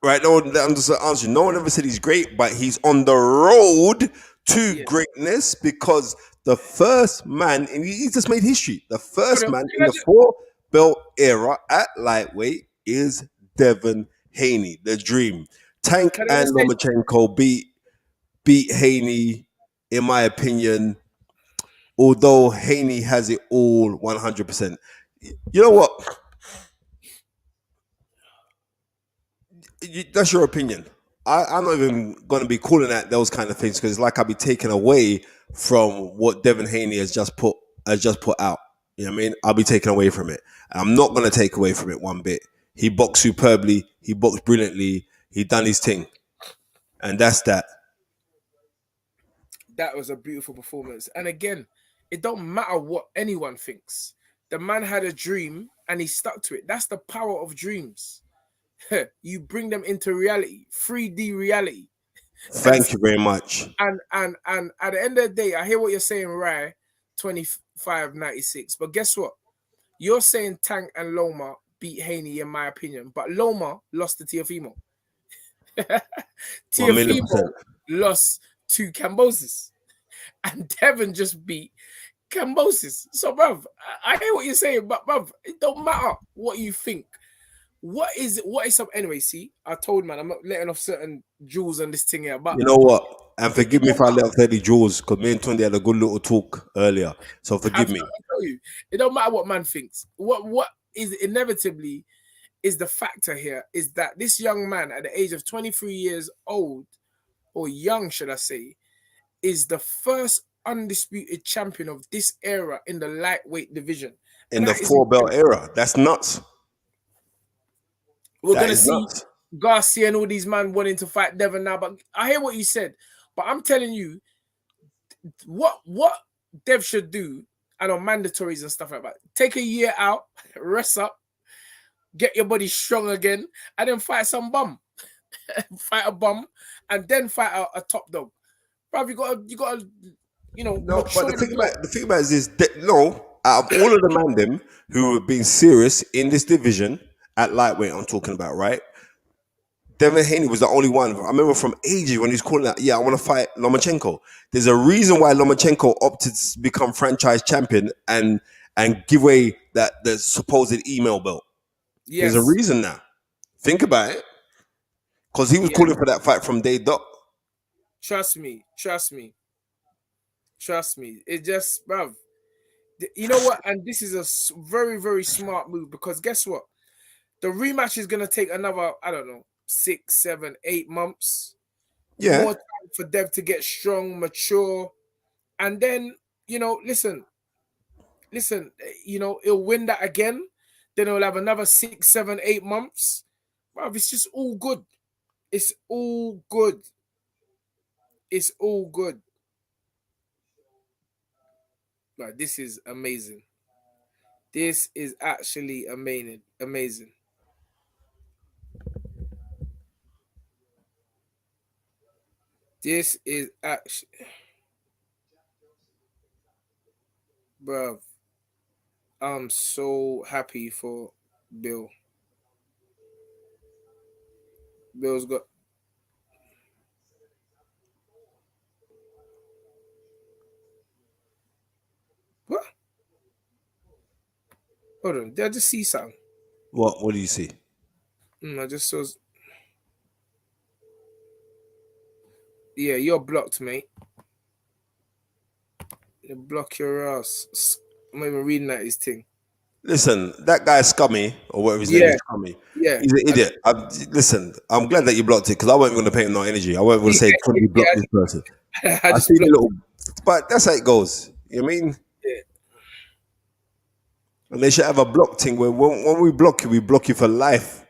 Right? No one. I'm just answering. No one ever said he's great, but he's on the road to greatness because the first man, and he just made history. The first man in the 4-belt era at lightweight is Devin Haney, the Dream. Tank and Lomachenko beat Haney, in my opinion. Although Haney has it all 100%. You know what? That's your opinion. I'm not even going to be calling at those kind of things because it's like I'll be taken away from what Devin Haney has just put out. You know what I mean? I'll be taken away from it. And I'm not going to take away from it one bit. He boxed superbly. He boxed brilliantly. He done his thing. And that's that.
That was a beautiful performance. And again, it don't matter what anyone thinks. The man had a dream and he stuck to it. That's the power of dreams. You bring them into reality, 3D reality.
Thank you very much.
And at the end of the day, I hear what you're saying, right? 25-96. But guess what? You're saying Tank and Loma beat Haney, in my opinion. But Loma lost to Teofimo. Teofimo lost to Kambosos. And Devin just beat Kambosos. So, bruv, I hear what you're saying, but bruv, it don't matter what you think. What is up? Anyway, see, I told man I'm not letting off certain jewels on this thing here. But
you know what? And forgive me if I let off any jewels because me and Tunde had a good little talk earlier. So forgive me.
I tell you, it don't matter what man thinks. What is inevitably is the factor here is that this young man at the age of 23 years old, or young, should I say, is the first undisputed champion of this era in the lightweight division.
In the 4-belt era. That's nuts.
We're going to see Garcia and all these men wanting to fight Devin now. But I hear what you said. But I'm telling you, what Dev should do, and on mandatories and stuff like that, take a year out, rest up, get your body strong again, and then fight some bum. Fight a bum, and then fight a top dog. Bro, you got to, No, but
the thing about is out of all of the man them who have been serious in this division, at lightweight, I'm talking about, right? Devin Haney was the only one. I remember from ages when he was calling out, I want to fight Lomachenko. There's a reason why Lomachenko opted to become franchise champion and give away the supposed email belt. Yes. There's a reason now. Think about it. Because he was calling for that fight from day dot.
Trust me. It just, bruv. You know what? And this is a very, very smart move because guess what? The rematch is going to take another, 6, 7, 8 months.
Yeah.
More time for Dev to get strong, mature. And then, listen, it'll win that again. Then it'll have another 6, 7, 8 months. Bruv, it's just all good. It's all good. It's all good. Like, this is amazing. This is actually amazing. Amazing. This is actually, bruv. I'm so happy for Bill. Bill's got. What? Hold on. Did I just see something?
What do you see?
I just saw. Yeah, you're blocked, mate. You block your ass. I'm not even reading that his thing.
Listen, that guy Scummy, or whatever his name
Yeah,
is, Scummy,
yeah.
he's an idiot. Listen, I'm glad that you blocked it because I wasn't going to pay him no energy. I wasn't going to say, "Could you block this person?"
I
I
just
see the
blocked.
little, but that's how it goes. You know what I mean?
Yeah.
And they should have a block thing where when we block you for life.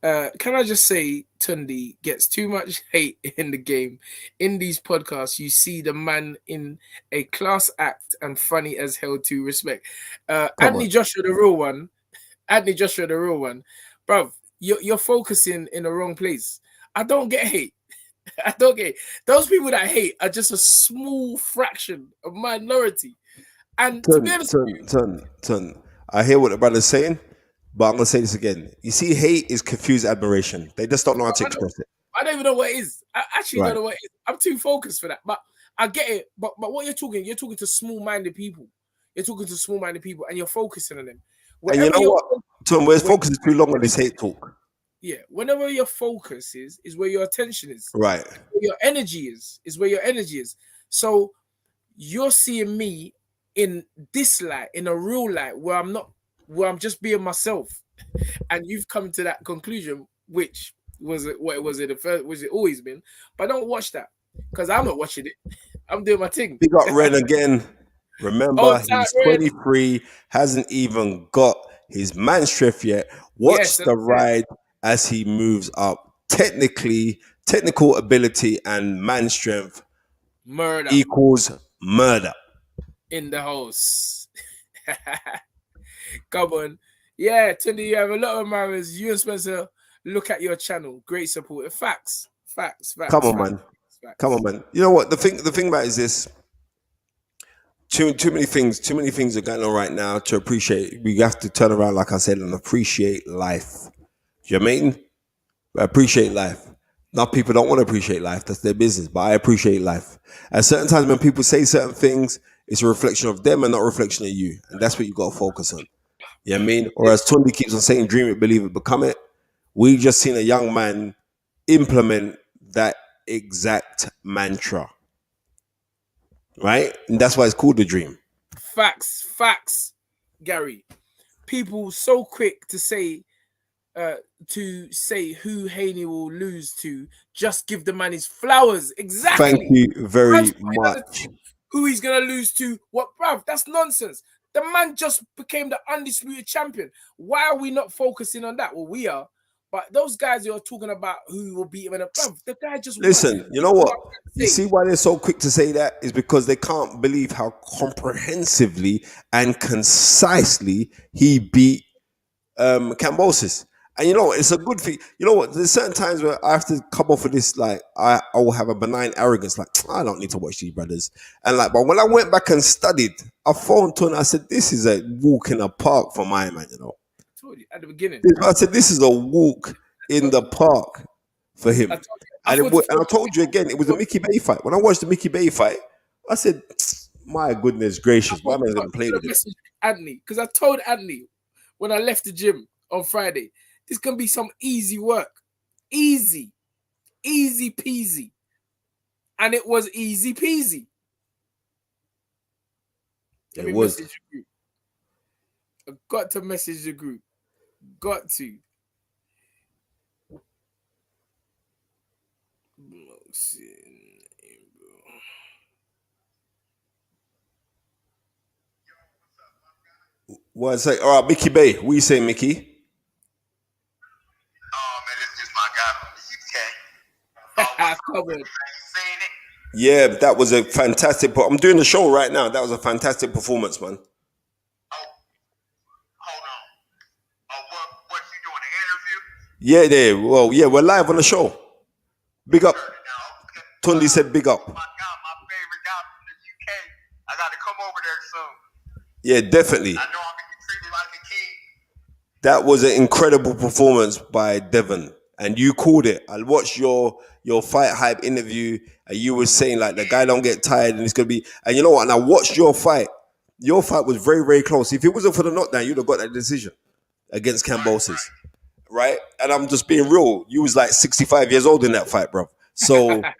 Can I just say, Tunde gets too much hate in the game. In these podcasts, you see the man in a class act and funny as hell to respect.
Come
Anthony
on,
Joshua, the real one. Anthony Joshua, the real one. Bruv, you're focusing in the wrong place. I don't get hate. I don't get it. Those people that hate are just a small fraction of minority. And to be honest with you,
turn. I hear what the brother's saying, but I'm going to say this again. You see, hate is confused admiration. They just don't know how to express it.
I don't even know what it is. I actually
Right.
don't know what it is. I'm too focused for that. But I get it. But what you're talking to small-minded people. You're talking to small-minded people and you're focusing on them.
And you
Wherever
know
you're
what? Turn, where's focus is too long on this hate talk.
Yeah, whenever your focus is where your attention is.
Right.
Where your energy is where your energy is. So you're seeing me in this light, in a real light, where I'm just being myself. And you've come to that conclusion, which was it the first, was it always been? But don't watch that. Because I'm not watching it. I'm doing my thing.
Big up Ren again. Remember,
Oh,
he's
Red.
23, hasn't even got his man strength yet. Watch
Yes,
the ride as he moves up. Technical ability and man strength
murder
equals murder.
in the house. Come on. Yeah, Tunde, you have a lot of admirers. You and Spencer, look at your channel. Great support. Facts.
Come on, man. Come on, man. You know what? The thing about it is this. Too many things are going on right now to appreciate. We have to turn around, like I said, and appreciate life. Do you know what I mean? Appreciate life. Now people don't want to appreciate life. That's their business. But I appreciate life. At certain times when people say certain things, it's a reflection of them and not a reflection of you. And that's what you got to focus on. You know what I mean? Or as Tunde keeps on saying, dream it, believe it, become it. We just seen a young man implement that exact mantra. Right? And that's why it's called the dream.
Facts, Gary. People so quick to say who Haney will lose to. Just give the man his flowers. Exactly.
Thank you very much.
Who he's gonna lose to? What, bruv? That's nonsense. The man just became the undisputed champion. Why are we not focusing on that? Well, we are. But those guys you're talking about who will beat him in a bruv, the guy just
listen.
won.
You know what? You see why they're so quick to say that is because they can't believe how comprehensively and concisely he beat KAMBOSOS. And you know what? It's a good thing. You know what? There's certain times where I have to come off of this, like I will have a benign arrogance, like I don't need to watch these brothers. And like, but when I went back and studied, I phoned to and I said, this is a walk in a park for my man, you know.
I told you at the beginning.
I said, this is a walk in the park for him. I told you again, it was a Mickey Bay fight. When I watched the Mickey Bay fight, I said, my goodness gracious, my man's gonna play with it.
Anthony, because I told Anthony when I left the gym on Friday, this can be some easy work. Easy peasy. And it was easy peasy.
It was.
Message the group. I've got to message the group. Got to.
What's that? All right, Mickey Bay. What you say, Mickey?
Oh man, this is my guy from the UK.
Come on.
You seen it?
Yeah, that was a fantastic. I'm doing the show right now. That was a fantastic performance, man.
Oh, hold on. Oh, what you doing? An interview?
Yeah, there. Well, yeah, we're live on the show. Big up.
Now, okay.
Tunde said big up.
My favorite guy from the UK. I got to come over there soon.
Yeah, definitely.
I know I'm being treated like a king.
That was an incredible performance by Devin, and you called it. I watched your fight hype interview, and you were saying like the guy don't get tired, and it's gonna be. And you know what? And I watched your fight. Your fight was very, very close. If it wasn't for the knockdown, you'd have got that decision against KAMBOSOS, right? And I'm just being real. You was like 65 years old in that fight, bro. So
Yeah, hey,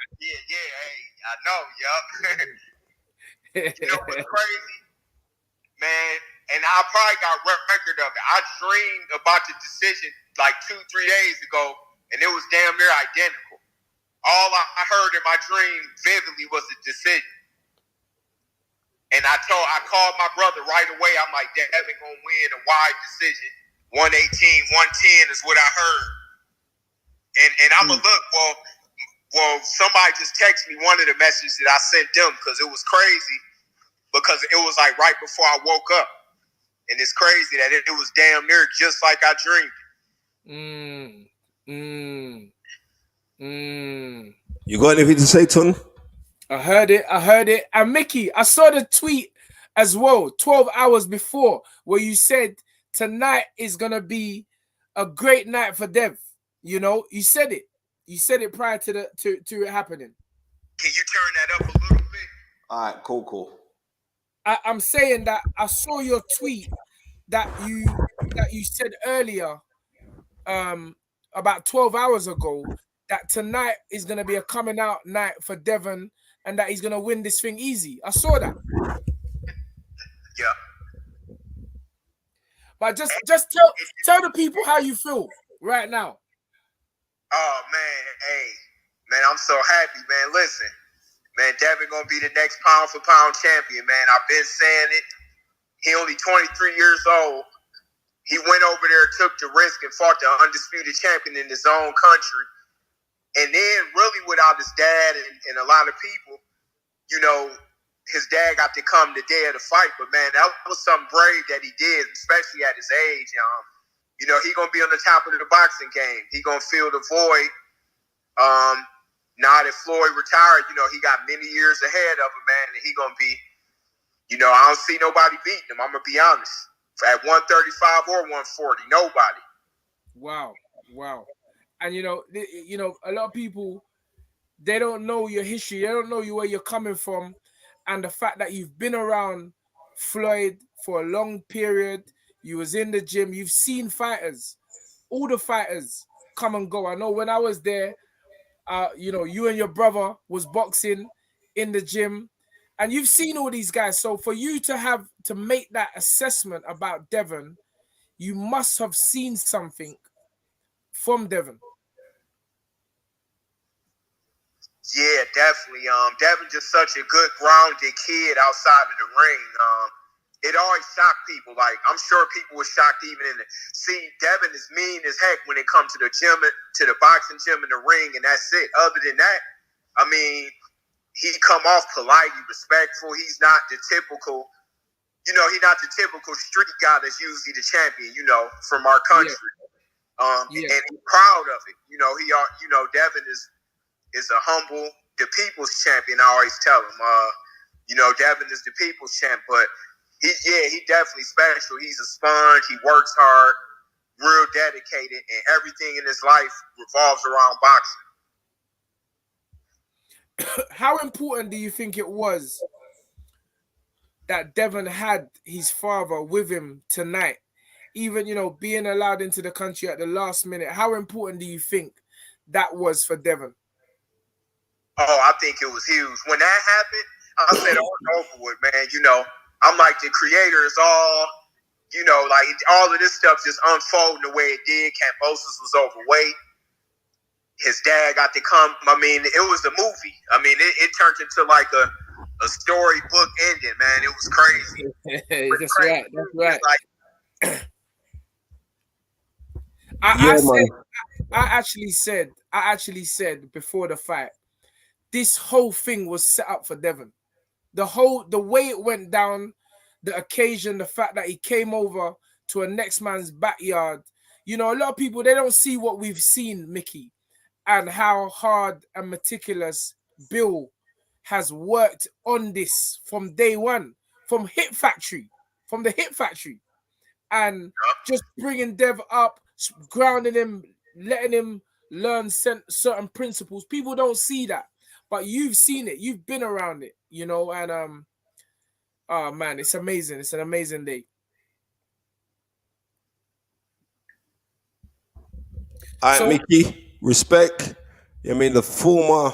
I know, yup. You know what's crazy? Man, and I probably got record of it. I dreamed about the decision like 2-3 days ago, and it was damn near identical. All I heard in my dream vividly was the decision. And I called my brother right away. I'm like, Devin gonna win a wide decision. 118, 110 is what I heard. And I'm gonna look, well, somebody just texted me one of the messages that I sent them because it was crazy. Because it was like right before I woke up. And it's crazy that it was damn near just like I dreamed.
you got anything to say, Tun?
I heard it. And Mickey, I saw the tweet as well, 12 hours before, where you said tonight is gonna be a great night for Dev. You know, you said it. You said it prior to it happening.
Can you turn that up a little bit?
All right, cool.
I'm saying that I saw your tweet that you said earlier, about 12 hours ago, that tonight is gonna be a coming out night for Devin and that he's gonna win this thing easy. I saw that.
Yeah.
But just tell the people how you feel right now.
Oh man, hey, man, I'm so happy, man. Listen. Man, Devin gonna be the next pound for pound champion, man. I've been saying it. He only 23 years old. He went over there, took the risk, and fought the undisputed champion in his own country. And then, really, without his dad and a lot of people, you know, his dad got to come the day of the fight. But man, that was something brave that he did, especially at his age. You know, he gonna be on the top of the boxing game. He gonna fill the void. Now that Floyd retired, you know, he got many years ahead of him, man, and he gonna be, you know, I don't see nobody beating him. I'm gonna be honest. At 135 or 140, nobody.
Wow. And you know, a lot of people, they don't know your history. They don't know where you're coming from, and the fact that you've been around Floyd for a long period. You was in the gym. You've seen fighters, all the fighters come and go. I know when I was there. You know, you and your brother was boxing in the gym, and you've seen all these guys. So for you to make that assessment about Devin, you must have seen something from Devin.
Yeah, definitely. Devin just such a good grounded kid outside of the ring. It always shocked people. Like, I'm sure people were shocked even in the... See, Devin is mean as heck when it comes to the gym, to the boxing gym and the ring, and that's it. Other than that, I mean, he come off polite, respectful. He's not the typical, you know, he's not the typical street guy that's usually the champion, you know, from our country. Yeah. And he's proud of it. You know, Devin is a humble, the people's champion, I always tell him. You know, Devin is the people's champ, but he definitely special. He's a sponge. He works hard, real dedicated, and everything in his life revolves around boxing.
How important do you think it was that Devin had his father with him tonight? Even, you know, being allowed into the country at the last minute. How important do you think that was for Devin?
Oh, I think it was huge. When that happened, I said, oh, it's over with, man. You know, I'm like, the creator is all, you know, like all of this stuff just unfolding the way it did. KAMBOSOS was overweight. His dad got to come. I mean, it was a movie. I mean, it turned into like a storybook ending, man. It was crazy.
That's right.
Like,
I
Yeah,
said,
man.
I actually said before the fight, this whole thing was set up for Devin. The way it went down, the occasion, the fact that he came over to a next man's backyard. You know, a lot of people, they don't see what we've seen, Mickey, and how hard and meticulous Bill has worked on this from day one, from the Hit Factory, and just bringing Dev up, grounding him, letting him learn certain principles. People don't see that, but you've seen it. You've been around it, you know. And oh man, it's amazing. It's an amazing day.
All right,
So
Mickey, respect. I mean, the former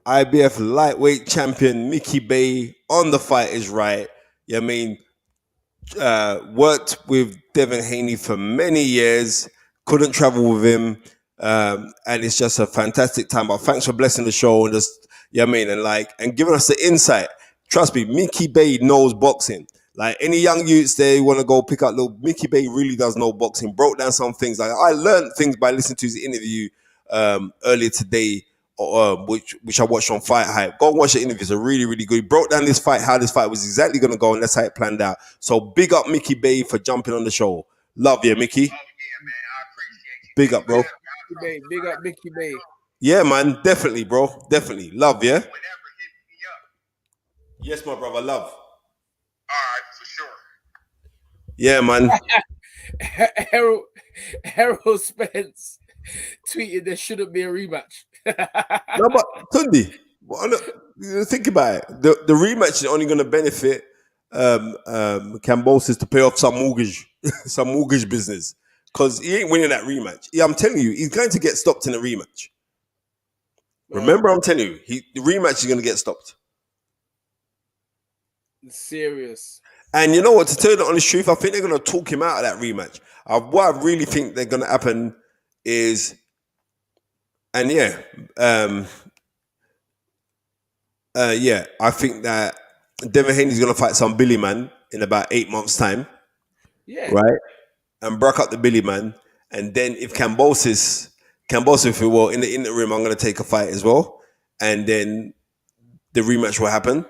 IBF lightweight champion Mickey Bay on The Fight Is Right. I mean, worked with Devin Haney for many years, couldn't travel with him, and it's just a fantastic time. But thanks for blessing the show and just, I mean, and giving us the insight. Trust me, Mickey Bay knows boxing. Like any young youths there who want to go pick up little, Mickey Bay really does know boxing. Broke down some things. Like I learned things by listening to his interview earlier today, which I watched on Fight Hype. Go and watch the interview. It's a really, really good. He broke down this fight, how this fight was exactly going to go, and that's how it planned out. So big up Mickey Bay for jumping on the show. Love you, Mickey.
Oh, yeah, man. I appreciate you.
Big up, bro.
Big up Mickey Bay.
Yeah, man. Definitely, bro. Definitely. Love, yeah?
Whenever, hit me up.
Yes, my brother. Love.
All right, for sure.
Yeah, man.
Harold Spence tweeted there shouldn't be a rematch.
No, but Tunde, think about it. The rematch is only going to benefit KAMBOSOS to pay off some mortgage, some mortgage business, because he ain't winning that rematch. Yeah, I'm telling you, he's going to get stopped in a rematch. Remember, I'm telling you, the rematch is going to get stopped.
Serious.
And you know what? To tell you the honest truth, I think they're going to talk him out of that rematch. What I really think they're going to happen is, and yeah, I think that Devin Haney's going to fight some Billy man in about 8 months' time.
Yeah.
Right? And break up the Billy man. And then if KAMBOSOS, if you will, in the interim, I'm going to take a fight as well. And then the rematch will happen.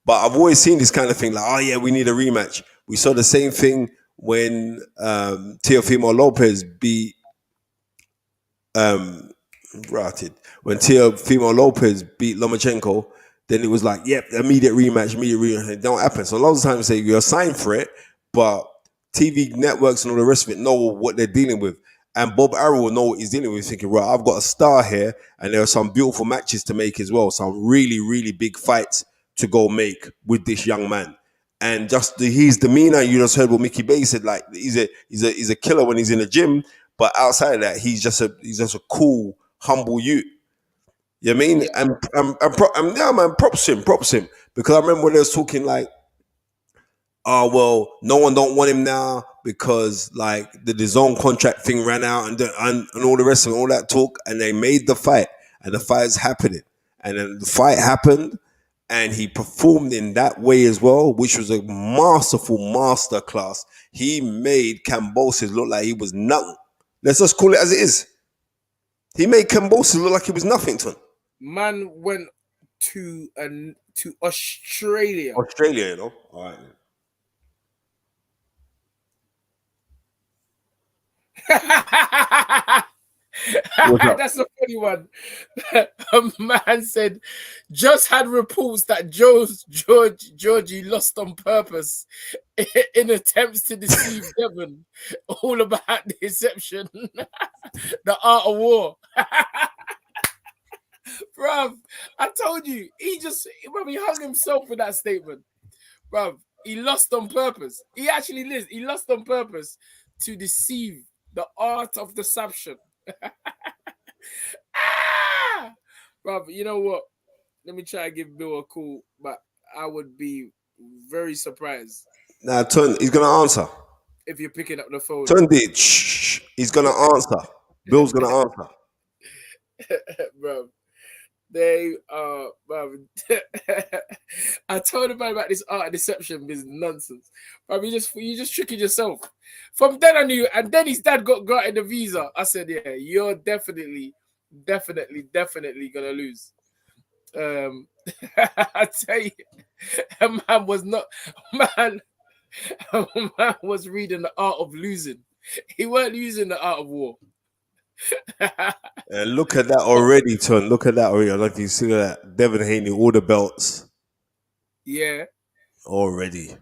But I've always seen this kind of thing like, oh yeah, we need a rematch. We saw the same thing when Teofimo Lopez beat when Teofimo Lopez beat Lomachenko, then it was like, yep, immediate rematch. It don't happen. So a lot of times say you're signed for it, but TV networks and all the rest of it know what they're dealing with. And Bob Arrow will know what he's dealing with, thinking, right, I've got a star here, and there are some beautiful matches to make as well. Some really, really big fights to go make with this young man. And just his demeanor, you just heard what Mickey Bay said, like he's a killer when he's in the gym, but outside of that, he's just a cool, humble youth. You know what I mean? And props him. Because I remember when they was talking like, oh well, no one don't want him now because like the DAZN contract thing ran out and all the rest of it, all that talk, and they made the fight, and the fight's happening, and then the fight happened, and he performed in that way as well, which was a masterful masterclass. He made KAMBOSOS look like he was nothing. Let's just call it as it is. He made KAMBOSOS look like he was nothing to him.
Man went to Australia.
Australia, you know. All right.
That's a funny one. A man said, just had reports that Georgie lost on purpose in attempts to deceive Devin. All about deception. The art of war. Bruv, I told you, he hung himself with that statement. Bruv, he lost on purpose. He actually lost on purpose to deceive. The art of deception. Bruv, you know what? Let me try to give Bill a call, but I would be very surprised.
Now, he's going to answer.
If you're picking up the phone.
He's going to answer. Bill's going to answer.
Bro, they bruv. I told him about this art of deception business nonsense. But you just tricking yourself. From then I knew, and then his dad got granted the visa. I said, yeah, you're definitely gonna lose. I tell you, a man was not man. A man was reading the art of losing. He weren't using the art of war.
And look at that already, Ton. Look at that already. I don't know if you see that. Devin Haney, all the belts.
Yeah.
Already.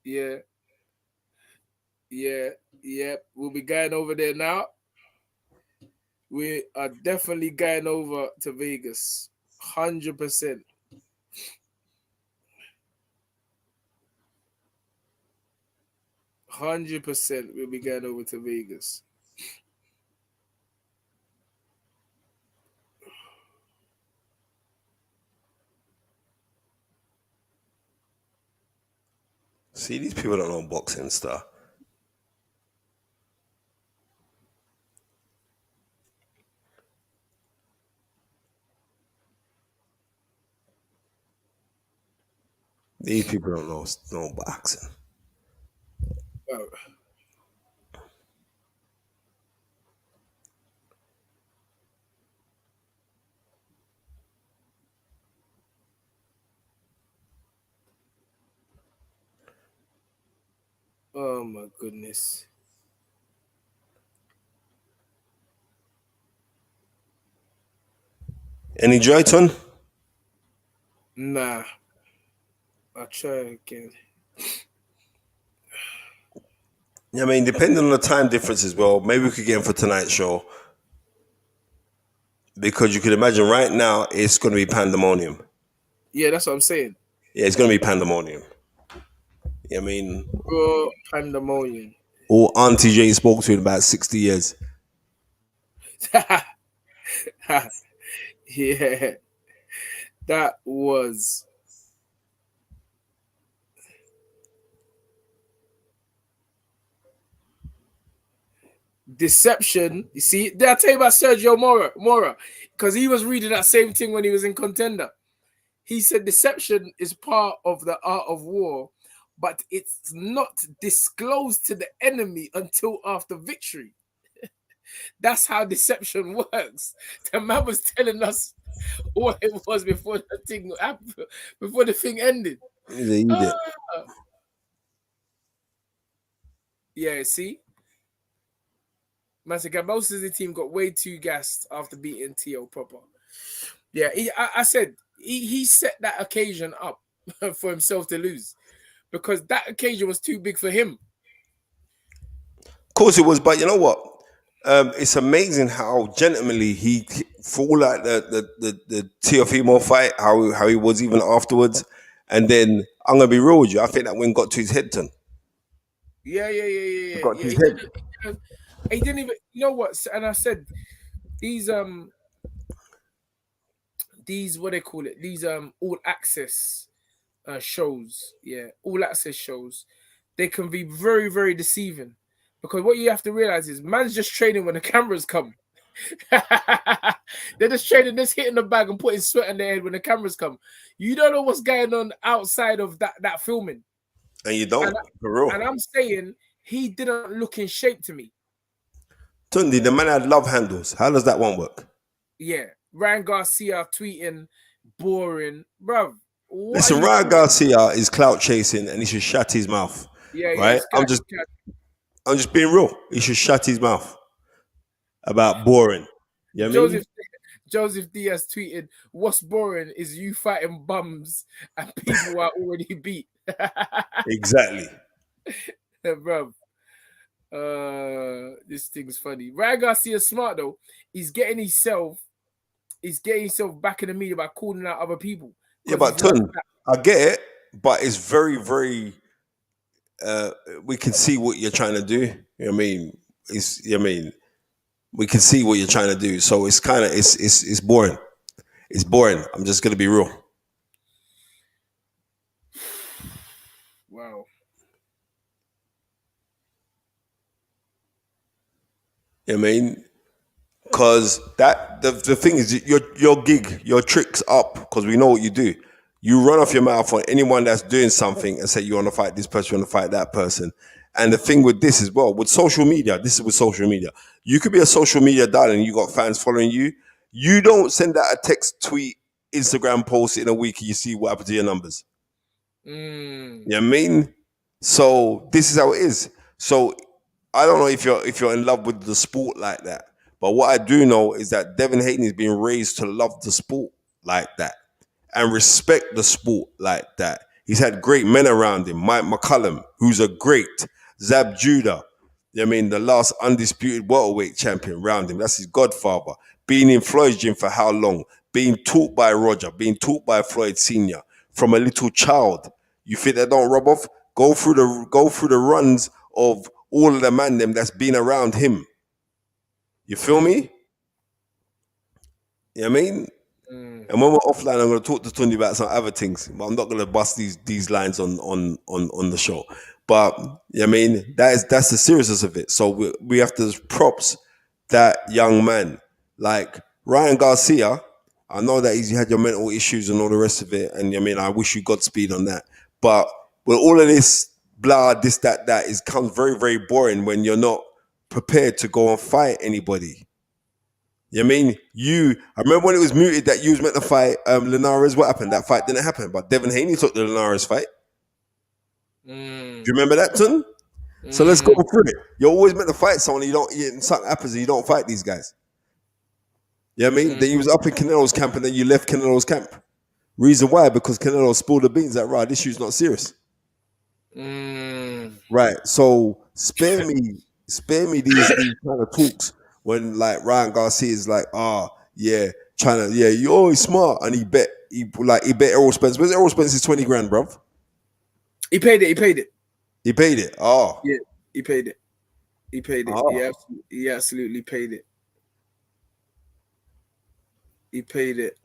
Yeah. We'll be going over there now. We are definitely going over to Vegas. 100%. 100% we'll be going over to Vegas.
See, these people don't know boxing stuff. These people don't know boxing.
Oh my goodness.
Any joy, Ton?
Nah. I'll try again.
Yeah, I mean, depending on the time difference as well, maybe we could get him for tonight's show. Because you can imagine right now it's going to be pandemonium.
Yeah, that's what I'm saying.
Yeah, it's going to be pandemonium. Yeah, I mean,
pandemonium.
All Auntie J spoke to in about 60 years.
Yeah, that was deception. You see, did I tell you about Sergio Mora? Because he was reading that same thing when he was in Contender. He said deception is part of the art of war, but it's not disclosed to the enemy until after victory. That's how deception works. The man was telling us what it was before the thing happened, before the thing ended. Yeah, see? Man said KAMBOSOS' team got way too gassed after beating T.O. proper. Yeah, I said he set that occasion up for himself to lose because that occasion was too big for him.
Of course it was, but you know what? It's amazing how gentlemanly he for all like the Teofimo fight, how he was even afterwards. And then I'm gonna be real with you, I think that win got to his head, Ton.
Yeah.
Got to his head.
He didn't even, you know what? And I said these what they call it, these all access shows, all access shows, they can be very, very deceiving. Because what you have to realize is man's just training when the cameras come. They're just training, just hitting the bag and putting sweat on their head when the cameras come. You don't know what's going on outside of that filming.
And you don't, for real.
And I'm saying he didn't look in shape to me.
Tunde, the man had love handles. How does that one work?
Yeah. Ryan Garcia tweeting, boring. Bruv.
Listen, Ryan Garcia is clout chasing and he should shut his mouth.
Yeah,
right? I'm just being real. He should shut his mouth about boring. You know what I mean?
Joseph Diaz tweeted, what's boring is you fighting bums and people are already beat.
Exactly.
Bruv. This thing's funny. Ryan Garcia's smart though. He's getting himself back in the media by calling out other people.
Yeah, but Tun, I get it, but it's very, very we can see what you're trying to do. You know what I mean? We can see what you're trying to do. So it's kind of it's boring. It's boring. I'm just gonna be real.
Wow.
You know what I mean? Because that the thing is your gig, your tricks up, because we know what you do. You run off your mouth on anyone that's doing something and say you want to fight this person, you want to fight that person. And the thing with this as well, with social media, this is with social media. You could be a social media darling, you got fans following you. You don't send out a text, tweet, Instagram post in a week and you see what happened to your numbers. You know what I mean? So this is how it is. So I don't know if you're in love with the sport like that. But what I do know is that Devin Haney is being raised to love the sport like that and respect the sport like that. He's had great men around him. Mike McCullum, who's a great. Zab Judah, I mean, the last undisputed welterweight champion around him. That's his godfather. Being in Floyd's gym for how long? Being taught by Roger, being taught by Floyd Sr. from a little child. You think that don't rub off? Go through the runs of all of the man them that's been around him. You feel me? You know what I mean? And when we're offline, I'm going to talk to Tunde about some other things, but I'm not going to bust these lines on the show. But you know what I mean, that's the seriousness of it. So we have to props that young man, like Ryan Garcia. I know that he's had your mental issues and all the rest of it, and I mean, I wish you Godspeed on that. But with all of this blah, this, that, it comes very, very boring when you're not prepared to go and fight anybody. You know what I mean? I remember when it was mooted that you was meant to fight Linares. What happened? That fight didn't happen. But Devin Haney took the Linares fight. Do you remember that, Tun? So let's go through it. You're always meant to fight someone. Something happens and you don't fight these guys. You know what I mean? Then you was up in Canelo's camp and then you left Canelo's camp. Reason why? Because Canelo spilled the beans that, right, this issue's not serious. Right. So spare me these kind of talks. When like Ryan Garcia is like, you're always smart, and he bet Errol Spence. Where's Errol Spence's 20 grand, bruv?
He paid it.
Oh,
yeah, he paid it.
Oh.
He absolutely paid it. He paid it.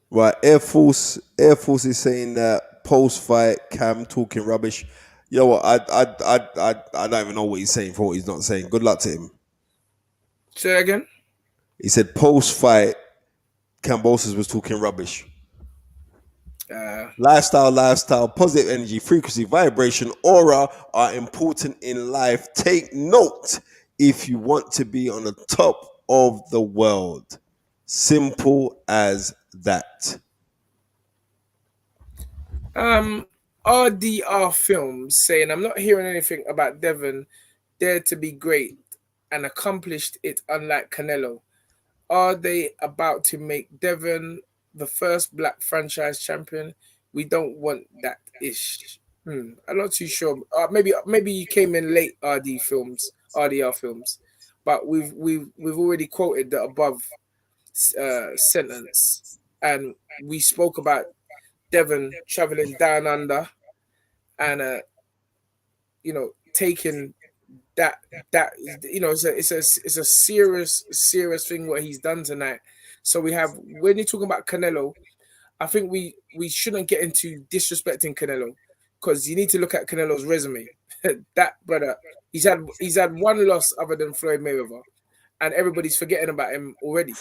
Right, Air Force is saying that post-fight Cam talking rubbish. You know what? I don't even know what he's saying for what he's not saying. Good luck to him.
Say that again.
He said post-fight KAMBOSOS was talking rubbish. Lifestyle, positive energy, frequency, vibration, aura are important in life. Take note if you want to be on the top of the world. Simple as that.
RDR Films saying, I'm not hearing anything about Devin dared to be great and accomplished it unlike Canelo. Are they about to make Devin the first black franchise champion? We don't want that ish. I'm not too sure. Maybe you came in late, RDR Films, but we've already quoted the above sentence, and we spoke about Devin traveling down under and taking that it's a serious thing what he's done tonight. So we have, when you're talking about Canelo, I think we shouldn't get into disrespecting Canelo, because you need to look at Canelo's resume. That brother, he's had one loss other than Floyd Mayweather, and everybody's forgetting about him already.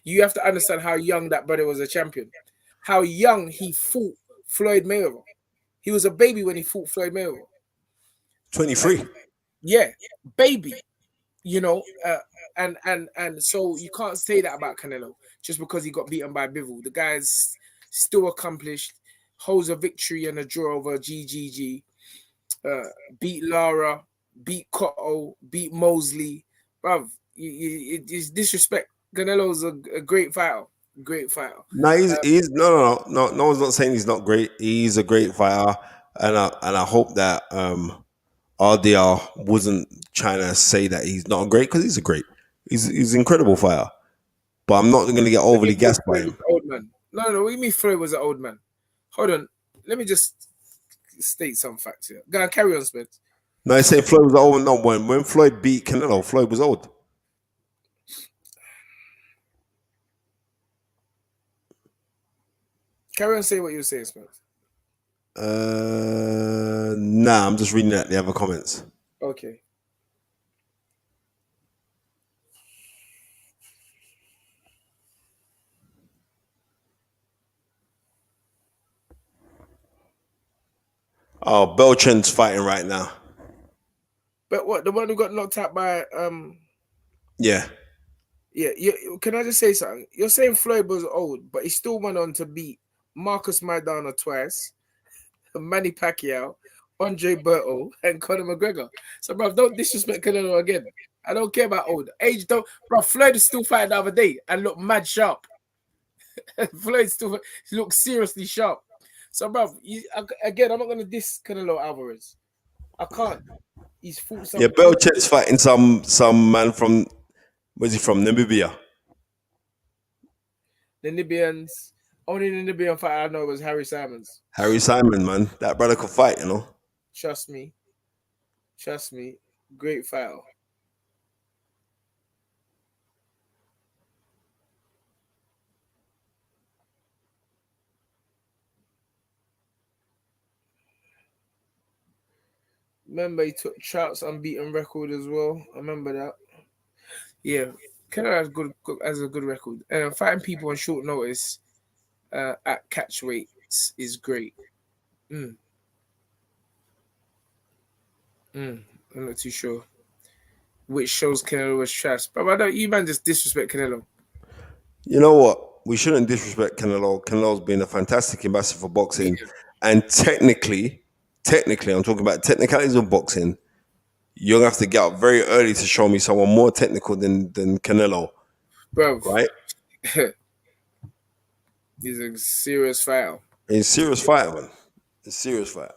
You have to understand how young that brother was a champion, how young he fought Floyd Mayweather. He was a baby when he fought Floyd Mayweather.
23.
Yeah, baby. And so you can't say that about Canelo just because he got beaten by Bivol. The guy's still accomplished, holds a victory and a draw over GGG, beat Lara, beat Cotto, beat Mosley. Bruv, it's disrespect. Canelo's a great fighter.
No, he's no one's not saying he's not great. He's a great fighter, and I hope that RDR wasn't trying to say that he's not great, because he's he's an incredible fighter. But I'm not going to get overly gassed by him.
Old man. No, what do you mean Floyd was an old man? Hold on, let me just state some facts here. Go on, carry on, Spence.
No, I say Floyd was old. No, when Floyd beat Canelo, Floyd was old.
Carry on, say what you were saying, Spence.
Nah, I'm just reading out the other comments.
Okay.
Oh, Beltran's fighting right now.
But what, the one who got knocked out by
Yeah.
Yeah, can I just say something? You're saying Floyd was old, but he still went on to beat Marcus Maidana twice, Manny Pacquiao, Andre Berto, and Conor McGregor. So, bro, don't disrespect Canelo again. I don't care about old age. Don't, bro. Floyd is still fighting the other day and looked mad sharp. Floyd still looks seriously sharp. So, bro, again, I'm not gonna diss Canelo Alvarez. I can't. He's fought some.
Yeah, Beltran's fighting some man from, where's he from? Namibia.
The Namibians. Only the Namibian fighter I know was Harry Simons.
Harry Simon, man. That brother could fight, you know.
Trust me. Trust me. Great fighter. Remember, he took Trout's unbeaten record as well. I remember that. Yeah, Canada has a good record, and fighting people on short notice at catch weights is great. I'm not too sure which shows Canelo was trash, but why don't you man just disrespect Canelo?
You know what? We shouldn't disrespect Canelo. Canelo's been a fantastic ambassador for boxing, and technically, I'm talking about technicalities of boxing. You're gonna have to get up very early to show me someone more technical than Canelo,
Bro.
right?
He's a serious fighter.
He's a serious fighter, man. He's a serious fighter.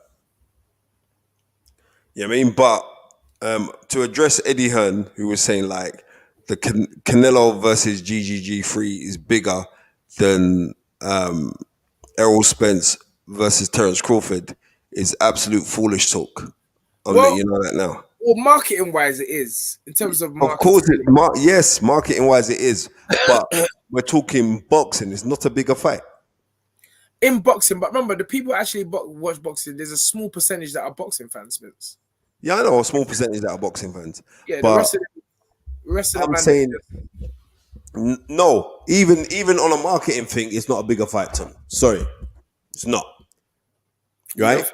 Yeah, I mean, but to address Eddie Hearn, who was saying like the Canelo versus GGG3 is bigger than Errol Spence versus Terence Crawford, is absolute foolish talk. I'll let you know that now.
Well, marketing wise, it is in terms of marketing.
Of course, yes, marketing wise, it is. But we're talking boxing. It's not a bigger fight.
In boxing, but remember, the people actually watch boxing, there's a small percentage that are boxing fans, Spence.
Yeah, I know a small percentage that are boxing fans.
Yeah,
but
the rest of
I'm saying no. Even on a marketing thing, it's not a bigger fight, Tom. Sorry, it's not. Right? Yeah.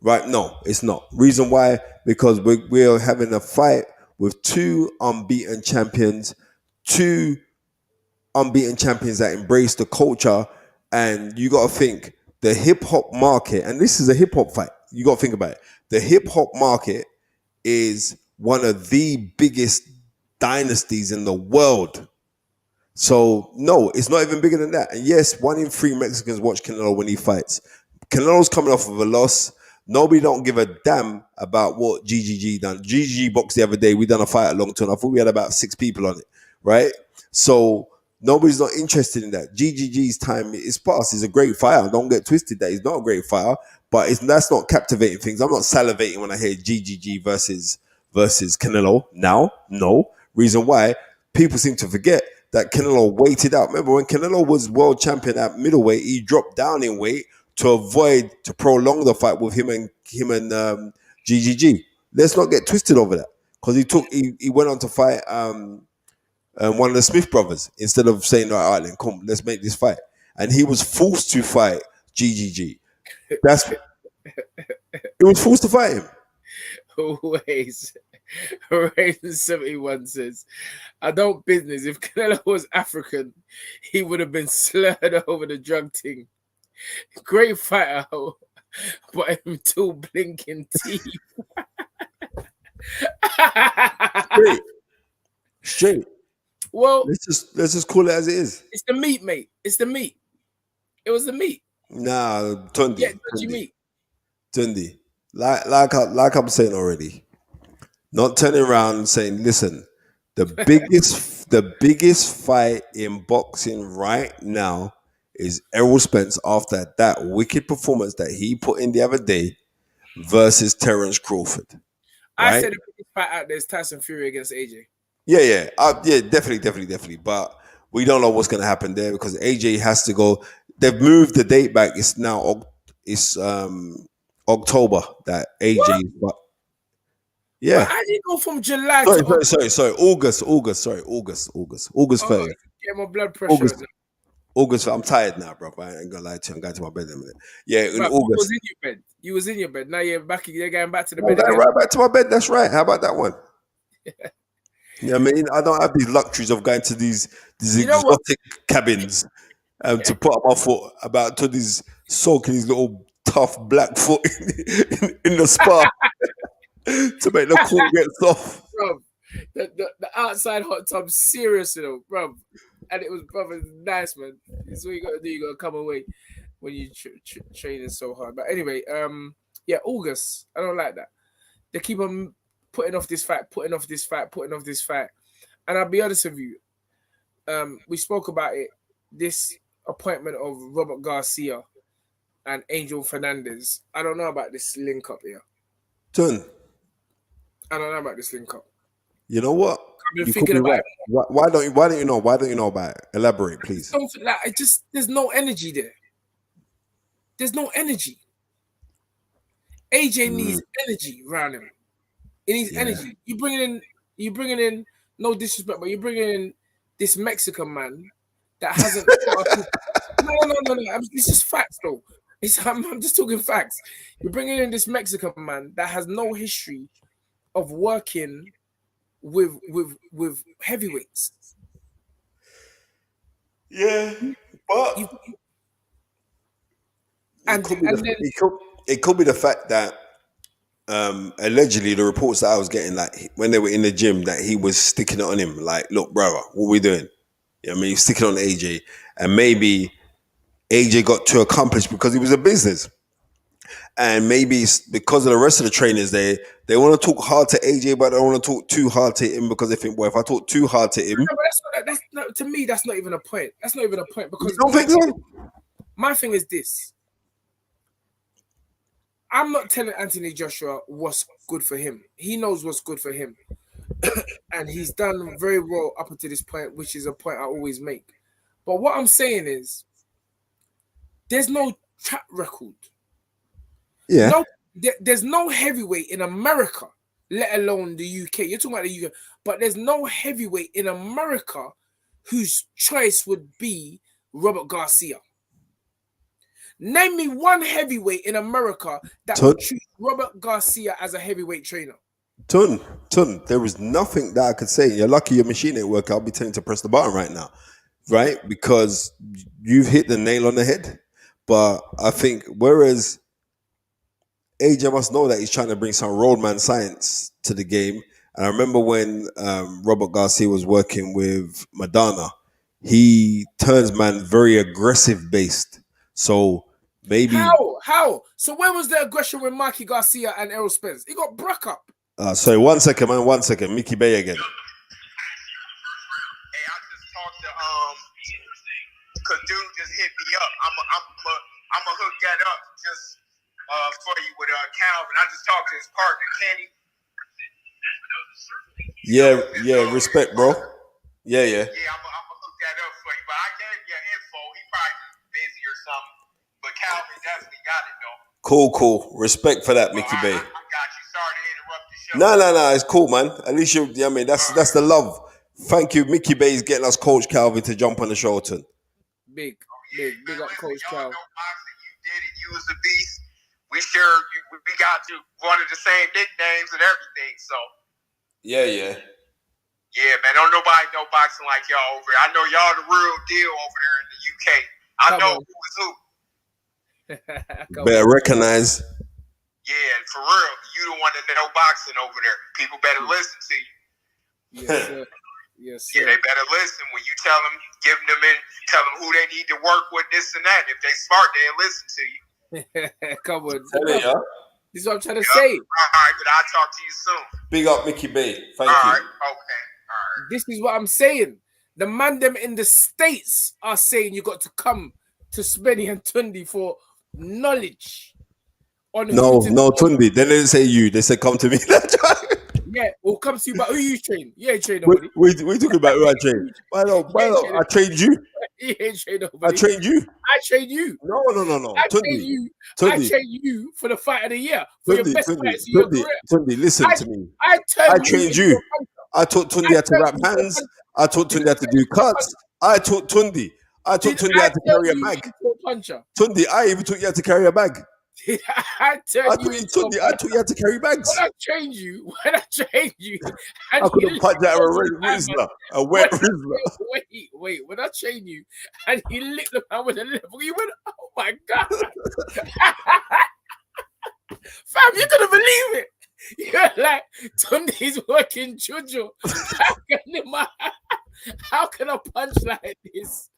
Right? No, it's not. Reason why? Because we're having a fight with two unbeaten champions that embrace the culture. And you got to think the hip hop market, and this is a hip hop fight. You got to think about it. The hip hop market is one of the biggest dynasties in the world. So no, it's not even bigger than that. And yes, 1 in 3 Mexicans watch Canelo when he fights. Canelo's coming off of a loss. Nobody don't give a damn about what GGG done. GGG boxed the other day. We done a fight at Longton. I thought we had about 6 people on it, right? So nobody's not interested in that. GGG's time is past. He's a great fighter. Don't get twisted that he's not a great fighter, but that's not captivating things. I'm not salivating when I hear GGG versus Canelo now. No. Reason why, people seem to forget that Canelo waited out. Remember when Canelo was world champion at middleweight, he dropped down in weight to prolong the fight with him and GGG. Let's not get twisted over that, because he went on to fight one of the Smith brothers instead of saying, all right, then come, let's make this fight. And he was forced to fight GGG. He was forced to fight him.
Always. Raven 71 says, I don't business. If Canelo was African, he would have been slurred over the drug thing. Great fighter, but him too blinking teeth.
Straight.
Well,
let's just call it as it is.
It's the meat, mate. It's the meat. It was the meat.
Nah, Tunde.
Yeah, meat.
Tunde. Like I'm saying already. Not turning around and saying, listen, the biggest fight in boxing right now is Errol Spence after that wicked performance that he put in the other day versus Terence Crawford. Right?
I said the biggest fight out there is Tyson Fury against AJ.
Yeah, definitely. But we don't know what's going to happen there because AJ has to go. They've moved the date back. It's now October that AJ. But yeah,
but how do you go from July
Sorry. August 30th.
Get my blood pressure.
August. I'm tired now, bro. I ain't gonna lie to you. I'm going to my bed in a minute. Yeah, in
Bruv, you was
August.
in your bed. You was in your bed. Now you're back. You're going back to the
I'm
bed
going
again.
right back to my bed. That's right. How about that one? Yeah, I mean, I don't have these luxuries of going to these
You know what?
exotic cabins to put up my foot about to these soaking his little tough black foot in the spa to make the cool get soft.
Bro, the outside hot tub, serious, you know, bro. And it was, brother, nice, man. That's what you gotta do. You gotta come away when you training so hard. But anyway, yeah, August. I don't like that. They keep on putting off this fight, putting off this fight. And I'll be honest with you. We spoke about it. This appointment of Robert Garcia and Angel Fernandez. I don't know about this link up here.
Tun,
I don't know about this link up.
you know what?
I've been
You could
thinking
be
about
right.
it.
Why don't you know? Why don't you know about it? Elaborate, please.
There's no energy there. There's no energy. AJ needs energy around him. It needs energy. You bringing in, no disrespect, but you're bringing in this Mexican man that hasn't. No. It's just facts, though. I'm just talking facts. You're bringing in this Mexican man that has no history of working with heavyweights.
Yeah, but it could be the fact that allegedly the reports that I was getting, like when they were in the gym, that he was sticking it on him. Like, look, brother, what we doing? I mean, he's sticking on AJ, and maybe AJ got too accomplished because he was a business. And maybe it's because of the rest of the trainers, they want to talk hard to AJ, but they don't want to talk too hard to him because they think, well, if I talk too hard to him,
to me, that's not even a point. That's not even a point because
you don't think so?
My thing is this. I'm not telling Anthony Joshua what's good for him. He knows what's good for him. And he's done very well up until this point, which is a point I always make. But what I'm saying is, there's no track record.
Yeah.
There's no heavyweight in America, let alone the UK. You're talking about the UK, but there's no heavyweight in America whose choice would be Robert Garcia. Name me one heavyweight in America that would choose Robert Garcia as a heavyweight trainer.
Tun, there was nothing that I could say. You're lucky your machine ain't working. I'll be telling you to press the button right now, right? Because you've hit the nail on the head. But I think whereas AJ must know that he's trying to bring some roadman science to the game. And I remember when Robert Garcia was working with Madonna, he turns man very aggressive based. So maybe
how? So where was the aggression with Mikey Garcia and Errol Spence? He got broke up.
Sorry, 1 second, man. 1 second. Mickey Bay again.
Hey, I just talked to cause dude just hit me up. I'm gonna hook that up just for you with Calvin. I just talked to his partner Kenny.
Yeah, respect, bro. Yeah.
Yeah, I'm gonna hook that up for you. But I gave you info. He probably just busy or something. But Calvin definitely got it though.
Cool. Respect for that, Mickey Bay.
I got you. Sorry to interrupt the show.
No. It's cool, man. At least I mean, that's the love. Thank you, Mickey Bay is getting us Coach Calvin to jump on the show, Tun.
Big up, Coach Calvin.
You did it. You was the beast. We got you one of the same nicknames and everything. So
Yeah,
man. Don't nobody know boxing like y'all over here. I know y'all the real deal over there in the UK. I know who is who.
Better recognize.
Yeah, for real. You the one that know boxing over there. People better listen to you.
Yes, sir.
Yeah, they better listen when you tell them, tell them who they need to work with, this and that. If they smart, they'll listen to you.
Come on.
Yeah.
This is what I'm trying to say.
All right, but I'll talk to you soon.
Big up, Mickey Bay. Thank you.
All right, okay. All right.
This is what I'm saying. The man them in the States are saying you got to come to Spenny and Tunde for knowledge.
No, Tunde. They didn't say you. They said come to me.
Yeah, we'll come to you, but who you train? You ain't trained nobody.
We talking about who I train. Why not? I trained you.
You ain't trained nobody.
I trained you.
I trained you.
No.
I trained you. I trained you for the fight of the year. For your best fights in your career.
Tunde, listen to me.
I
trained you. I taught Tunde how to wrap hands. I taught Tunde how to do cuts. I taught Tunde. I took
Did
Tunde
I
had to
turn
carry a
you
bag.
into a puncher?
Tunde, I even took you had to carry a bag.
Did I turn you into a
Tunde, I
puncher?
took you had to carry bags.
When I trained you, and
I could
you
have punched out a red Rizzler, a wet Rizzler.
wait, when I trained you, and you licked the man with a level, you went, oh my God. Fam, you couldn't believe it. You're like, Tunde's working Jojo. How can I punch like this?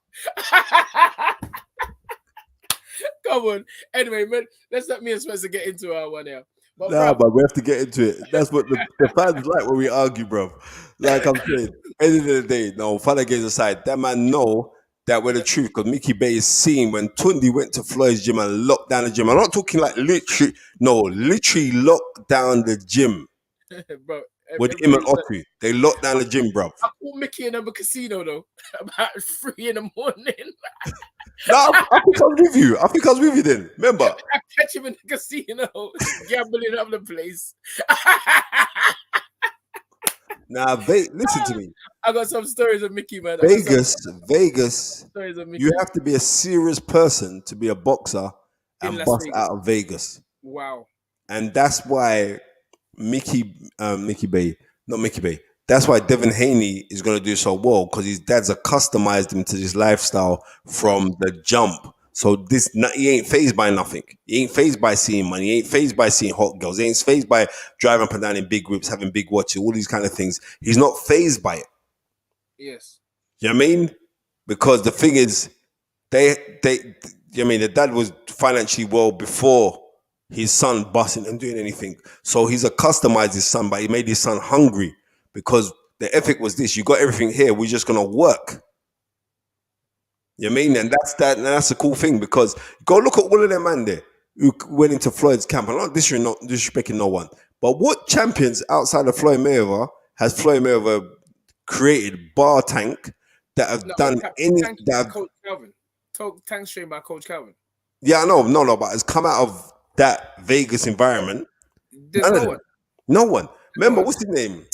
Come on. Anyway, man, let's let me and Spencer get into our one here. But
But we have to get into it. That's what the fans like when we argue, bro. Like I'm saying, end of the day, no, fun against aside, that man know that we're the truth, because Mickey Bay is seeing when Tunde went to Floyd's gym and locked down the gym. I'm not talking like literally locked down the gym
bro,
with him and Otri. They locked down the gym, bro.
I called Mickey in a casino though, about 3 in the morning.
No, I think I was with you. I think I was with you then. Remember?
I catch him in the casino, gambling up the place.
Now, listen to me.
I got some stories of Mickey, man.
Vegas.
Stories of Mickey.
You have to be a serious person to be a boxer and
Las
bust
Vegas.
out of Vegas.
Wow.
And that's why that's why Devin Haney is going to do so well, because his dad's customized him to this lifestyle from the jump. So he ain't phased by nothing. He ain't phased by seeing money. He ain't phased by seeing hot girls. He ain't phased by driving up and down in big groups, having big watches, all these kind of things. He's not phased by it.
Yes.
You know what I mean? Because the thing is, the dad was financially well before his son busting and doing anything. So he's customized his son, but he made his son hungry, because the ethic was this: you got everything here, we're just gonna work. You know what I mean? And that's the cool thing, because go look at all of them man there who went into Floyd's camp. I'm not disrespecting no one, but what champions outside of Floyd Mayweather has Floyd Mayweather created bar tank that have done any that
Coach Calvin. Tank trained by Coach Calvin.
Yeah, I know, no, but it's come out of that Vegas environment.
There's no one.
No one. Remember, what's his name?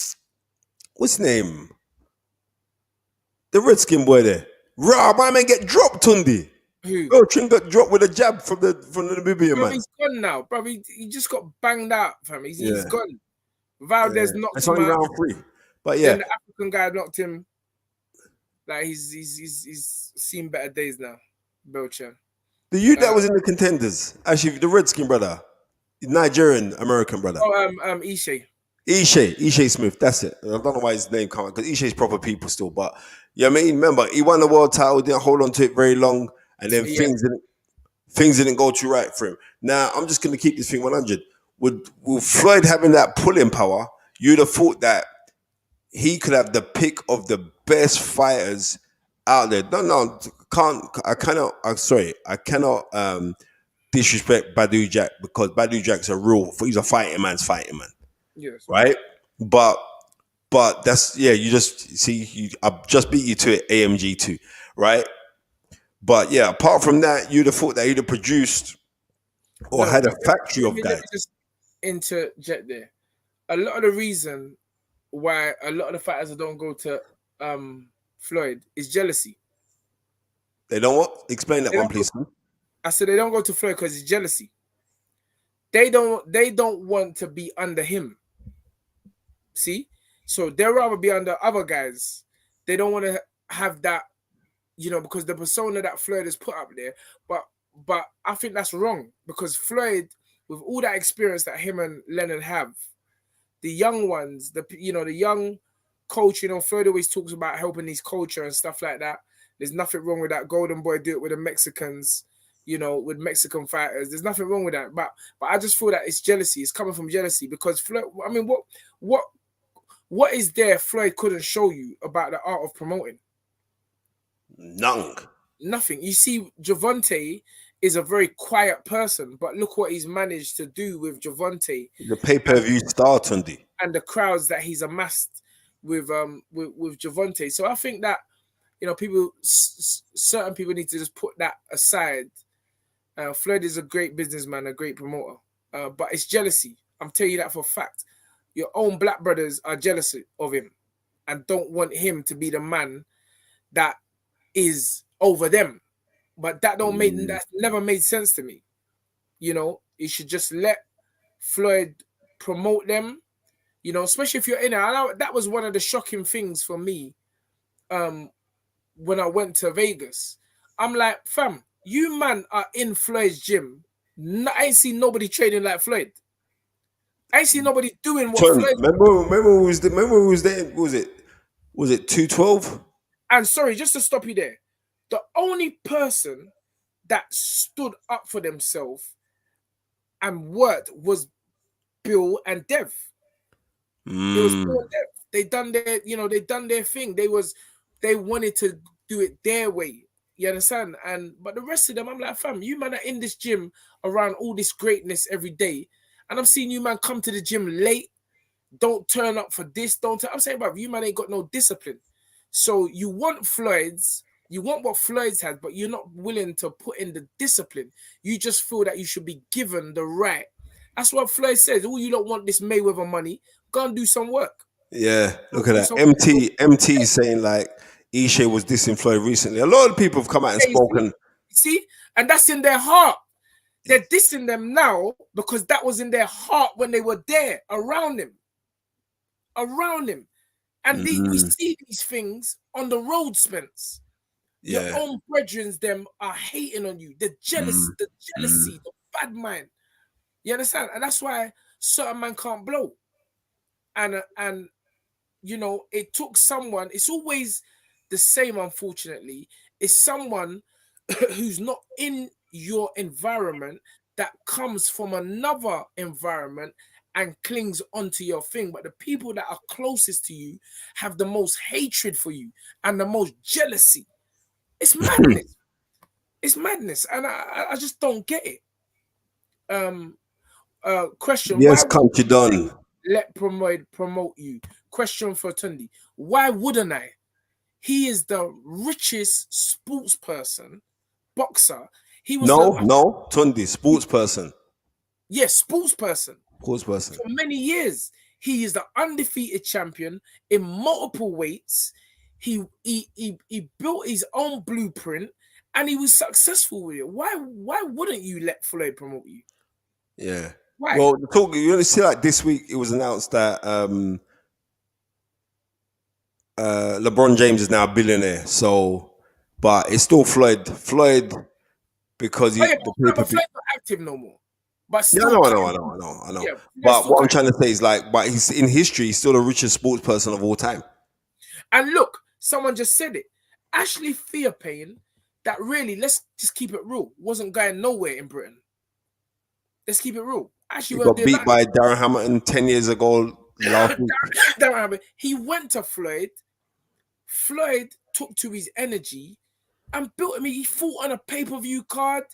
The Redskin boy there. Raw, my man get dropped, Tunde.
Who?
Bro, Trin got dropped with a jab from the Namibian man.
He's gone now, bro. He just got banged out, fam. He's gone. Valdez knocked
it's
him
only
out.
round 3. But yeah.
Then the African guy knocked him. Like he's seen better days now. Belcher.
The youth that was in the contenders, actually, the Redskin brother, Nigerian American brother. Ishe Smith, that's it. I don't know why his name come out, because Ishe's proper people still. But yeah, I mean, remember, he won the world title, didn't hold on to it very long, and then things didn't go too right for him. Now, I'm just gonna keep this thing 100. With Floyd having that pulling power, you'd have thought that he could have the pick of the best fighters out there. I cannot disrespect Badu Jack, because Badu Jack's he's a fighting man.
Yes.
Right? But that's, you just see, I just beat you to it, AMG 2, right? But yeah, apart from that, you'd have thought that he'd have produced or had a factory of guys.
Let me just interject there. A lot of the reason why a lot of the fighters don't go to Floyd is jealousy.
They don't what? Explain that one, please.
I said they don't go to Floyd because it's jealousy. They don't want to be under him. See? So they'd rather be under other guys. They don't want to have that, because the persona that Floyd has put up there. But I think that's wrong, because Floyd, with all that experience that him and Lennon have, the young ones, the young coach, Floyd always talks about helping his culture and stuff like that. There's nothing wrong with that. Golden Boy do it with the Mexicans, with Mexican fighters. There's nothing wrong with that. But I just feel that it's jealousy. It's coming from jealousy, because Floyd, I mean, what is there Floyd couldn't show you about the art of promoting? Nothing. You see, Gervonta is a very quiet person, but look what he's managed to do with Gervonta.
The pay-per-view star, Tunde. And
the crowds that he's amassed with Gervonta. So I think that, certain people need to just put that aside. Floyd is a great businessman, a great promoter, but it's jealousy. I'm telling you that for a fact. Your own black brothers are jealous of him and don't want him to be the man that is over them. But that never made sense to me. You know, you should just let Floyd promote them. You know, especially if you're in it. That was one of the shocking things for me. When I went to Vegas, I'm like, fam, you man are in Floyd's gym. I ain't seen nobody training like Floyd. I ain't seen nobody doing what Floyd.
Remember who was there? Was it 212?
And sorry, just to stop you there, the only person that stood up for themselves and worked was Bill and Dev. It was Bill and Dev. They done their thing. They wanted to do it their way. You understand? But the rest of them, I'm like, fam, you man are in this gym around all this greatness every day. And I'm seeing you man come to the gym late. Don't turn up for this. I'm saying, bro, you man ain't got no discipline. So you want what Floyd's has, but you're not willing to put in the discipline. You just feel that you should be given the right. That's what Floyd says. Oh, you don't want this Mayweather money. Go and do some work.
Yeah, look at that. MT saying like Ishe was dissing Floyd recently. A lot of people have come out and spoken.
See, and that's in their heart. They're dissing them now because that was in their heart when they were there around him. And we see these things on the road, Spence.
Yeah.
Your own brethren, them are hating on you. The jealousy, the bad mind. You understand? And that's why certain man can't blow. And you know, it took someone. It's always the same, unfortunately. It's someone who's not in your environment that comes from another environment and clings onto your thing. But the people that are closest to you have the most hatred for you and the most jealousy. It's madness. It's madness. And I just don't get it. Question.
Yes, country done.
Let promote you. Question for Tunde. Why wouldn't I? He is the richest sports person, boxer. He was
Tunde, sports person.
Yes, sports person.
Sports person.
For many years, he is the undefeated champion in multiple weights. He built his own blueprint and he was successful with it. Why wouldn't you let Floyd promote you?
Yeah.
Why?
Well, you only see like this week it was announced that LeBron James is now a billionaire. So, but it's still Floyd. Floyd, because
Floyd's not active no more. But still,
I know. Yeah, but what I'm trying to say is like, but he's in history, he's still the richest sports person of all time.
And look, someone just said it. Ashley Fearpain, that really, let's just keep it real, wasn't going nowhere in Britain. Let's keep it real. Actually,
he got beat by Darren Hamilton 10 years ago. Last week.
Darren Hamilton. He went to Floyd. Floyd took to his energy and built him. He fought on a pay-per-view card.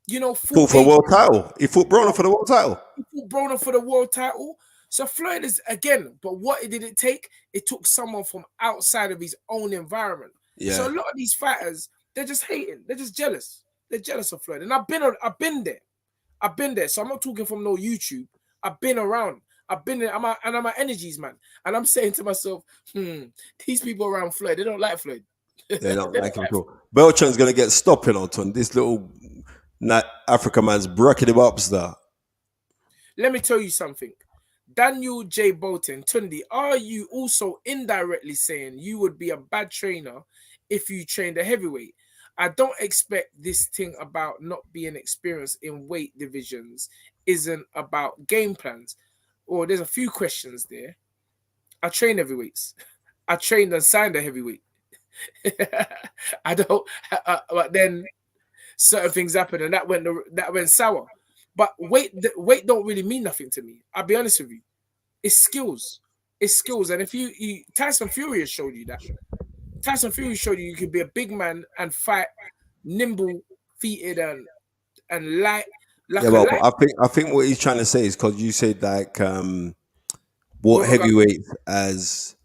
You know,
fought for a world title. He fought Broner for the world title. So Floyd is, again, but what did it take? It took someone from outside of his own environment. Yeah. So a lot of these fighters, they're just hating. They're just jealous. They're jealous of Floyd. And I've been there. So I'm not talking from no YouTube. I've been around. I've been there. I'm an energies man. And I'm saying to myself, these people around Floyd, they don't like Floyd. They don't like him. Beltran's going to get stopping on this little Africa man's bracking him up, star.
Let me tell you something. Daniel J. Bolton, Tunde, are you also indirectly saying you would be a bad trainer if you trained a heavyweight? I don't expect this thing about not being experienced in weight divisions isn't about game plans. Or there's a few questions there. I train heavyweights. I trained and signed a heavyweight. I don't, but then certain things happened and that went sour. But weight don't really mean nothing to me. I'll be honest with you. It's skills. And if you Tyson Fury has showed you that. Tyson Fury showed you can be a big man and fight nimble-feeted and light.
I think what he's trying to say is because you said like what heavyweight as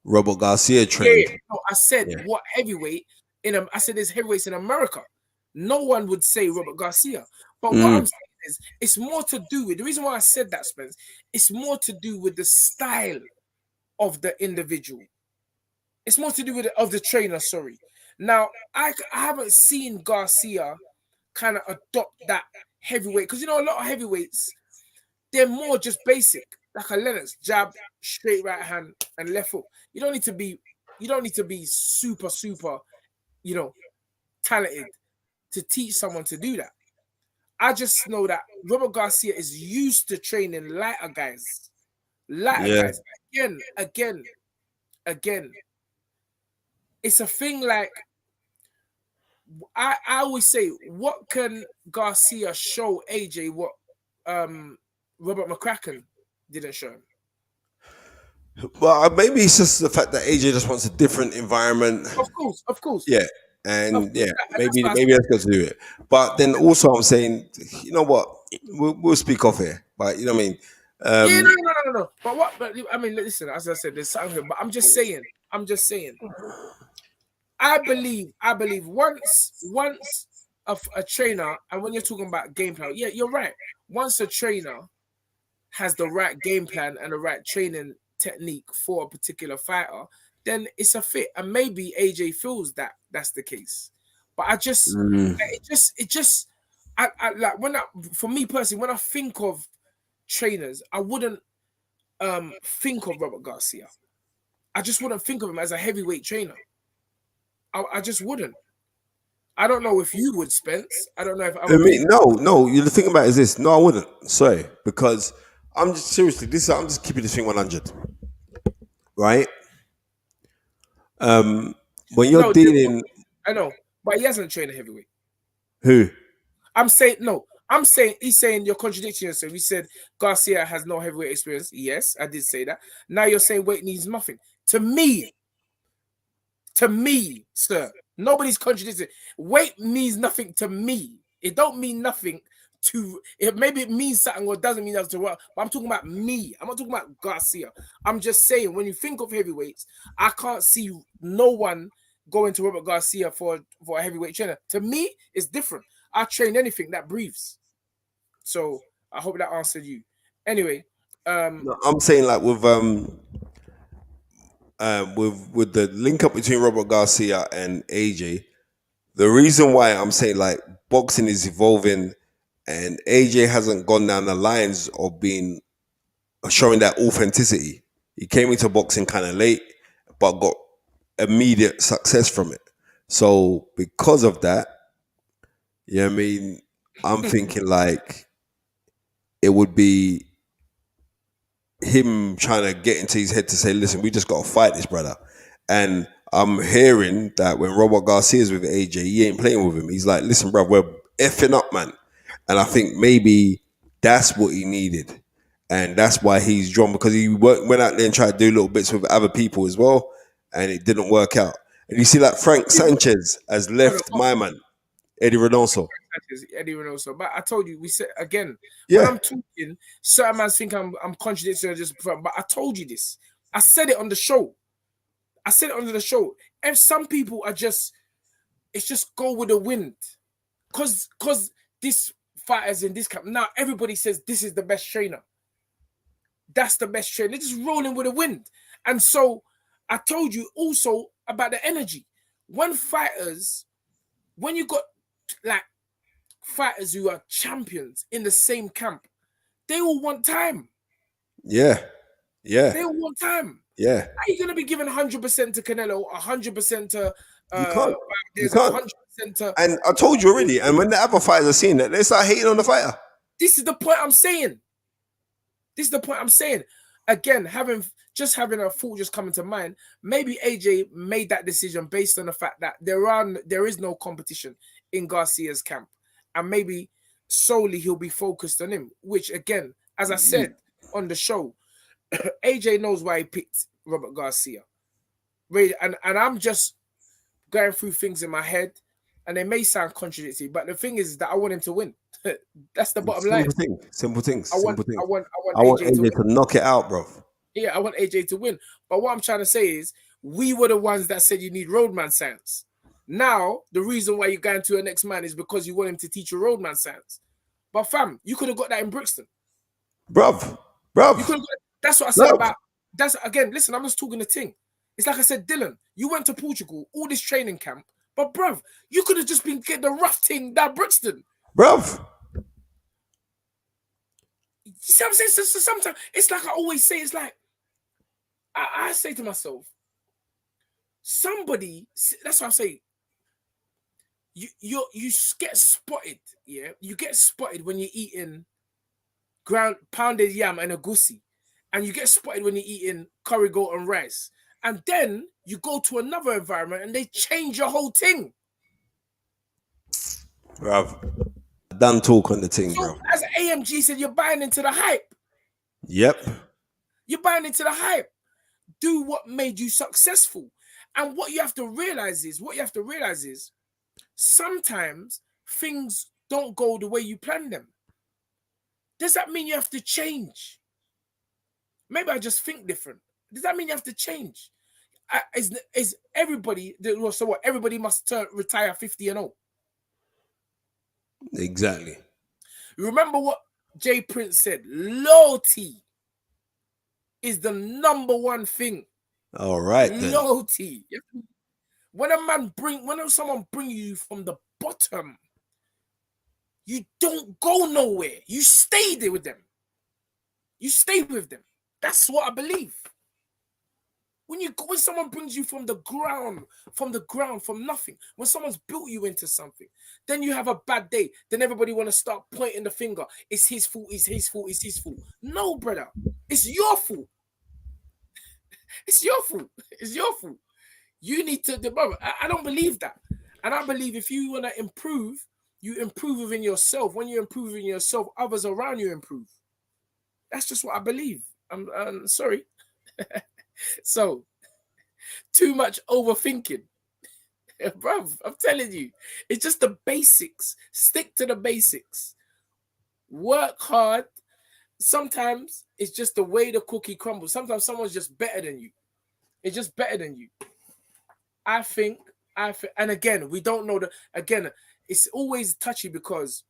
Robert Garcia trained.
Yeah. No, I said what heavyweight I said there's heavyweights in America. No one would say Robert Garcia. But what I'm saying is it's more to do with the reason why I said that, Spence, it's more to do with the style of the individual. It's more to do with of the trainer, sorry. Now, I haven't seen Garcia kind of adopt that heavyweight because you know a lot of heavyweights they're more just basic, like a Lennox jab, straight right hand, and left hook. You don't need to be super you know talented to teach someone to do that. I just know that Robert Garcia is used to training lighter guys.
Yeah.
Again. It's a thing like I always say, what can Garcia show AJ what Robert McCracken didn't show him?
Well, maybe it's just the fact that AJ just wants a different environment.
Of course.
Yeah. And yeah, maybe that's got to do it. But then also I'm saying, you know what? We'll speak off here. But you know what I mean?
Yeah, no. But what? But I mean, listen. As I said, there's something here. But I'm just saying. I believe once a trainer, and when you're talking about game plan, yeah, you're right. Once a trainer has the right game plan and the right training technique for a particular fighter, then it's a fit. And maybe AJ feels that that's the case. But I just, I like for me personally, when I think of trainers, I wouldn't think of Robert Garcia. I just wouldn't think of him as a heavyweight trainer. I just wouldn't. I don't know if you would, Spence. I don't know if
no. The thing about it is this. No, I wouldn't. Sorry, because I'm just seriously. I'm just keeping this thing 100. Right. When you're dealing,
I know, but he hasn't trained a heavyweight.
Who?
I'm saying he's saying you're contradicting yourself. You said Garcia has no heavyweight experience. Yes, I did say that. Now you're saying weight means nothing. To me, sir, nobody's contradicting. Weight means nothing to me. It don't mean nothing to it. Maybe it means something or doesn't mean nothing to what. But I'm talking about me. I'm not talking about Garcia. I'm just saying when you think of heavyweights, I can't see no one going to Robert Garcia for a heavyweight trainer. To me, it's different. I train anything that breathes. So I hope that answered you. Anyway,
no, I'm saying like with the link up between Robert Garcia and AJ, the reason why I'm saying like boxing is evolving and AJ hasn't gone down the lines of being showing that authenticity. He came into boxing kind of late, but got immediate success from it. So because of that, you know what I mean? I'm thinking like it would be him trying to get into his head to say, listen, we just got to fight this brother. And I'm hearing that when Robert Garcia's with AJ, he ain't playing with him. He's like, listen, bro, we're effing up, man. And I think maybe that's what he needed. And that's why he's drawn, because he went out there and tried to do little bits with other people as well. And it didn't work out. And you see like Frank Sanchez has left my man, Eddie Reynoso.
But I told you, we said again, when I'm talking, certain man think I'm contradicting just, but I told you this. I said it on the show. I said it on the show. And some people are just, it's just go with the wind. Cause this fighters in this camp, now everybody says this is the best trainer. That's the best trainer. They're just rolling with the wind. And so I told you also about the energy. When you got like fighters who are champions in the same camp, they all want time.
Yeah.
They all want time.
Yeah.
Are you gonna be giving 100% to Canelo, 100% to
you can't.
You can't. 100% to,
and I told you already, and when the other fighters are seeing that, they start hating on the fighter.
This is the point I'm saying. Again, having a thought just coming to mind, maybe AJ made that decision based on the fact that there is no competition in Garcia's camp. And maybe solely he'll be focused on him, which again, as I said on the show, AJ knows why he picked Robert Garcia. And I'm just going through things in my head, and they may sound contradictory, but the thing is that I want him to win. That's the bottom line.
Simple things.
I want
AJ to knock it out, bro.
Yeah, I want AJ to win. But what I'm trying to say is, we were the ones that said you need roadman science. Now, the reason why you're going to a next man is because you want him to teach you roadman science. But fam, you could have got that in Brixton.
Bruv.
That's what I said about, that's again, listen, I'm just talking the thing. It's like I said, Dylan, you went to Portugal, all this training camp, But bruv, you could have just been getting the rough thing down Brixton.
Bruv.
You see what I'm saying? So sometimes it's like I always say, it's like I say to myself, somebody, that's what I say. You get spotted, yeah. You get spotted when you're eating ground pounded yam and a goosey, and you get spotted when you're eating curry goat and rice, and then you go to another environment and they change your whole thing.
Bruv. Done talk on the thing,
So
bro.
as AMG said, you're buying into the hype.
Yep.
You're buying into the hype. Do what made you successful. And what you have to realize is, sometimes things don't go the way you plan them. Does that mean you have to change? Maybe I just think different. Does that mean you have to change? Is everybody, so what? Everybody must retire 50 and 0.
Exactly.
Remember what Jay Prince said? Loyalty is the number one thing.
All right, then.
Loyalty. When someone bring you from the bottom, you don't go nowhere. You stay there with them. You stay with them. That's what I believe. When someone brings you from the ground, from nothing, when someone's built you into something, then you have a bad day. Then everybody want to start pointing the finger. It's his fault. It's his fault. It's his fault. No, brother, it's your fault. It's your fault. It's your fault. You need to, brother. I don't believe that, and I believe if you want to improve, you improve within yourself. When you improve within yourself, others around you improve. That's just what I believe. I'm sorry. So, too much overthinking. Bruv, I'm telling you, it's just the basics. Stick to the basics. Work hard. Sometimes it's just the way the cookie crumbles. Sometimes someone's just better than you. It's just better than you. I think, and again, we don't know again, it's always touchy because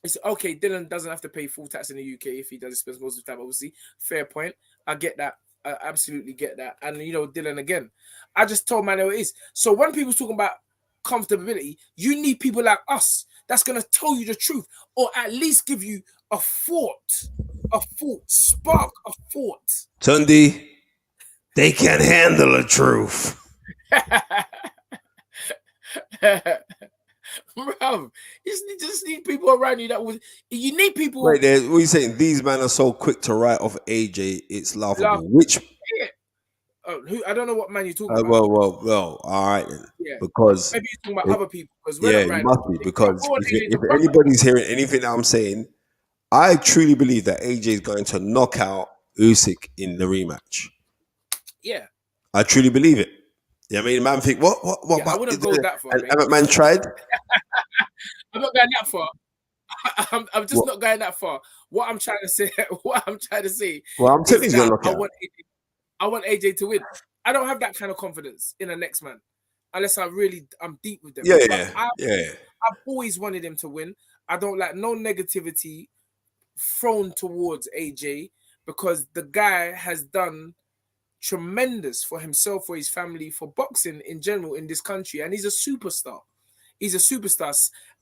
it's okay. Dylan doesn't have to pay full tax in the UK if he does spend most of the time. Obviously, fair point. I get that. I absolutely get that. And Dylan, again, I just told man how it is. So when people's talking about comfortability, you need people like us that's gonna tell you the truth, or at least give you a spark of thought.
Tunde, they can't handle the truth.
Bro, you just need people around you that would. You need people.
Right there, what are you saying? These men are so quick to write off AJ. It's laughable. Which?
Who? I don't know what man you're talking about.
Well. All right then.
Yeah.
Because
maybe you're talking about other people.
It must be because if anybody's hearing anything that I'm saying, I truly believe that AJ is going to knock out Usyk in the rematch.
Yeah.
I truly believe it. Yeah, I mean, man, think what?
Yeah, I wouldn't go that far.
And man tried.
I'm not going that far. I'm just not going that far. What I'm trying to say. Well, I'm telling you, I want AJ to win. I don't have that kind of confidence in the next man, unless I'm deep with them. I've always wanted him to win. I don't like no negativity thrown towards AJ because the guy has done tremendous for himself, for his family, for boxing in general in this country, and he's a superstar.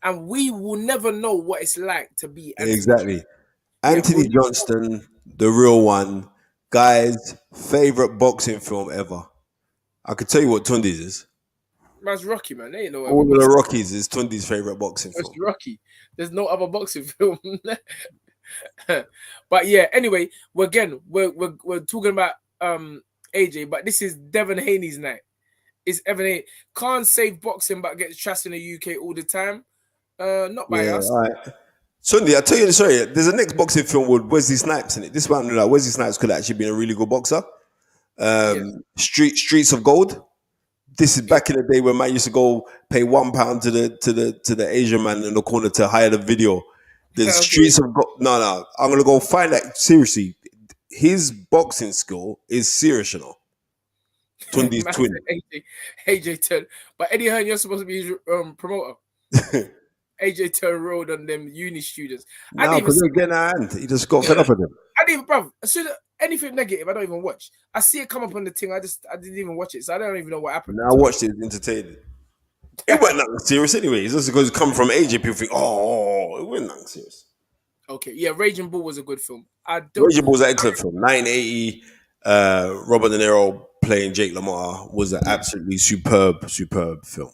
And we will never know what it's like to be
exactly. Anthony Johnston, the real one, guy's favorite boxing film ever. I could tell you what Tunde's is.
That's Rocky, man. There ain't no
all of the Rockies is Tunde's favorite boxing film.
It's Rocky. There's no other boxing film. But yeah, anyway, we're talking about AJ, but this is Devin Haney's night. It's Evan Haney. Can't save boxing, but gets trashed in the UK all the time. Not by us.
All right. Sunday, I tell you the story. There's a next boxing film with Wesley Snipes in it. This one, like Wesley Snipes could actually be a really good boxer. Streets of Gold. This is back in the day when man used to go pay £1 to the Asian man in the corner to hire the video. The Streets of Gold. No, I'm gonna go find that. Seriously, his boxing skill is serious, you know. Tunde's twin.
AJ turned, but Eddie Hearn, you're supposed to be his promoter. AJ turned road on them uni students.
No, because they're getting a hand. He just got fed up with them.
I didn't even, bro. As soon as anything negative, I don't even watch. I see it come up on the thing. I didn't even watch it, so I don't even know what happened.
Now I watched it, entertaining. It wasn't nothing serious anyway. It's just because it come from AJ, people think, oh, it wasn't nothing serious.
Okay, yeah, Raging Bull was a good film.
Raging Bull was an excellent film. 1980, Robert De Niro playing Jake LaMotta was an absolutely superb film.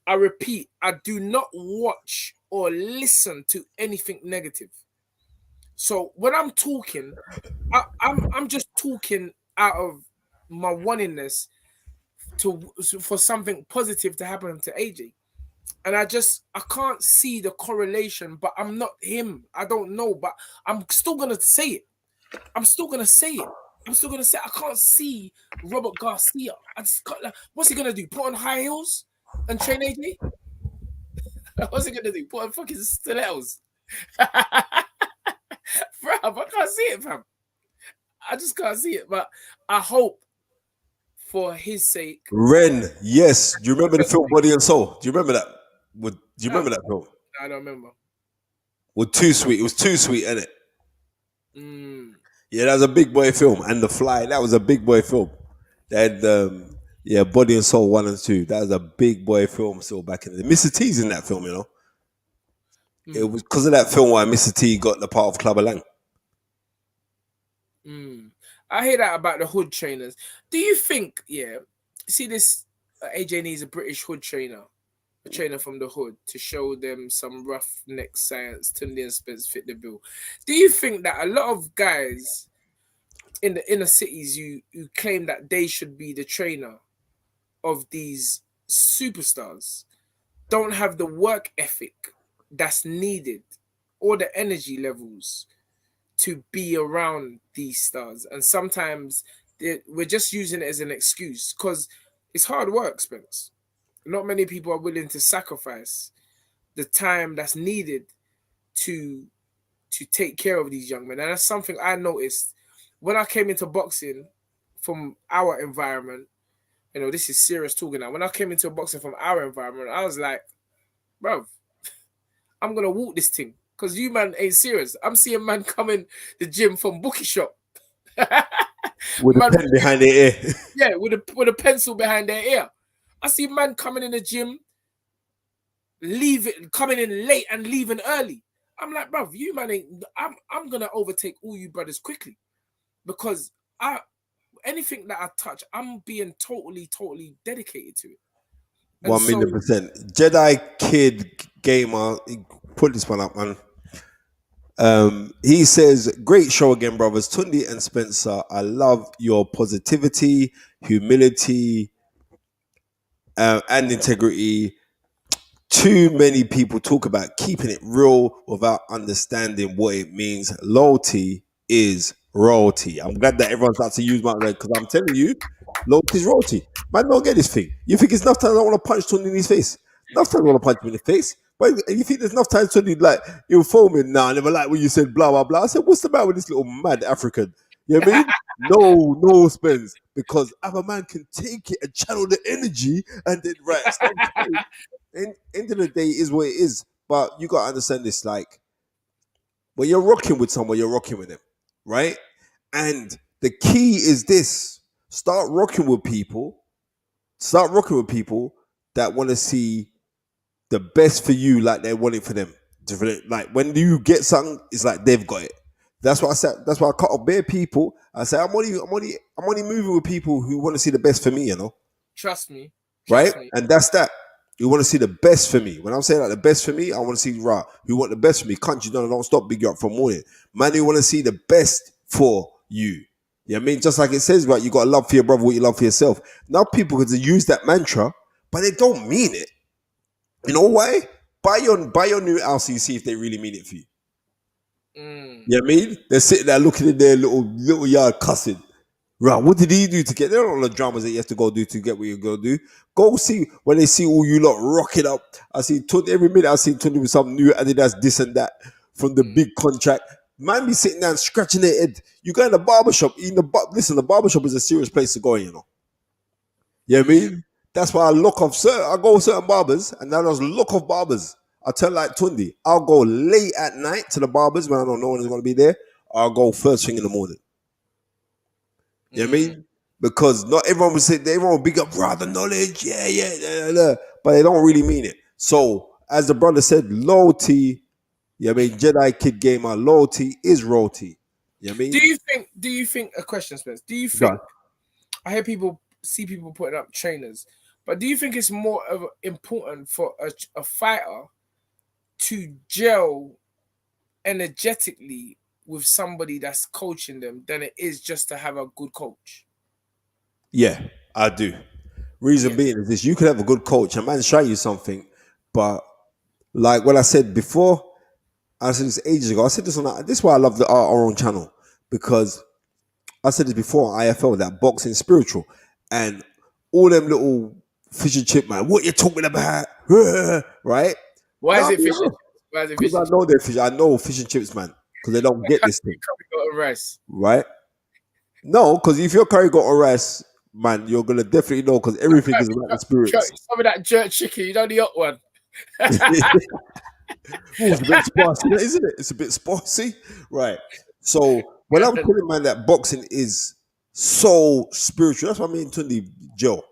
I repeat, I do not watch or listen to anything negative. So when I'm talking, I'm just talking out of my wantingness for something positive to happen to AJ. And I can't see the correlation, but I'm not him. I don't know, but I'm still gonna say it. I can't see Robert Garcia. What's he gonna do? Put on high heels and train AJ? What's he gonna do? Put on fucking stilettos? Fam, I can't see it, fam. I just can't see it. But I hope for his sake.
Ren, yes. Do you remember the film Body and Soul? Do you remember that? Do you remember that film?
I don't remember.
Well, Too Sweet. It was Too Sweet, innit? Yeah, that was a big boy film. And The Fly, that was a big boy film. That had, Body and Soul 1 and 2. That was a big boy film still back in the day. Mr. T's in that film, you know. It was because of that film why Mr. T got the part of Clubber Lang.
I hear that about the hood trainers. Do you think, see this, AJ needs a British hood trainer, a trainer from the hood to show them some roughneck science, Tunde and Spence fit the bill. Do you think that a lot of guys in the inner cities who claim that they should be the trainer of these superstars don't have the work ethic that's needed or the energy levels to be around these stars? And sometimes we're just using it as an excuse because it's hard work, Spence. Not many people are willing to sacrifice the time that's needed to take care of these young men. And that's something I noticed when I came into boxing from our environment. You know, this is serious talking now. When I came into boxing from our environment, I was like, bro, I'm going to walk this thing because you, man, ain't serious. I'm seeing man coming the gym from bookie shop.
With a pen behind their ear.
Yeah, with a pencil behind their ear. I see man coming in the gym, coming in late and leaving early. I'm like, bro, you man ain't. I'm going to overtake all you brothers quickly because anything that I touch, I'm being totally dedicated to it.
1,000,000%. Jedi Kid Gamer, put this one up, man. He says, great show again, brothers. Tunde and Spencer, I love your positivity, humility, and integrity. Too many people talk about keeping it real without understanding what it means. Loyalty is royalty. I'm glad that everyone starts to use my word because I'm telling you, loyalty is royalty. Man, don't get this thing. You think it's enough times I want to punch Tunde in his face? Enough times I want to punch him in the face. But you think there's enough times Tunde like you'll phone me? Nah, I never like when you said blah blah blah. I said, what's the matter with this little mad African? You know what I mean? No, Spence, because other man can take it and channel the energy and then end of the day is what it is. But you gotta understand this, like when you're rocking with someone, you're rocking with them, right? And the key is this: start rocking with people that want to see the best for you, like they want it for them. Like when you get something, it's like they've got it. That's why I said. That's why I cut off bare people. I say I'm only moving with people who want to see the best for me. You know.
Trust me.
Right? And that's that. You want to see the best for me. When I'm saying like the best for me, I want to see who want the best for me. Country don't stop, big you up from morning. Man, you want to see the best for you. You know what I mean? Just like it says, right, you got to love for your brother what you love for yourself. Now people can use that mantra, but they don't mean it. You know why? Buy your new house and you see if they really mean it for you. You know what I mean? They're sitting there looking in their little yard cussing. Right, what did he do to get? There are all the dramas that you have to go do to get what you go do. Go see when they see all you lot rocking up. I see every minute I see Tunde with some new Adidas this and that from the big contract. Man be sitting down scratching their head. You go in the barbershop, listen, the barbershop is a serious place to go in, you know. You know what I mean? That's why I go with certain barbers, and then there's look of barbers. I tell like Tunde, I'll go late at night to the barbers when I don't know when is going to be there. I'll go first thing in the morning. You know what I mean? Because not everyone will say, everyone will big up, brother, knowledge, yeah. but they don't really mean it. So, as the brother said, loyalty, Jedi Kid Gamer, loyalty is royalty. You know what I mean?
Do you think a question, Spence? Do you
Go
think
on.
I hear people putting up trainers, but do you think it's more of important for a fighter to gel energetically with somebody that's coaching them than it is just to have a good coach?
Yeah, I do. Reason being is this: you could have a good coach, a man show you something, but like what I said before, I said this ages ago. I said this on this is why I love our own channel, because I said this before on IFL, that boxing spiritual, and all them little fish and chip man. What you talking about, right?
Why is it fish and chips? Why is it fish
Because I
and chips?
know they're fish. I know fish and chips, man, because they don't get this thing,
Got a rice.
right? No, because if your curry got a rice, man, you're gonna definitely know, because everything is about the spirits.
Some of that jerk chicken, you know the hot one.
It's a bit spicy, isn't it? It's a bit spicy, right? So when I'm telling man that boxing is so spiritual, that's what I mean, Tunde Joe.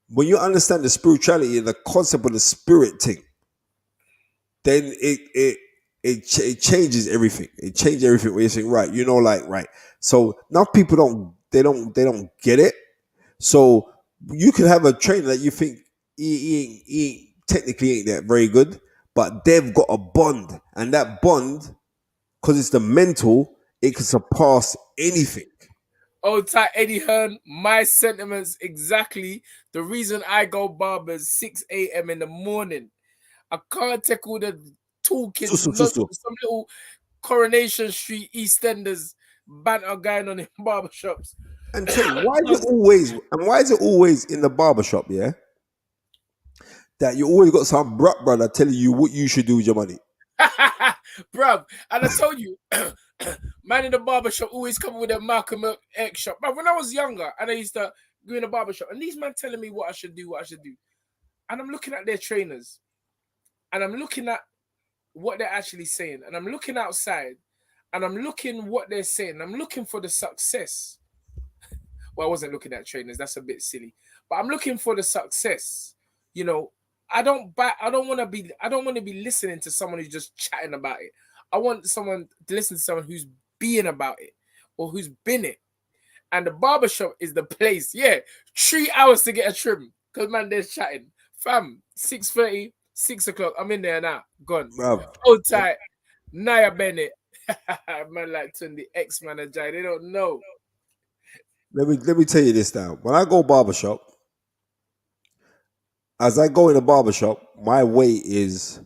When you understand the spirituality and the concept of the spirit thing, then it changes everything. It changes everything. When you think, right, right. So now people don't get it. So you can have a trainer that you think he technically ain't that very good, but they've got a bond, and that bond, because it's the mental, it can surpass anything.
Old tight Eddie Hearn, my sentiments exactly. The reason I go barbers 6 a.m. in the morning. I can't take all the talking, some little Coronation Street EastEnders banter going on in barbershops.
And so why is it always in the barbershop, yeah? That you always got some brother telling you what you should do with your money.
Bruv, and I told you, man in the barbershop always come with a Malcolm X shop. But when I was younger and I used to go in the barbershop, and these men telling me what I should do. And I'm looking at their trainers, and I'm looking at what they're actually saying, and I'm looking outside, and I'm looking what they're saying. I'm looking for the success. Well, I wasn't looking at trainers. That's a bit silly. But I'm looking for the success. You know, I don't want to be listening to someone who's just chatting about it. I want someone to listen to someone who's being about it or who's been it. And the barbershop is the place. Yeah, 3 hours to get a trim. Because, man, they're chatting. Fam, 6:30, 6 o'clock. I'm in there now. Gone. Hold tight. Naya Bennett. Man like Tunde, ex-man AJAYI. They don't know.
Let me tell you this now. When I go barbershop, as I go in the barbershop, my way is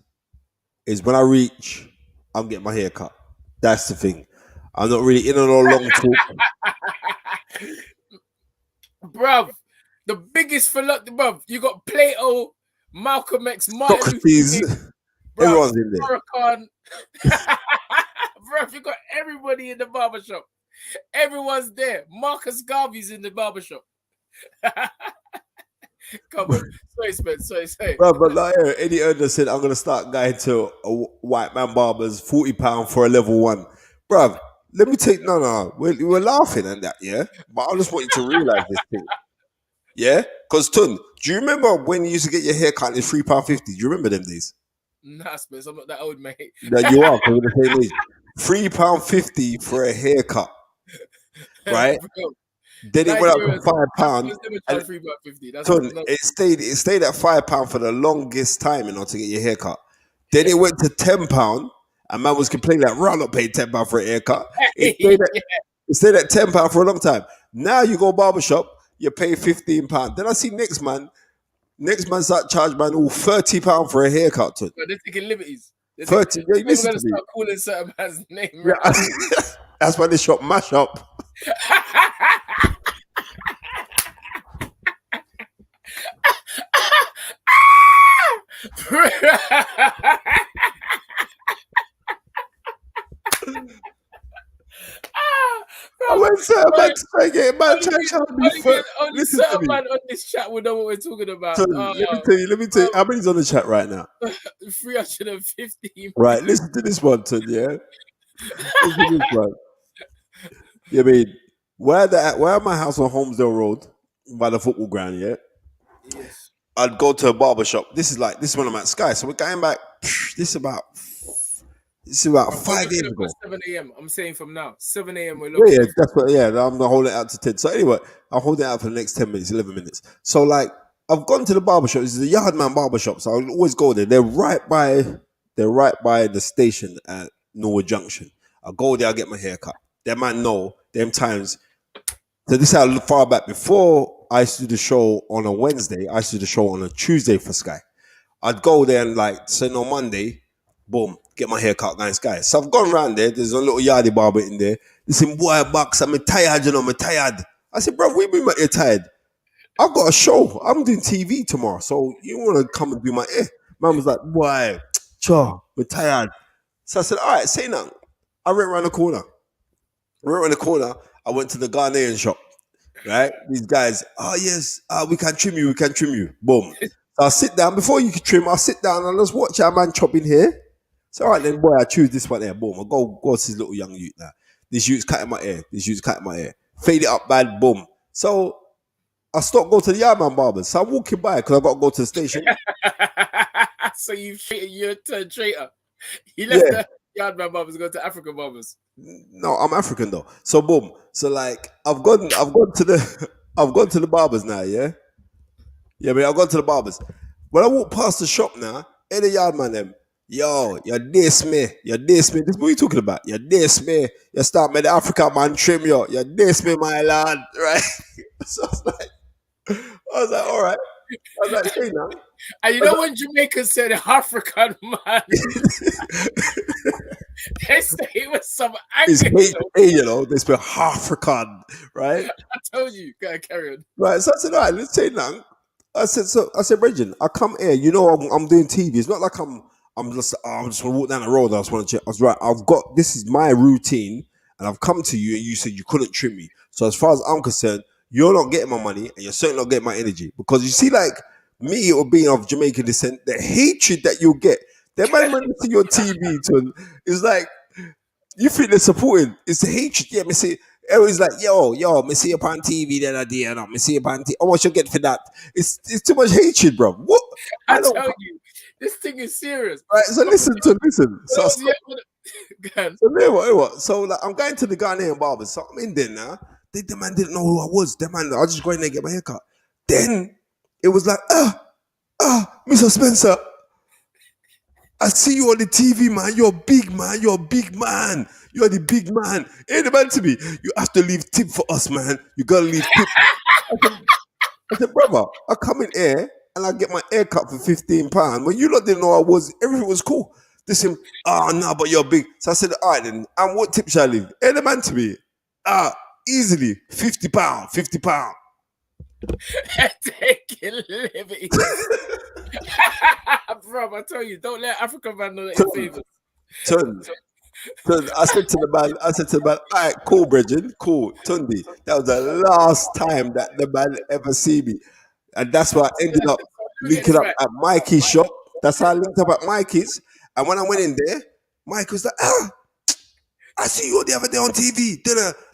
when I reach, I'm getting my hair cut. That's the thing. I'm not really in on a long talk.
Bruv, the biggest bruv, you got Plato, Malcolm X, Martin Luther King,
everyone's in there.
Farrakhan. Bruv, you got everybody in the barbershop. Everyone's there. Marcus Garvey's in the barbershop. Come on. Sorry.
Bro, but like Eddie Hearn said, I'm going to start going to a white man barber's £40 for a level 1. Bro, let me take, no. We're laughing at that, yeah? But I just want you to realize this thing. Yeah? Because, Tun, do you remember when you used to get your hair cut in £3.50? Do you remember them days?
Nah, Spence, I'm not that old, mate.
No, you are, because we're the same age. £3.50 for a haircut. Right? Then it went up to £5. It stayed at £5 for the longest time, to get your haircut. Then it went to £10, and man was complaining like, "I'm not paying £10 for a haircut." It stayed at £10 for a long time. Now you go barbershop, you pay £15. Then I see next man start charging man all £30 for a haircut.
They're taking liberties.
30. Yeah,
they're going to start calling certain man's name. Right?
Yeah. That's why they shop mash up. I went to man try get man
Listen to me. Man on this chat will know what we're talking about.
Let me tell you. How many's on the chat right now?
350.
Right, listen to this one, Ton, yeah? Listen to this one. Yeah, I mean, where my house on Holmesdale Road, by the football ground, yeah?
Yes.
I'd go to a barber shop. This is when I'm at Sky. So we're going back. This is about
I'm
5 years
looking
ago.
at 7 a.m. I'm saying from now, 7 a.m. We're
Yeah,
looking.
yeah, that's what. Yeah, I'm gonna hold it out to 10. So anyway, I'll hold it out for the next 10 minutes, 11 minutes. So like, I've gone to the barber shop. This is the Yardman barber shop. So I'll always go there. They're right by the station at Norwood Junction. I'll go there. I'll get my hair cut. They might know them times. So this is how far back before I used to do the show on a Wednesday. I used to do the show on a Tuesday for Sky. I'd go there and like say on Monday, boom, get my hair cut, guys. So I've gone around there. There's a little yardie barber in there. Listen, boy, box, I'm tired, you know, I'm tired. I said, bro, we mean you're tired? I've got a show. I'm doing TV tomorrow. So you want to come and do my hair? Man was like, boy, we're tired. So I said, all right, say nothing. I went around the corner. I went to the Ghanaian shop, right? These guys, oh yes, we can trim you. Boom. So I'll sit down. Before you can trim, I'll sit down and just watch our man chopping here. So all right then, boy, I choose this one here. Boom. I go to this little young youth now. This youth's cutting my hair. Fade it up bad, boom. So I stopped going to the Yardman barbers. So I'm walking by because I've got to go to the station.
So you're a traitor. You left the Yardman barbers to go to African barbers.
No, I'm African though. So boom. So like I've gone to the barbers now, yeah? Yeah, but I've gone to the barbers. When I walk past the shop now, any Yardman them, yo, you diss me. This is what you talking about. You diss me. You start me the African man trim you. You diss me, my lad. Right? So I was like, all right. I was like, hey now.
And you know when Jamaica said African man, they say it was some
It's
anger.
you know, they spell African, right?
I told you, gotta carry on.
Right. So I said, all right, let's say now. I said, Bridget, I come here. You know, I'm doing TV. It's not like I'm just want to walk down the road. I just want to check. I was right. This is my routine, and I've come to you, and you said you couldn't trim me. So as far as I'm concerned, you're not getting my money, and you're certainly not getting my energy because you see, like me or being of Jamaican descent, the hatred that you'll get. That man see your TV turn is like you think they're supporting. It's the hatred. Yeah, me see. Everyone's like, yo, me see you on TV the other day, and me see you on TV. How much you get for that? It's too much hatred, bro. What?
I tell you, this thing is serious.
Right, so listen. So like, I'm going to the Ghanaian barbers. So I'm in there now. The man didn't know who I was. The man, I just go in there and get my haircut. Then it was like, Mr. Spencer, I see you on the TV, man. You're big, man. You're the big man. Hey, the man to me, you have to leave tip for us, man. You gotta leave tip. I said, brother, I come in here and I get my hair cut for £15. When you lot didn't know everything was cool. This him, no, but you're big. So I said, all right then, and what tip shall I leave? Hey, the man to me, easily £50.
Taking liberty. Bro, I tell you, don't let African man know that you're famous.
I said to the man, all right, cool, Bridget, cool, Tunde. That was the last time that the man ever see me. And that's why I ended up linking up at Mikey's shop. That's how I linked up at Mikey's. And when I went in there, Mike was like, I see you the other day on TV.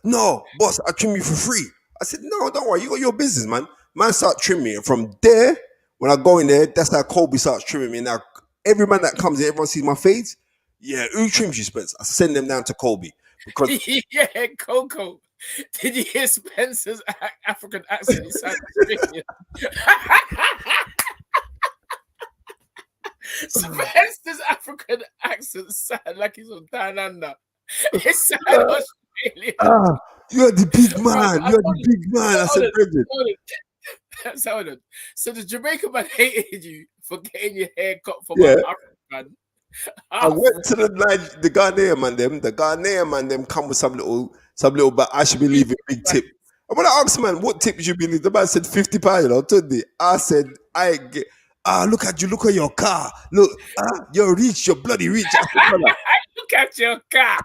No, boss, I trim you for free. I said, no, don't worry. You got your business, man. Man start trimming me. And from there, when I go in there, that's how Kobe starts trimming me. Now, every man that comes in, everyone sees my fades. Yeah, who trims you, Spence? I send them down to Kobe. Because
yeah, Coco. Did you hear Spencer's African accent? He sounded Australian. Spencer's African accent sounded like he's from Down Under. It sounded Australian.
You're the big man. I said, Bridget.
So the Jamaican man hated you for getting your hair cut from an African man.
I went to the Ghanaian man them. The Ghanaian man them come with some little, but I should be leaving big tip. And when I asked the man what tip you should be leaving, the man said £50. You know, Tunde. I said, I get. Look at you. Look at your car. Look, you're rich. You're bloody rich. I said,
look at your car.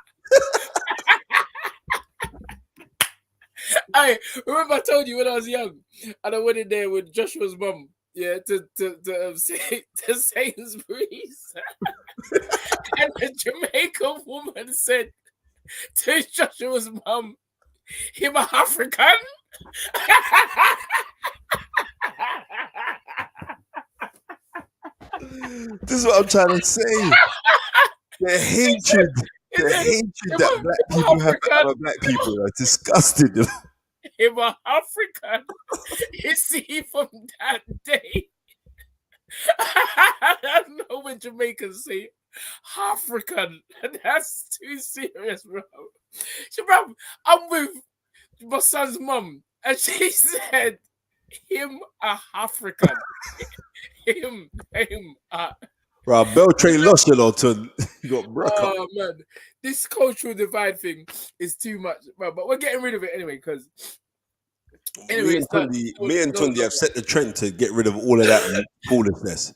I remember I told you when I was young, and I went in there with Joshua's mum, to Sainsbury's, and the Jamaican woman said to Joshua's mum, "Him a African."
This is what I'm trying to say. The hatred that black people have for other black people are disgusting.
Him a African. You see, from that day, I don't know when Jamaicans say African. That's too serious, bro. So, bro, I'm with my son's mum, and she said, him a African. him.
Bro, Beltray lost, you know, to you got broke up.
Oh man, this cultural divide thing is too much, bro. But we're getting rid of it anyway, because
Me and Tundi have set the trend to get rid of all of that foolishness.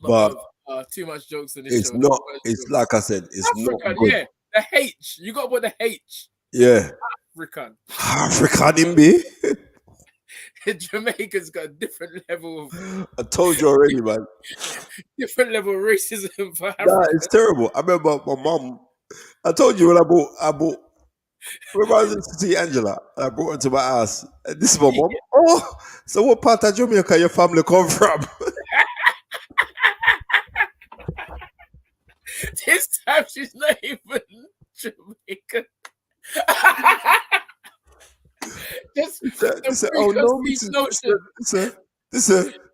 But
too much jokes in this
it's
show.
not. It's like I said. It's
African,
not good.
yeah. The H. You got to put the H.
Yeah. African in me.
Jamaica's got a different level of.
I told you already, man.
Different level of racism for Africa.
Nah, it's terrible. I remember my mom. I told you when I bought. Remember I was to see Angela, and I brought her to my house. And this is my mom. Oh, so what part of Jamaica your family come from?
This time she's not even Jamaican.
Oh no,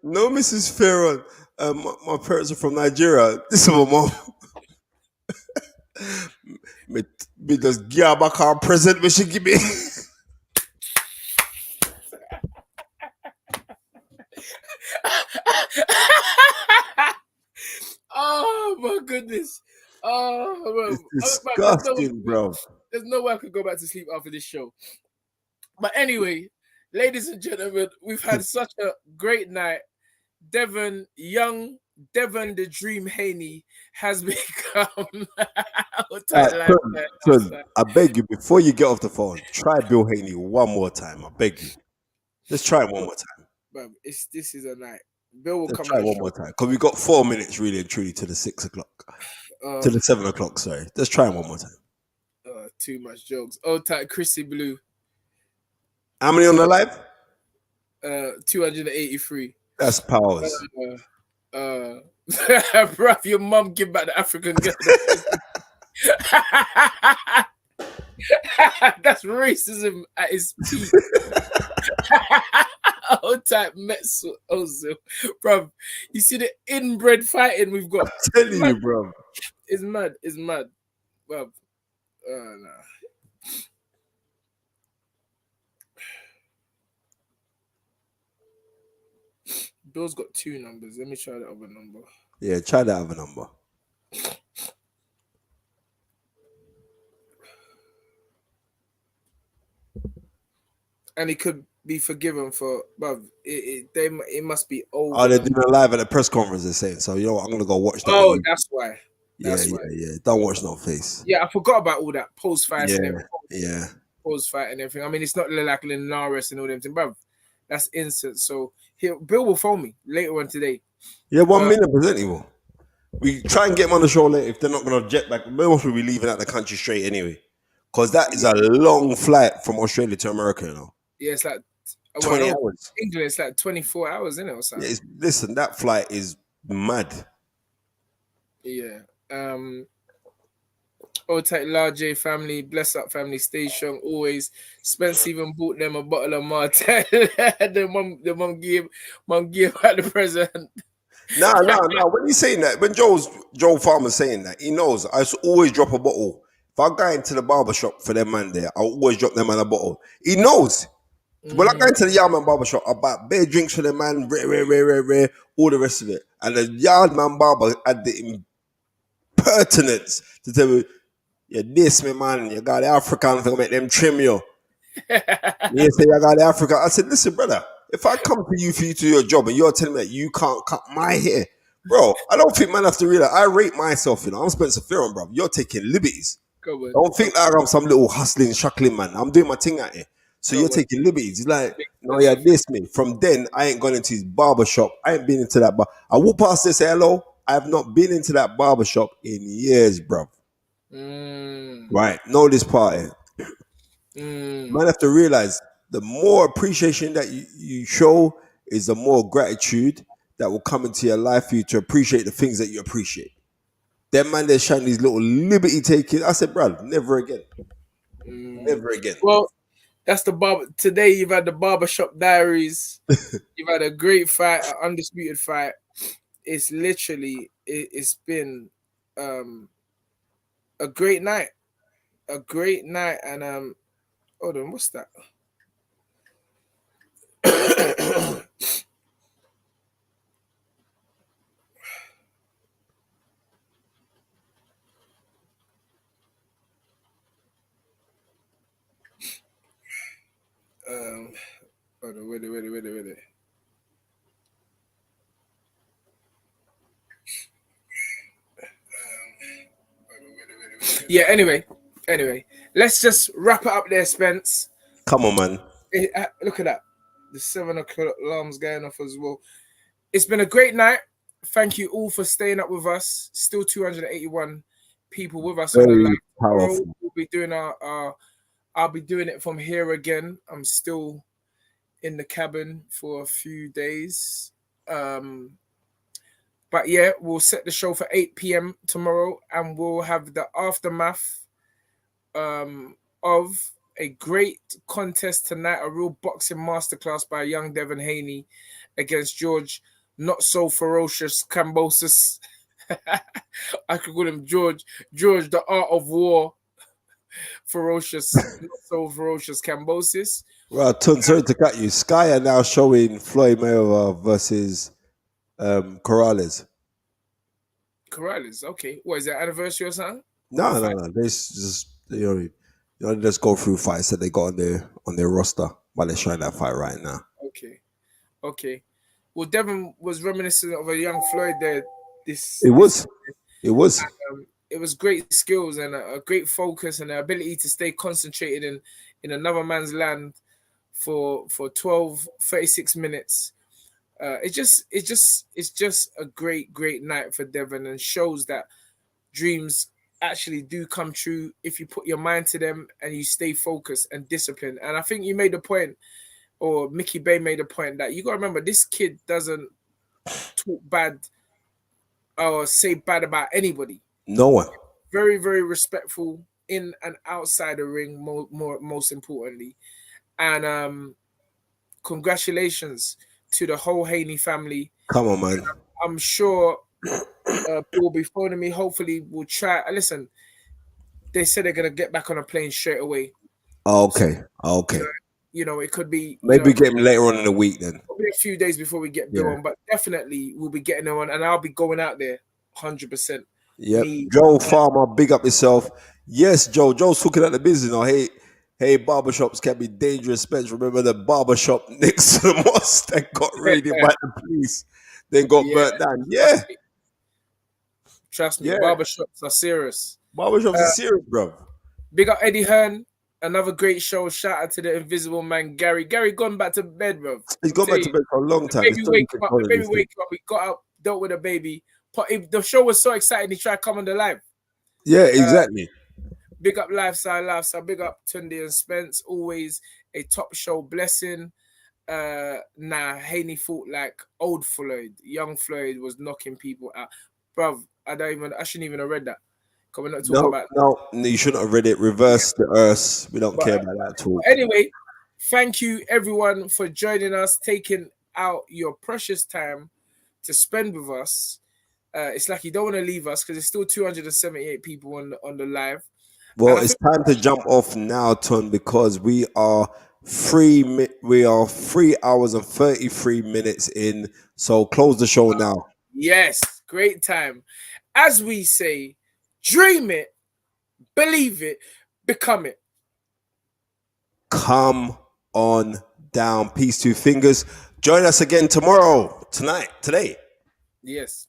no, Mrs. FEARON. My parents are from Nigeria. This is my mom. me just give back our present when she give me.
Oh my goodness. Oh,
it's disgusting, bro.
There's no way I could go back to sleep after this show. But anyway, ladies and gentlemen, we've had such a great night. Devin, young Devin the Dream Haney has become.
I beg you, before you get off the phone, try Bill Haney one more time. I beg you. Just try it one more time.
Bro, this is a night. Bill will come.
Try one more time, because we got 4 minutes really and truly to the 6 o'clock. To the 7 o'clock, sorry. Let's try it one more time.
Too much jokes. Old tight Chrissy Blue.
How many on the live?
283.
That's powers.
Bruv, your mum give back the African girl. That's racism at its peak. Old type Mets Ozil. Bruv, you see the inbred fighting we've got.
I'm telling you, bro.
It's mad. It's mad. Bruv. Nah. Bill's got 2 numbers. Let me try the other number.
Yeah, try that other number.
And he could be forgiven for, bruv, it must be over.
Oh, they're doing a live at a press conference, they're saying. So, you know what? I'm going to go watch that.
Oh, that's why.
Yeah. Don't watch no face.
Yeah, I forgot about all that post-fight and everything.
Yeah.
Post-fight and everything. I mean, it's not like Linares and all them things, bruv. That's instant. So, Bill will phone me later on today.
Yeah, 1,000,000% he will. We try and get him on the show later if they're not going to jet back. Most will be leaving out the country straight anyway. Because that is a long flight from Australia to America, you know.
Yeah, it's like
20 hours.
England, it's like 24 hours, isn't it, or something?
Yeah, listen, that flight is mad.
Yeah. Old tight large family, bless up family, stay strong always. Spence even bought them a bottle of Martell. the mum gave out the present.
Nah. When he's saying that, when Joe Farmer's saying that, he knows I always drop a bottle. If I go into the barbershop for them man there, I'll always drop them man a bottle. He knows. When I go into the yard man barbershop, I buy bare drinks for the man, rare, all the rest of it. And the yard man barber had the impertinence to tell me, you diss me, man. You got the African to make them trim you. You say you got the African. I said, listen, brother, if I come to you for you to do your job and you're telling me that you can't cut my hair, bro, I don't think man have to realize. I rate myself, you know. I'm Spencer FEARON, bro. You're taking liberties. I don't think like I'm some little hustling, shuckling man. I'm doing my thing out here. So you're taking liberties. He's like, no, yeah, diss me. From then, I ain't gone into his barbershop. I ain't been into that bar. I walk past this, say hello. I have not been into that barbershop in years, bro. Right, know this party. Man have to realize the more appreciation that you show is the more gratitude that will come into your life for you to appreciate the things that you appreciate. Them man, they're showing these little liberty taking. I said, bro, never again. Never again.
Well, that's the barber. Today you've had the barbershop diaries. You've had a great fight, an undisputed fight. It's literally, it's been a great night. A great night. And hold on, what's that? Hold on, wait it. Yeah, anyway, let's just wrap it up there, Spence.
Come on, man.
Look at that. The 7 o'clock alarm's going off as well. It's been a great night. Thank you all for staying up with us. Still 281 people with us on the live. Tomorrow we'll be doing I'll be doing it from here again. I'm still in the cabin for a few days. But yeah, we'll set the show for 8 p.m. tomorrow, and we'll have the aftermath of a great contest tonight, a real boxing masterclass by young Devin Haney against George, not so ferocious KAMBOSOS. I could call him George, the art of war, ferocious, not so ferocious KAMBOSOS.
Well, sorry to cut you. Sky are now showing Floyd Mayweather versus Corrales.
Corrales, okay. What is that, anniversary or something?
No. They just they just go through fights that they got on their roster while they're showing that fight right now.
Okay. Well, Devin was reminiscent of a young Floyd there.
It was.
It was great skills and a great focus and the ability to stay concentrated in another man's land for 36 minutes. It's just a great night for Devin, and shows that dreams actually do come true if you put your mind to them and you stay focused and disciplined. And I think you made the point, or Mickey Bay made a point, that you got to remember, this kid doesn't talk bad or say bad about anybody.
No one.
Very, very respectful in and outside the ring, most importantly. And congratulations to the whole Haney family.
Come on, man.
I'm sure people will be phoning me. Hopefully we'll try. Listen, they said they're going to get back on a plane straight away.
Okay.
It could be...
Maybe get them later on in the week then.
Probably a few days before we get them on, but definitely we'll be getting them on, and I'll be going out there 100%.
Yep. Joe Farmer, big up yourself. Yes, Joe's talking at the business now. Hey, barbershops can be dangerous, Spence. Remember the barbershop next to the mosque that got raided by the police, then got burnt down. Yeah.
Trust me, barbershops are serious.
Barbershops are serious, bro.
Big up Eddie Hearn. Another great show. Shout out to the invisible man, Gary. Gary gone back to bed, bro.
He's gone back to bed for a long time.
The baby wake up. We got out, dealt with the baby. The show was so exciting, he tried to come on the live.
Yeah, exactly.
Big up Lifestyle. Big up Tunde and Spence. Always a top show. Blessing. Haney fought like old Floyd. Young Floyd was knocking people out. Bruv, I shouldn't even have read that. We're not talking about that.
No, you shouldn't have read it. Reverse the earth. We don't care about that at all.
Anyway, thank you everyone for joining us, taking out your precious time to spend with us. It's like you don't want to leave us because there's still 278 people on the live.
Well, it's time to jump off now, Ton, because we are 3 hours and 33 minutes in. So close the show now.
Yes, great time. As we say, dream it, believe it, become it.
Come on down. Peace, 2 fingers. Join us again tomorrow, today.
Yes.